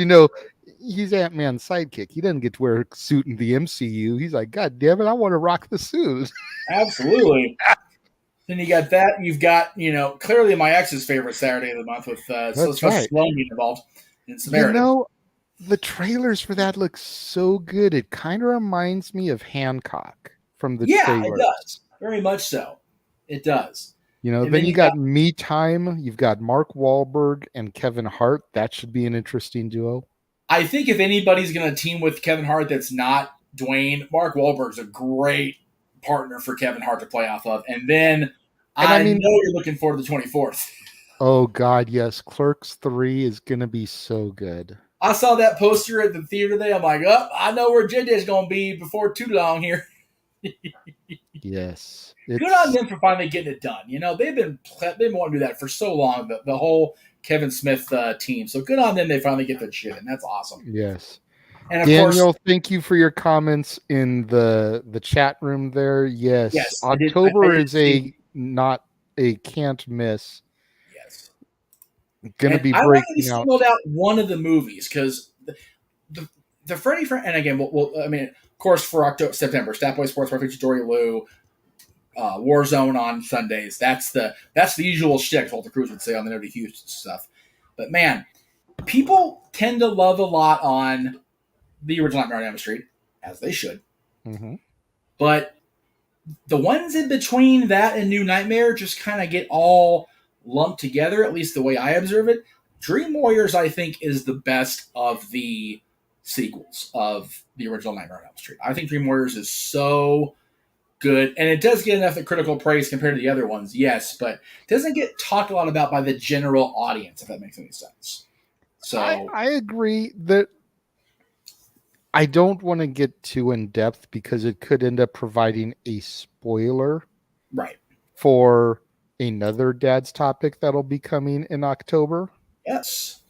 S3: he's Ant-Man's sidekick. He doesn't get to wear a suit in the MCU. He's like, God damn it, I want to rock the suit.
S1: Absolutely. Then you got that. You've got, clearly my ex's favorite Saturday of the month with Sylvester Stallone being involved in Samaritan.
S3: The trailers for that look so good. It kind of reminds me of Hancock from the trailers.
S1: It does. Very much so. It does.
S3: Then you got Meacham. You've got Mark Wahlberg and Kevin Hart. That should be an interesting duo.
S1: I think if anybody's going to team with Kevin Hart that's not Dwayne, Mark Wahlberg's a great partner for Kevin Hart to play off of. And then I know you're looking forward to the 24th.
S3: Oh, God, yes. Clerks 3 is going to be so good.
S1: I saw that poster at the theater today. I'm like, I know where JJ's going to be before too long here.
S3: Yes.
S1: Good on them for finally getting it done. They've been wanting to do that for so long, the whole Kevin Smith team. So good on them. They finally get that shit, and that's awesome.
S3: Yes.
S1: And of
S3: Daniel,
S1: course,
S3: thank you for your comments in the chat room there. Yes. October is not a can't miss.
S1: Yes.
S3: Going to be breaking out. I
S1: wanted to single out one of the movies because the Freddy and again, of course, for September, Stat Boy Sports, Refuge Dory Lou, Warzone on Sundays. That's the usual shtick Walter Cruz would say on the No to Houston stuff. But man, people tend to love a lot on the original Nightmare on Elm Street, as they should.
S3: Mm-hmm.
S1: But the ones in between that and New Nightmare just kind of get all lumped together, at least the way I observe it. Dream Warriors, I think, is the best of the sequels of the original Nightmare on Elm Street. I think Dream Warriors is so good, and it does get enough critical praise compared to the other ones, yes, but it doesn't get talked a lot about by the general audience, if that makes any sense. So
S3: I agree that I don't want to get too in depth because it could end up providing a spoiler for another Dad's Topic that'll be coming in October.
S1: Yes.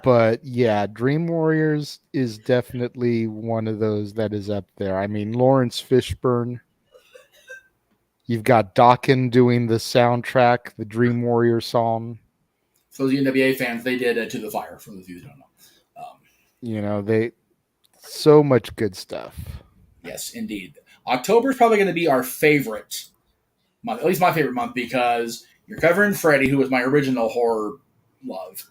S3: But yeah, Dream Warriors is definitely one of those that is up there. I mean, Lawrence Fishburne. You've got Dokken doing the soundtrack, the Dream Warrior song.
S1: For those NWA fans, they did To the Fire, for those of you who don't know.
S3: So much good stuff.
S1: Yes, indeed. October is probably going to be our favorite month, at least my favorite month, because you're covering Freddy, who was my original horror love.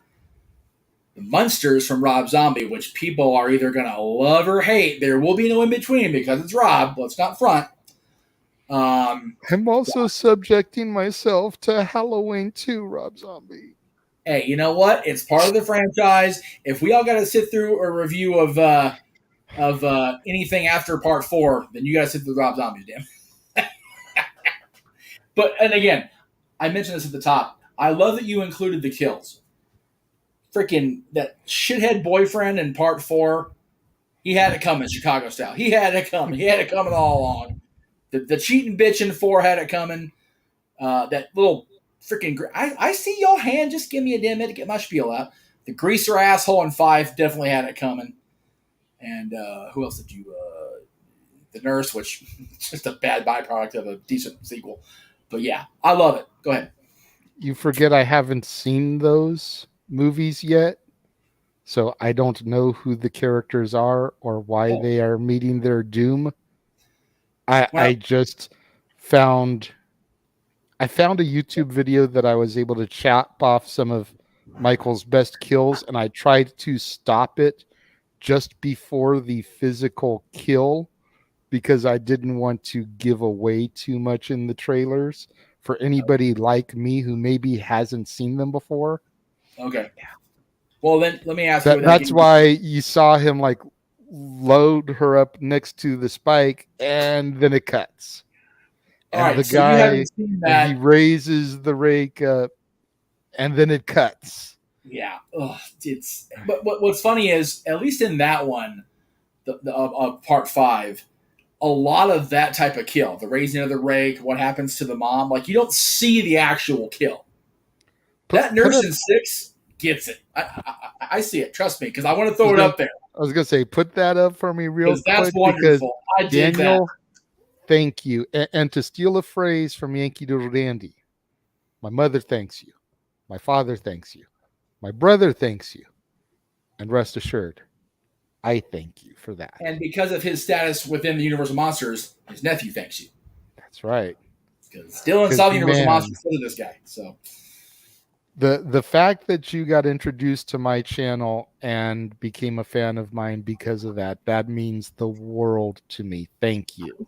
S1: The Munsters from Rob Zombie, which people are either going to love or hate. There will be no in between because it's Rob. Let's not front.
S3: I'm also subjecting myself to Halloween 2, Rob Zombie.
S1: Hey, you know what? It's part of the franchise. If we all got to sit through a review of anything after Part 4, then you got to sit through Rob Zombie's, damn. And again, I mentioned this at the top. I love that you included the kills. Freaking that shithead boyfriend in Part 4, he had it coming, Chicago style. He had it coming. He had it coming all along. The cheating bitch in 4 had it coming. That little freaking... I see your hand. Just give me a damn minute to get my spiel out. The greaser asshole in 5 definitely had it coming. And who else did you... the nurse, which is just a bad byproduct of a decent sequel. But yeah, I love it. Go ahead.
S3: You forget I haven't seen those movies yet, so I don't know who the characters are or why they are meeting their doom. I just found a YouTube video that I was able to chop off some of Michael's best kills, and I tried to stop it just before the physical kill because I didn't want to give away too much in the trailers for anybody like me who maybe hasn't seen them before.
S1: Okay. Well, then let me ask you.
S3: That's why you saw him like load her up next to the spike, and then it cuts. And
S1: all right,
S3: the
S1: so
S3: guy,
S1: you haven't seen that.
S3: He raises the rake up, and then it cuts.
S1: Yeah. Ugh, but what's funny is, at least in that one, the Part 5, a lot of that type of kill, the raising of the rake, what happens to the mom, like you don't see the actual kill. That nurse in 6 gets it. I see it. Trust me, because I want to throw it up there.
S3: I was gonna say, put that up for me real quick.
S1: That's wonderful. I did
S3: Daniel, Thank you. And to steal a phrase from Yankee Doodle Dandy, my mother thanks you. My father thanks you. My brother thanks you. And rest assured, I thank you for that.
S1: And because of his status within the Universal Monsters, his nephew thanks you.
S3: That's right.
S1: Because Dylan saw the Universal
S3: man,
S1: Monsters because of this guy. So
S3: the fact that you got introduced to my channel and became a fan of mine because of that means the world to me. Thank you.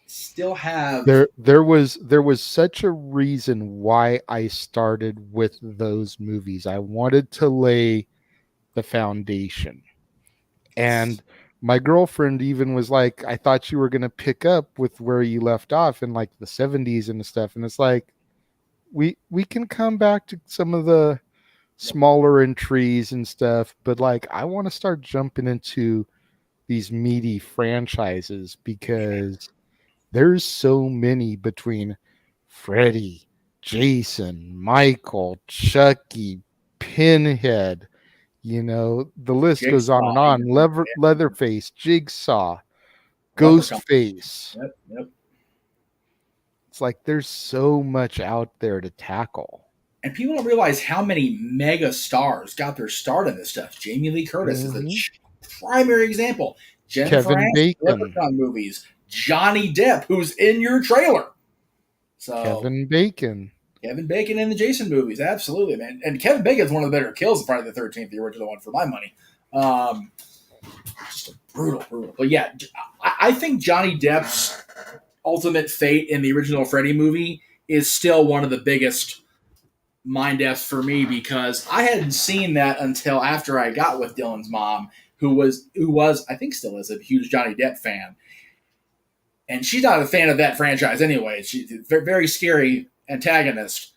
S1: Still have
S3: There was such a reason why I started with those movies. I wanted to lay the foundation. And my girlfriend even was like, I thought you were going to pick up with where you left off in like the 70s and stuff. And it's like, we can come back to some of the smaller entries and stuff, but like I want to start jumping into these meaty franchises because there's so many between Freddy, Jason, Michael, Chucky, Pinhead, the list
S1: Jigsaw,
S3: goes on and on. Leatherface, Jigsaw, Ghostface.
S1: Yep.
S3: It's like there's so much out there to tackle.
S1: And people don't realize how many mega stars got their start in this stuff. Jamie Lee Curtis is a primary example. Jennifer
S3: Kevin Bacon.
S1: Leprechaun movies. Johnny Depp, who's in your trailer. So
S3: Kevin Bacon
S1: in the Jason movies, absolutely, man. And Kevin Bacon's one of the better kills in Friday the 13th, the original one, for my money. Just a brutal. But yeah, I think Johnny Depp's ultimate fate in the original Freddy movie is still one of the biggest mind F's for me, because I hadn't seen that until after I got with Dylan's mom, who was I think still is a huge Johnny Depp fan. And she's not a fan of that franchise anyway. She's a very scary antagonist.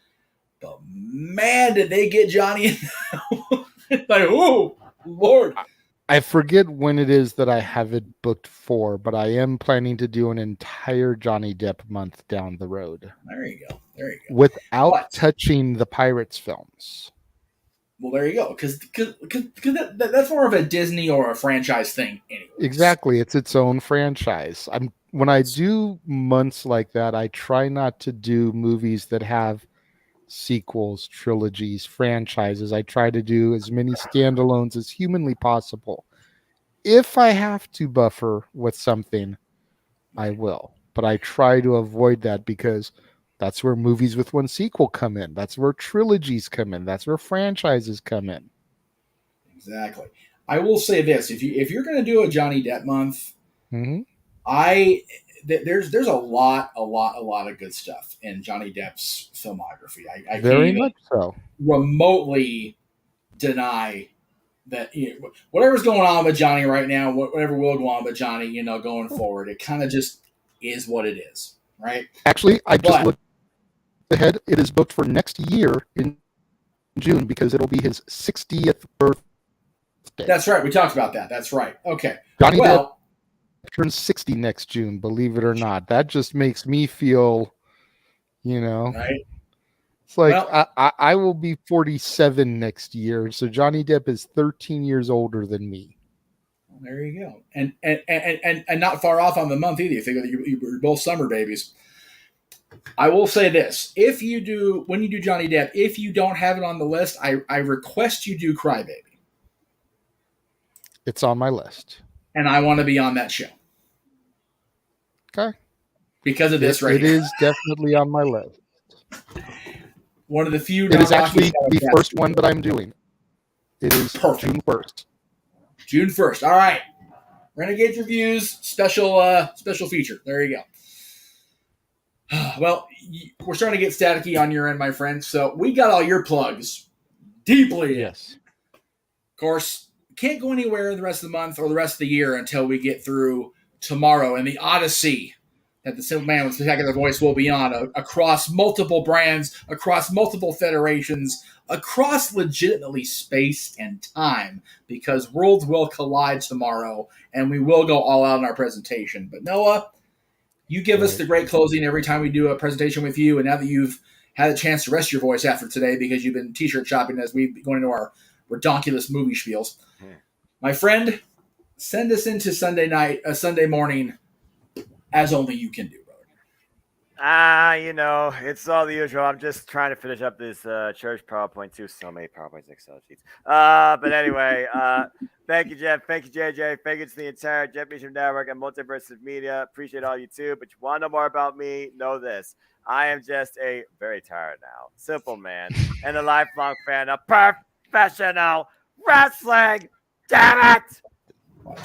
S1: But man, did they get Johnny in like, oh, Lord.
S3: I forget when it is that I have it booked for, but I am planning to do an entire Johnny Depp month down the road.
S1: There you go.
S3: Without touching the Pirates films.
S1: Well, there you go. Because that's more of a Disney or a franchise thing anyway.
S3: Exactly. It's its own franchise. When I do months like that, I try not to do movies that have sequels, trilogies, franchises. I try to do as many standalones as humanly possible. If I have to buffer with something, I will. But I try to avoid that because that's where movies with one sequel come in. That's where trilogies come in. That's where franchises come in.
S1: Exactly. I will say this: if you're going to do a Johnny Depp month,
S3: mm-hmm.
S1: There's a lot of good stuff in Johnny Depp's filmography. I
S3: very
S1: can't
S3: much so
S1: remotely deny that whatever's going on with Johnny right now, whatever will go on with Johnny, going forward, it kind of just is what it is, right?
S3: Actually, I just looked ahead. It is booked for next year in June because it'll be his 60th birthday.
S1: That's right. We talked about that. That's right. Okay.
S3: Johnny Depp turns 60 next June, believe it or not. That just makes me feel,
S1: right?
S3: It's like I will be 47 next year, so Johnny Depp is 13 years older than me.
S1: Well, there you go, and not far off on the month either. You think you're both summer babies. I will say this: when you do Johnny Depp, if you don't have it on the list, I request you do Crybaby.
S3: It's on my list.
S1: And I want to be on that show.
S3: Okay.
S1: Because of this right
S3: here. It is definitely on my list.
S1: One of the few.
S3: It is actually the first one that I'm doing. It is
S1: perfect.
S3: June 1st.
S1: June 1st. All right. Renegade Reviews, special feature. There you go. Well, we're starting to get staticky on your end, my friend. So we got all your plugs deeply.
S3: Yes.
S1: Of course, can't go anywhere the rest of the month or the rest of the year until we get through tomorrow and the Odyssey that the Simple Man with Spectacular Voice will be on across multiple brands, across multiple federations, across legitimately space and time, because worlds will collide tomorrow and we will go all out in our presentation. But Noah, you give us the great closing every time we do a presentation with you, and now that you've had a chance to rest your voice after today because you've been t-shirt shopping as we go into our redonkulous movie spiels. My friend, send us into Sunday morning as only you can do, brother.
S2: It's all the usual. I'm just trying to finish up this church PowerPoint too. So many PowerPoints, Excel sheets. But anyway, thank you, Jeff. Thank you, JJ. Thank you to the entire Jeff Meacham Network and Multiverse Media. Appreciate all you too. But you want to know more about me? Know this. I am just a very tired now, simple man, and a lifelong fan of professional wrestling. Damn it!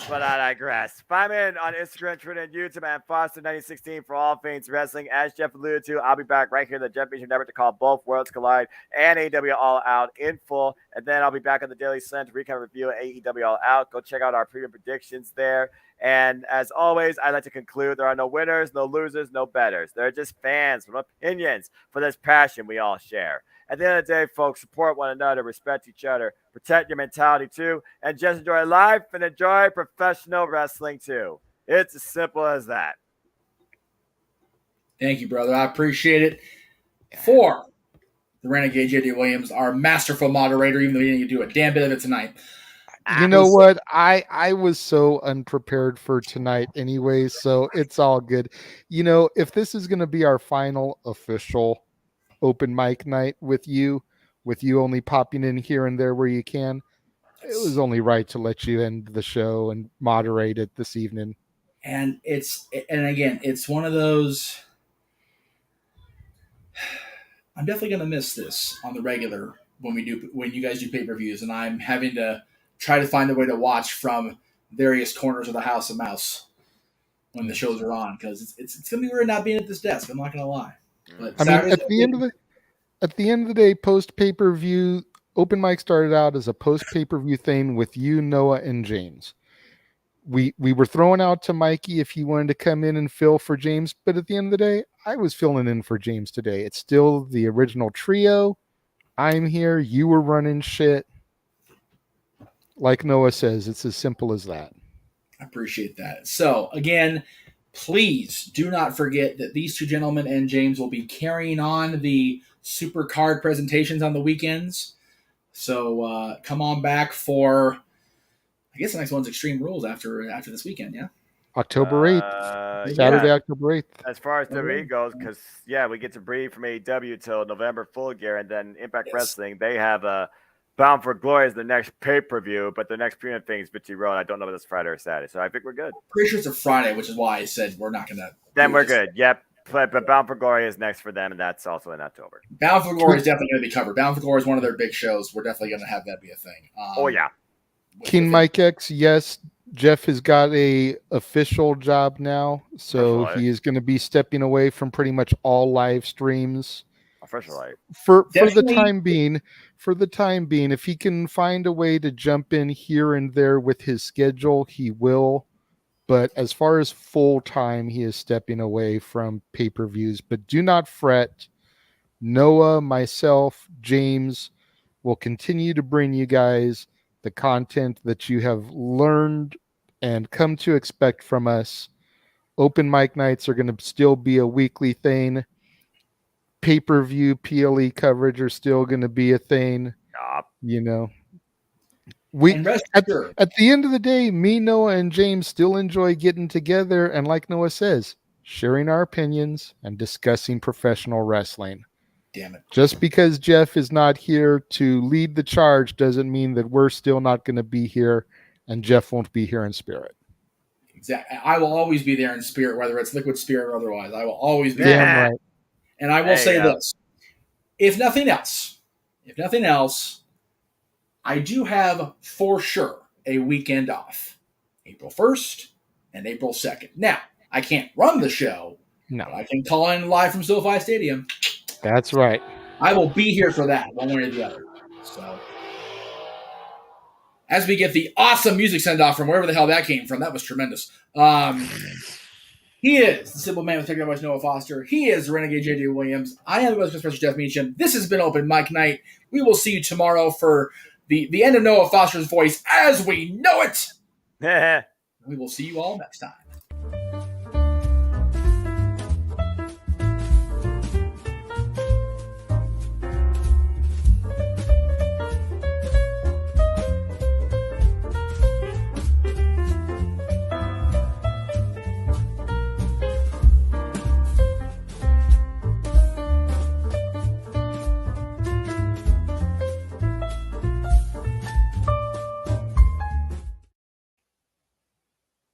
S2: But I digress. Find me on Instagram, Twitter, and YouTube at Foster1916 for all things wrestling. As Jeff alluded to, I'll be back right here at the Jeff Meacham Network to call Both Worlds Collide and AEW All Out in full. And then I'll be back on the Daily Slant to recap review AEW All Out. Go check out our preview predictions there. And as always, I'd like to conclude there are no winners, no losers, no betters. There are just fans with opinions for this passion we all share. At the end of the day, folks, support one another, respect each other, protect your mentality too, and just enjoy life and enjoy professional wrestling too. It's as simple as that.
S1: Thank you, brother. I appreciate it. For the Renegade JD Williams, our masterful moderator, even though he didn't do a damn bit of it tonight.
S3: You know what? I was so unprepared for tonight anyway, so it's all good. If this is going to be our final official open mic night with you only popping in here and there where you can, it was only right to let you end the show and moderate it this evening.
S1: And again, it's one of those. I'm definitely going to miss this on the regular when you guys do pay-per-views, and I'm having to try to find a way to watch from various corners of the House of Mouse when the shows are on, because it's going to be weird not being at this desk. I'm not going to lie. But
S3: I mean, at the end of the day, post pay-per-view, open mic started out as a post pay-per-view thing with you, Noah, and James. We were throwing out to Mikey if he wanted to come in and fill for James, but at the end of the day, I was filling in for James today. It's still the original trio. I'm here. You were running shit. Like Noah says, it's as simple as that.
S1: I appreciate that. So, again, please do not forget that these two gentlemen and James will be carrying on the super card presentations on the weekends. So, come on back for, I guess the next one's Extreme Rules after this weekend, yeah?
S3: October 8th. Saturday,
S2: yeah.
S3: October 8th.
S2: As far as WWE goes, because, we get to breathe from AEW till November full gear, and then Impact Wrestling, they have Bound for Glory is the next pay-per-view, but the next premium thing is Bitchy Road. I don't know if it's Friday or Saturday, so I think we're good.
S1: Pretty sure it's a Friday, which is why I said we're not going to.
S2: Then we're good. Yep. But Bound for Glory is next for them, and that's also in October.
S1: Bound for Glory is definitely going to be covered. Bound for Glory is one of their big shows. We're definitely going to have that be a thing.
S3: King Mike X, yes, Jeff has got a official job now, so he is going to be stepping away from pretty much all live streams.
S2: Officially.
S3: For the time being. For the time being, if he can find a way to jump in here and there with his schedule, he will. But as far as full time, he is stepping away from pay-per-views. But do not fret. Noah, myself, James will continue to bring you guys the content that you have learned and come to expect from us. Open mic nights are going to still be a weekly thing. Pay-per-view PLE coverage are still going to be a thing. We at the end of the day, me, Noah, and James still enjoy getting together and, like Noah says, sharing our opinions and discussing professional wrestling.
S1: Damn it.
S3: Just because Jeff is not here to lead the charge doesn't mean that we're still not going to be here and Jeff won't be here in spirit.
S1: Exactly. I will always be there in spirit, whether it's liquid spirit or otherwise. I will always be
S3: Damn
S1: there.
S3: right.
S1: And I will say this. If nothing else, I do have for sure a weekend off. April 1st and April 2nd. Now, I can't run the show.
S3: No.
S1: But I can call in live from SoFi Stadium.
S3: That's right.
S1: I will be here for that, one way or the other. So, as we get the awesome music send off from wherever the hell that came from, that was tremendous. He is the simple man with technical voice, Noah Foster. He is Renegade JD Williams. I am the most special Jeff Meacham. This has been Open Mic Night. We will see you tomorrow for the end of Noah Foster's voice as we know it. We will see you all next time.